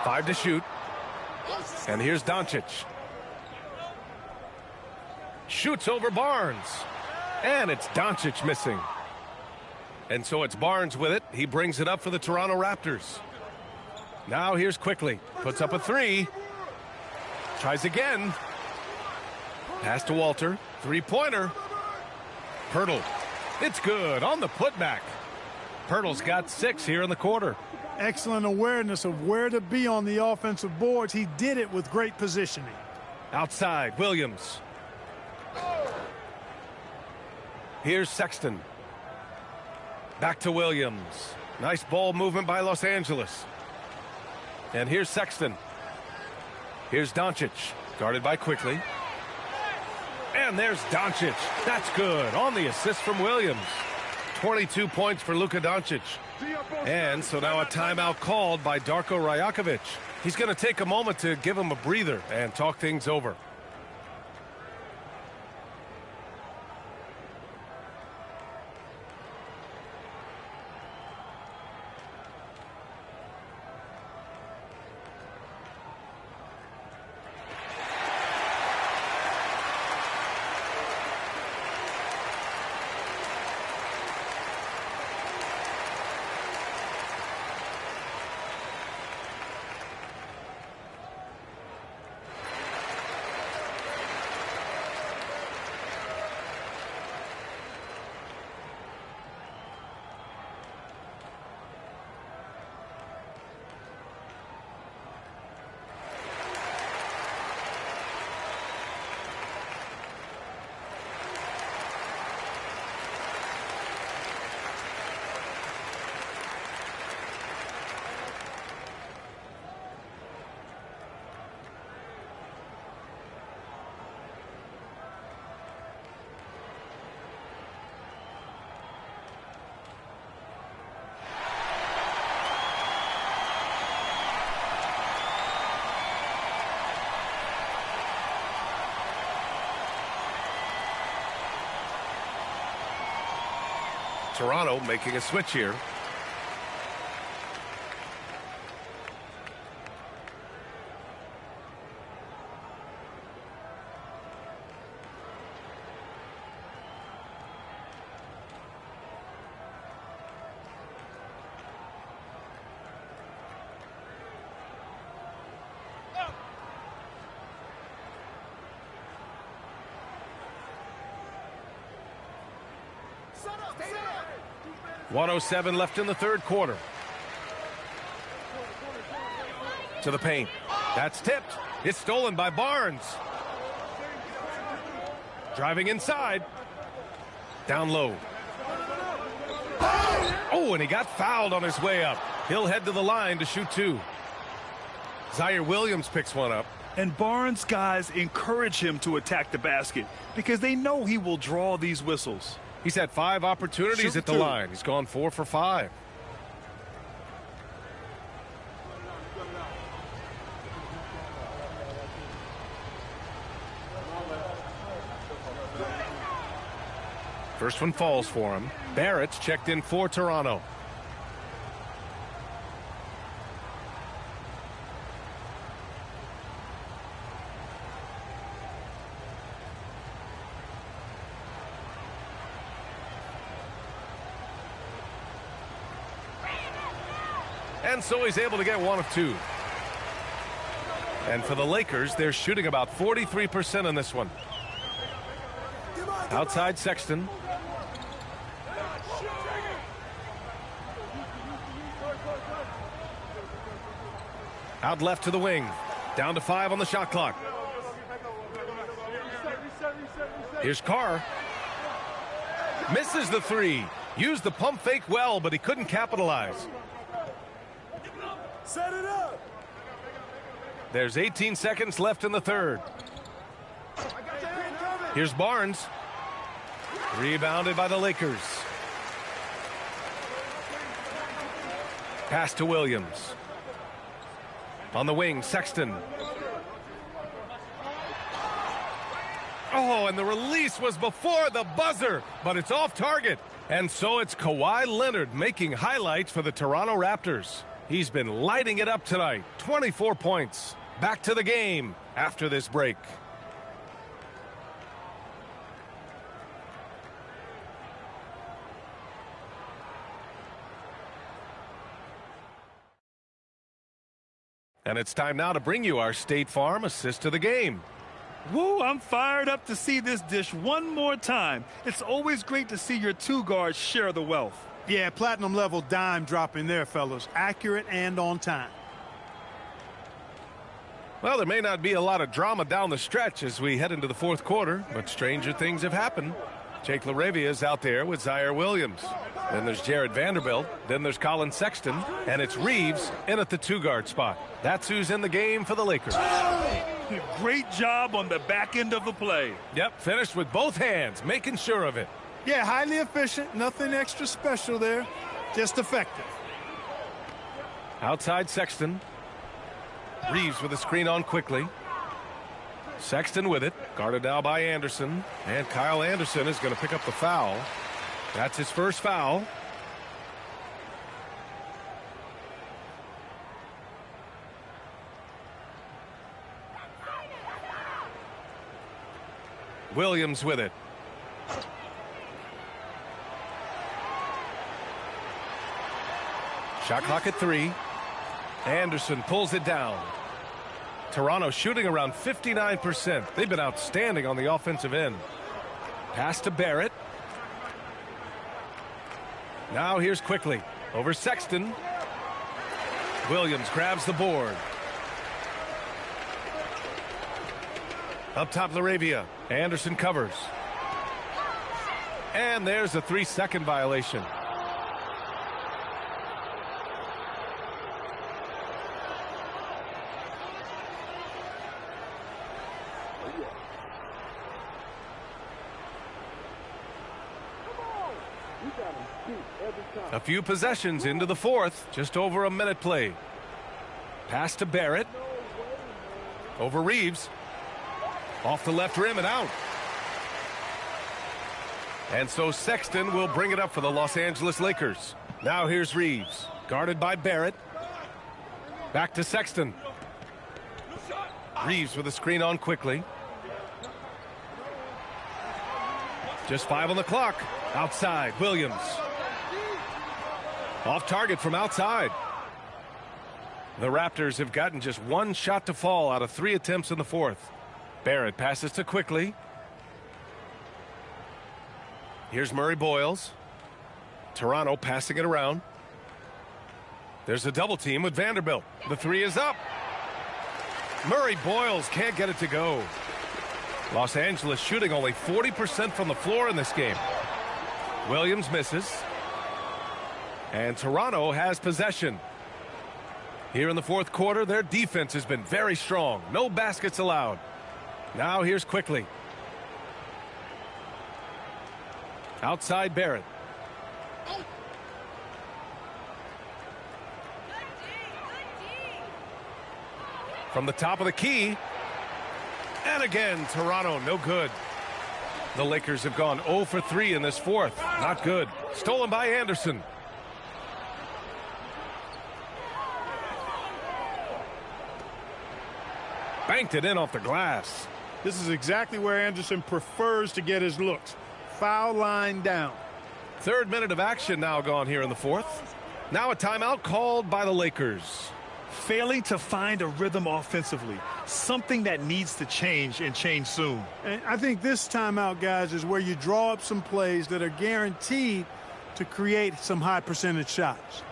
Five to shoot. And here's Doncic. Shoots over Barnes. And it's Doncic missing. And so it's Barnes with it. He brings it up for the Toronto Raptors. Now here's Quickly. Puts up a three. Tries again. Pass to Walter. Three-pointer. Pirtle. It's good on the putback. Pirtle's got 6 here in the quarter. Excellent awareness of where to be on the offensive boards. He did it with great positioning. Outside, Williams. Here's Sexton. Back to Williams. Nice ball movement by Los Angeles. And here's Sexton. Here's Doncic. Guarded by Quickly. And there's Doncic. That's good on the assist from Williams. 22 points for Luka Doncic. And so now a timeout called by Darko Rajakovic. He's going to take a moment to give him a breather and talk things over. Toronto making a switch here. Set up. 1:07 left in the third quarter. To the paint. That's tipped. It's stolen by Barnes. Driving inside. Down low. Oh, and he got fouled on his way up. He'll head to the line to shoot 2. Zaire Williams picks one up. And Barnes' guys encourage him to attack the basket because they know he will draw these whistles. He's had 5 opportunities at the line. He's gone 4 for 5. First one falls for him. Barrett's checked in for Toronto. And so he's able to get 1 of 2. And for the Lakers, they're shooting about 43% in this one. Outside Sexton. Out left to the wing. Down to 5 on the shot clock. Here's Carr. Misses the 3. Used the pump fake well, but he couldn't capitalize. Set it up. There's 18 seconds left in the third. Here's Barnes. Rebounded by the Lakers. Pass to Williams. On the wing, Sexton. Oh, and the release was before the buzzer, but it's off target. And so it's Kawhi Leonard making highlights for the Toronto Raptors. He's been lighting it up tonight. 24 points. Back to the game after this break. And it's time now to bring you our State Farm assist of the game. Woo, I'm fired up to see this dish one more time. It's always great to see your two guards share the wealth. Yeah, platinum level dime dropping there, fellas. Accurate and on time. Well, there may not be a lot of drama down the stretch as we head into the fourth quarter, but stranger things have happened. Jake LaRavia is out there with Zaire Williams. Then there's Jared Vanderbilt. Then there's Colin Sexton. And it's Reeves in at the two-guard spot. That's who's in the game for the Lakers. Great job on the back end of the play. Yep, finished with both hands, making sure of it. Yeah, highly efficient. Nothing extra special there. Just effective. Outside Sexton. Reeves with a screen on quickly. Sexton with it. Guarded now by Anderson. And Kyle Anderson is going to pick up the foul. That's his first foul. Williams with it. Shot clock at 3. Anderson pulls it down. Toronto shooting around 59%. They've been outstanding on the offensive end. Pass to Barrett. Now here's Quickly. Over Sexton. Williams grabs the board. Up top, LaRavia. Anderson covers. And there's a 3-second violation. A few possessions into the fourth. Just over a minute played. Pass to Barrett. Over Reeves. Off the left rim and out. And so Sexton will bring it up for the Los Angeles Lakers. Now here's Reeves. Guarded by Barrett. Back to Sexton. Reeves with a screen on quickly. Just 5 on the clock. Outside, Williams. Off target from outside. The Raptors have gotten just 1 shot to fall out of 3 attempts in the fourth. Barrett passes to Quickly. Here's Murray Boyles. Toronto passing it around. There's a double team with Vanderbilt. The 3 is up. Murray Boyles can't get it to go. Los Angeles shooting only 40% from the floor in this game. Williams misses. And Toronto has possession. Here in the fourth quarter, their defense has been very strong. No baskets allowed. Now here's Quickly. Outside Barrett. From the top of the key. And again, Toronto, no good. The Lakers have gone 0 for 3 in this fourth. Not good. Stolen by Anderson. Banked it in off the glass. This is exactly where Anderson prefers to get his looks. Foul line down. 3rd minute of action now gone here in the fourth. Now a timeout called by the Lakers. Failing to find a rhythm offensively. Something that needs to change and change soon. And I think this timeout, guys, is where you draw up some plays that are guaranteed to create some high percentage shots.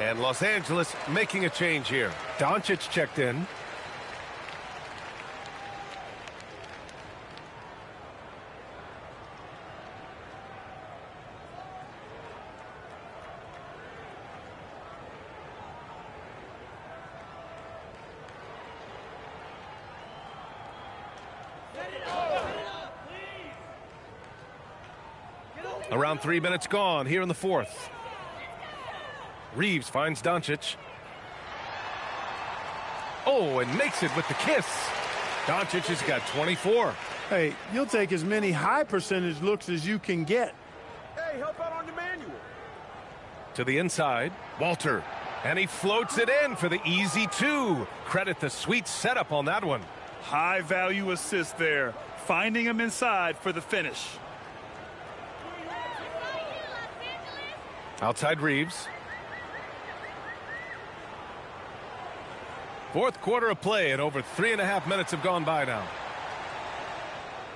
And Los Angeles making a change here. Doncic checked in. Around 3 minutes gone here in the fourth. Reeves finds Doncic. Oh, and makes it with the kiss. Doncic has got 24. Hey, you'll take as many high percentage looks as you can get. Hey, help out on your manual. To the inside, Walter. And he floats it in for the easy two. Credit the sweet setup on that one. High value assist there. Finding him inside for the finish. Outside Reeves. Fourth quarter of play, and over 3.5 minutes have gone by now.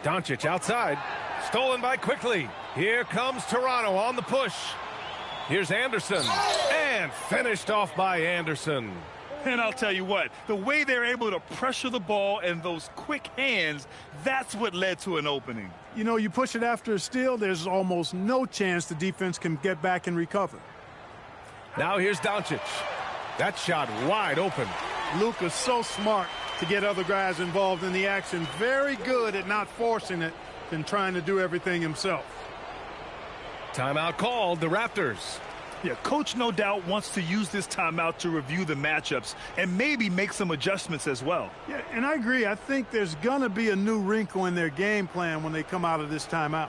Doncic outside. Stolen by quickly. Here comes Toronto on the push. Here's Anderson. And finished off by Anderson. And I'll tell you what, the way they're able to pressure the ball and those quick hands, that's what led to an opening. You know, you push it after a steal, there's almost no chance the defense can get back and recover. Now here's Doncic. That shot wide open. Luka's so smart to get other guys involved in the action. Very good at not forcing it and trying to do everything himself. Timeout called, the Raptors. Yeah, coach no doubt wants to use this timeout to review the matchups and maybe make some adjustments as well. Yeah, and I agree. I think there's going to be a new wrinkle in their game plan when they come out of this timeout.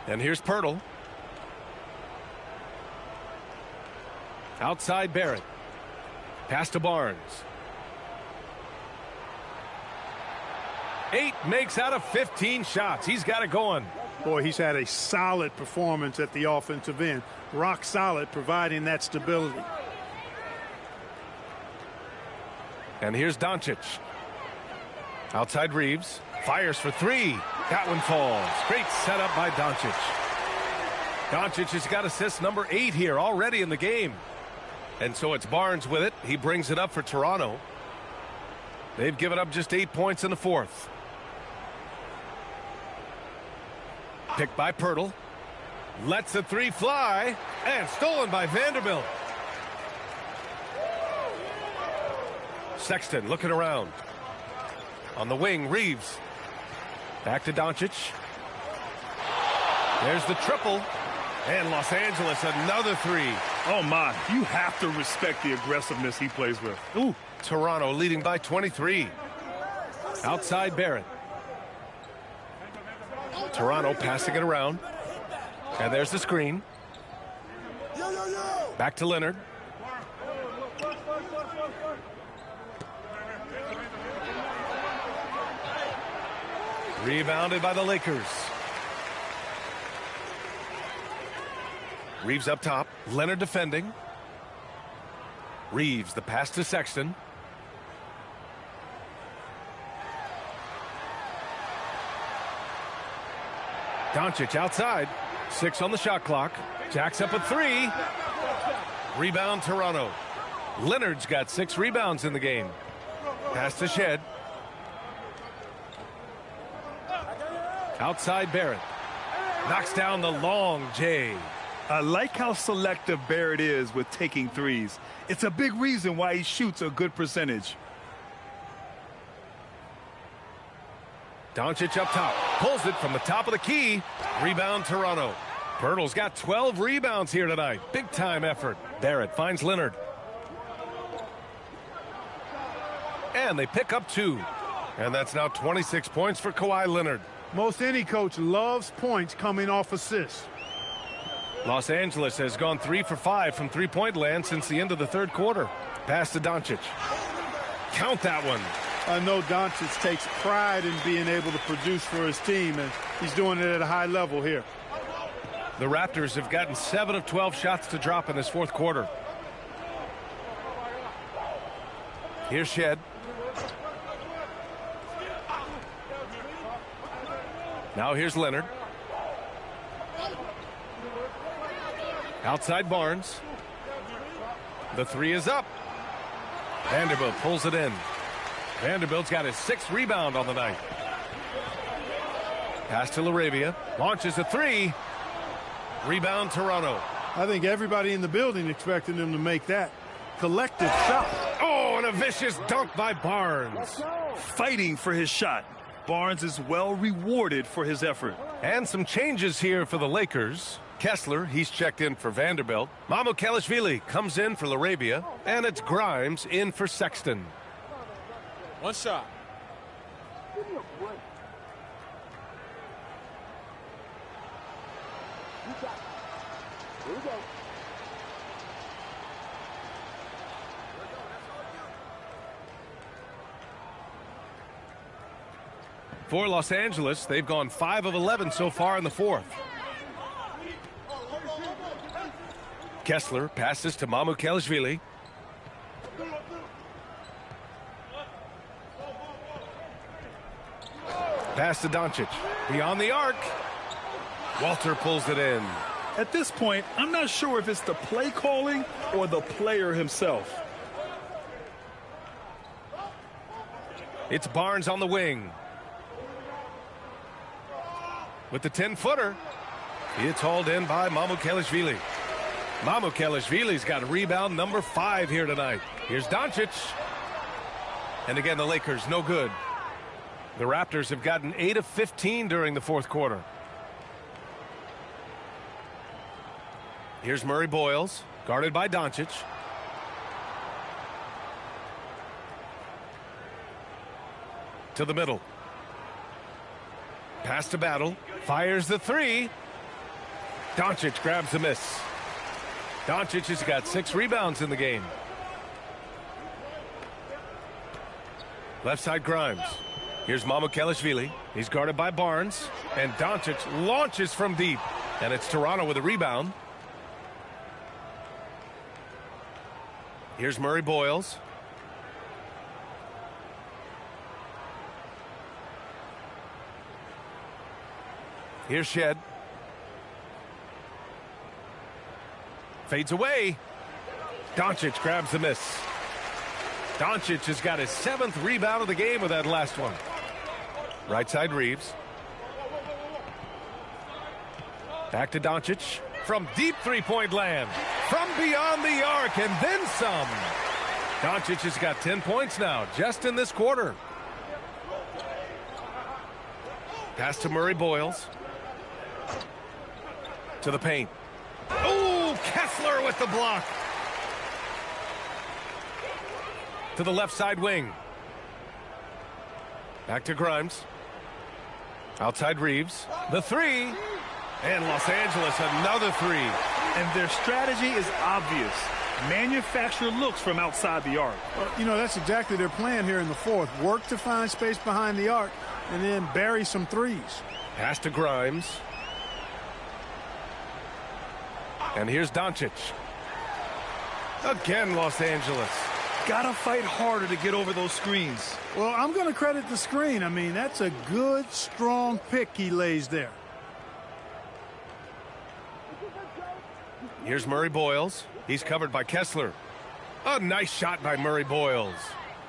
And here's Pirtle. Outside Barrett. Pass to Barnes. 8 makes out of 15 shots. He's got it going. Boy, he's had a solid performance at the offensive end. Rock solid, providing that stability. And here's Doncic. Outside Reeves. Fires for 3. That one falls. Great setup by Doncic. Doncic has got assist number 8 here already in the game. And so it's Barnes with it. He brings it up for Toronto. They've given up just 8 points in the fourth. Picked by Pirtle. Lets the 3 fly. And stolen by Vanderbilt. Sexton looking around. On the wing, Reeves. Back to Doncic. There's the triple. And Los Angeles, another 3. Oh, my. You have to respect the aggressiveness he plays with. Ooh, Toronto leading by 23. Outside Barrett. Toronto passing it around. And there's the screen. Back to Leonard. Rebounded by the Lakers. Reeves up top. Leonard defending. Reeves, the pass to Sexton. Doncic outside. 6 on the shot clock. Jacks up a 3. Rebound Toronto. Leonard's got 6 rebounds in the game. Pass to Shed. Outside Barrett. Knocks down the long J. I like how selective Barrett is with taking threes. It's a big reason why he shoots a good percentage. Doncic up top. Pulls it from the top of the key. Rebound Toronto. Pirtle's got 12 rebounds here tonight. Big time effort. Barrett finds Leonard. And they pick up 2. And that's now 26 points for Kawhi Leonard. Most any coach loves points coming off assists. Los Angeles has gone 3 for 5 from three-point land since the end of the third quarter. Pass to Doncic. Count that one. I know Doncic takes pride in being able to produce for his team, and he's doing it at a high level here. The Raptors have gotten 7 of 12 shots to drop in this fourth quarter. Here's Shed. Now here's Leonard. Outside Barnes. The 3 is up. Vanderbilt pulls it in. Vanderbilt's got his 6th rebound on the night. Pass to LaRavia. Launches a 3. Rebound Toronto. I think everybody in the building expected him to make that collective shot. Oh, and a vicious dunk by Barnes. Fighting for his shot. Barnes is well rewarded for his effort. And some changes here for the Lakers. Kessler, he's checked in for Vanderbilt. Mamukelashvili comes in for LaRavia. And it's Grimes in for Sexton. 1 shot. For Los Angeles, they've gone 5 of 11 so far in the fourth. Kessler passes to Mamukelashvili. Pass to Doncic. Beyond the arc. Walter pulls it in. At this point, I'm not sure if it's the play calling or the player himself. It's Barnes on the wing. With the 10-footer. It's hauled in by Mamukelashvili. Mamukelashvili's got rebound number 5 here tonight. Here's Doncic. And again, the Lakers no good. The Raptors have gotten 8 of 15 during the fourth quarter. Here's Murray Boyles, guarded by Doncic. To the middle. Pass to Battle. Fires the 3. Doncic grabs the miss. Doncic has got 6 rebounds in the game. Left side Grimes. Here's Mamukelashvili. He's guarded by Barnes. And Doncic launches from deep. And it's Toronto with a rebound. Here's Murray Boyles. Here's Shed. Fades away. Doncic grabs the miss. Doncic has got his 7th rebound of the game with that last one. Right side Reeves. Back to Doncic. From deep three-point land. From beyond the arc and then some. Doncic has got 10 points now just in this quarter. Pass to Murray Boyles. To the paint. Oh, Kessler with the block. To the left side wing. Back to Grimes. Outside Reeves. The 3. And Los Angeles another 3. And their strategy is obvious. Manufacture looks from outside the arc. Well, you know, that's exactly their plan here in the fourth. Work to find space behind the arc and then bury some threes. Pass to Grimes. And here's Doncic. Again, Los Angeles. Gotta fight harder to get over those screens. Well, I'm going to credit the screen. I mean, that's a good, strong pick he lays there. Here's Murray Boyles. He's covered by Kessler. A nice shot by Murray Boyles.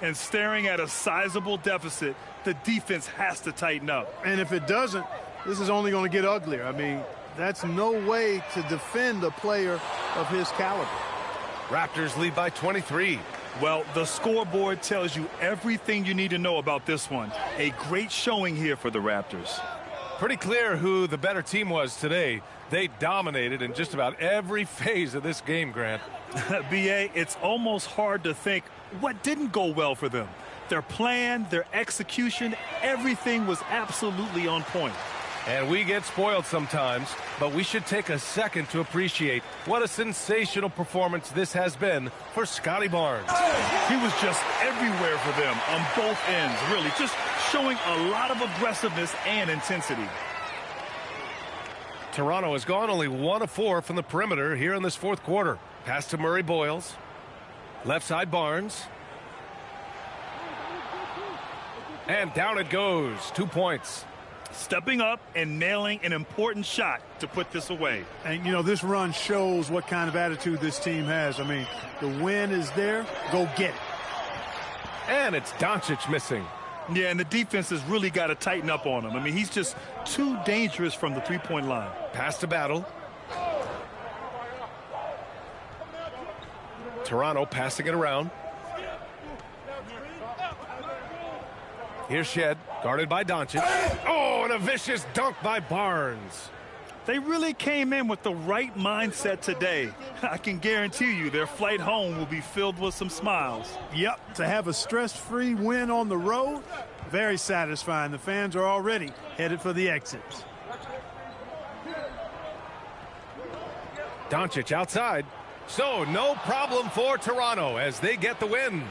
And staring at a sizable deficit, the defense has to tighten up. And if it doesn't, this is only going to get uglier. I mean, that's no way to defend a player of his caliber. Raptors lead by 23. Well, the scoreboard tells you everything you need to know about this one. A great showing here for the Raptors. Pretty clear who the better team was today. They dominated in just about every phase of this game, Grant. B.A., it's almost hard to think what didn't go well for them. Their plan, their execution, everything was absolutely on point. And we get spoiled sometimes, but we should take a second to appreciate what a sensational performance this has been for Scotty Barnes. He was just everywhere for them on both ends, really, just showing a lot of aggressiveness and intensity. Toronto has gone only 1 of 4 from the perimeter here in this fourth quarter. Pass to Murray Boyles. Left side Barnes. And down it goes. 2 points. Stepping up and nailing an important shot to put this away. And, you know, this run shows what kind of attitude this team has. I mean, the win is there. Go get it. And it's Doncic missing. Yeah, and the defense has really got to tighten up on him. I mean, he's just too dangerous from the three-point line. Pass to Battle. Toronto passing it around. Here's Shed, guarded by Doncic. Oh, and a vicious dunk by Barnes. They really came in with the right mindset today. I can guarantee you their flight home will be filled with some smiles. Yep, to have a stress-free win on the road, very satisfying. The fans are already headed for the exits. Doncic outside. So no problem for Toronto as they get the win.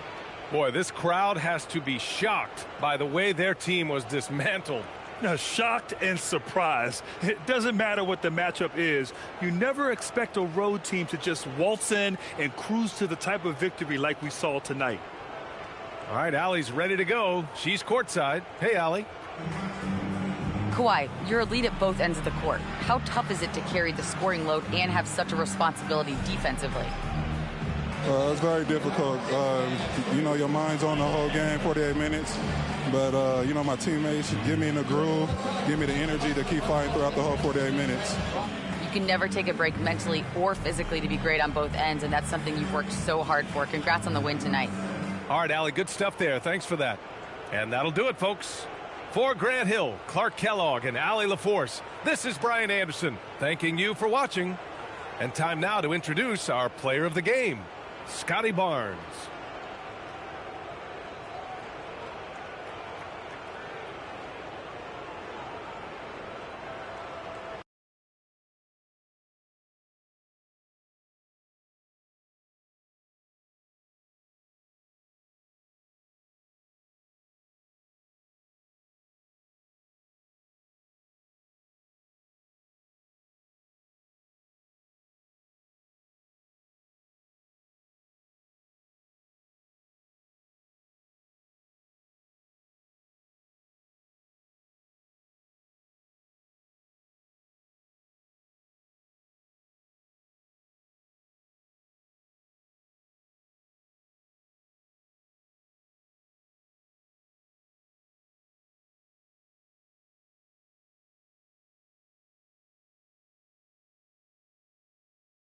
Boy, this crowd has to be shocked by the way their team was dismantled. Shocked and surprised. It doesn't matter what the matchup is. You never expect a road team to just waltz in and cruise to the type of victory like we saw tonight. All right, Allie's ready to go. She's courtside. Hey, Allie. Kawhi, you're a lead at both ends of the court. How tough is it to carry the scoring load and have such a responsibility defensively? It's very difficult. You know, your mind's on the whole game, 48 minutes. But, you know, my teammates give me in the groove, give me the energy to keep fighting throughout the whole 48 minutes. You can never take a break mentally or physically to be great on both ends, and that's something you've worked so hard for. Congrats on the win tonight. All right, Allie, good stuff there. Thanks for that. And that'll do it, folks. For Grant Hill, Clark Kellogg, and Allie LaForce, this is Brian Anderson thanking you for watching. And time now to introduce our player of the game, Scotty Barnes.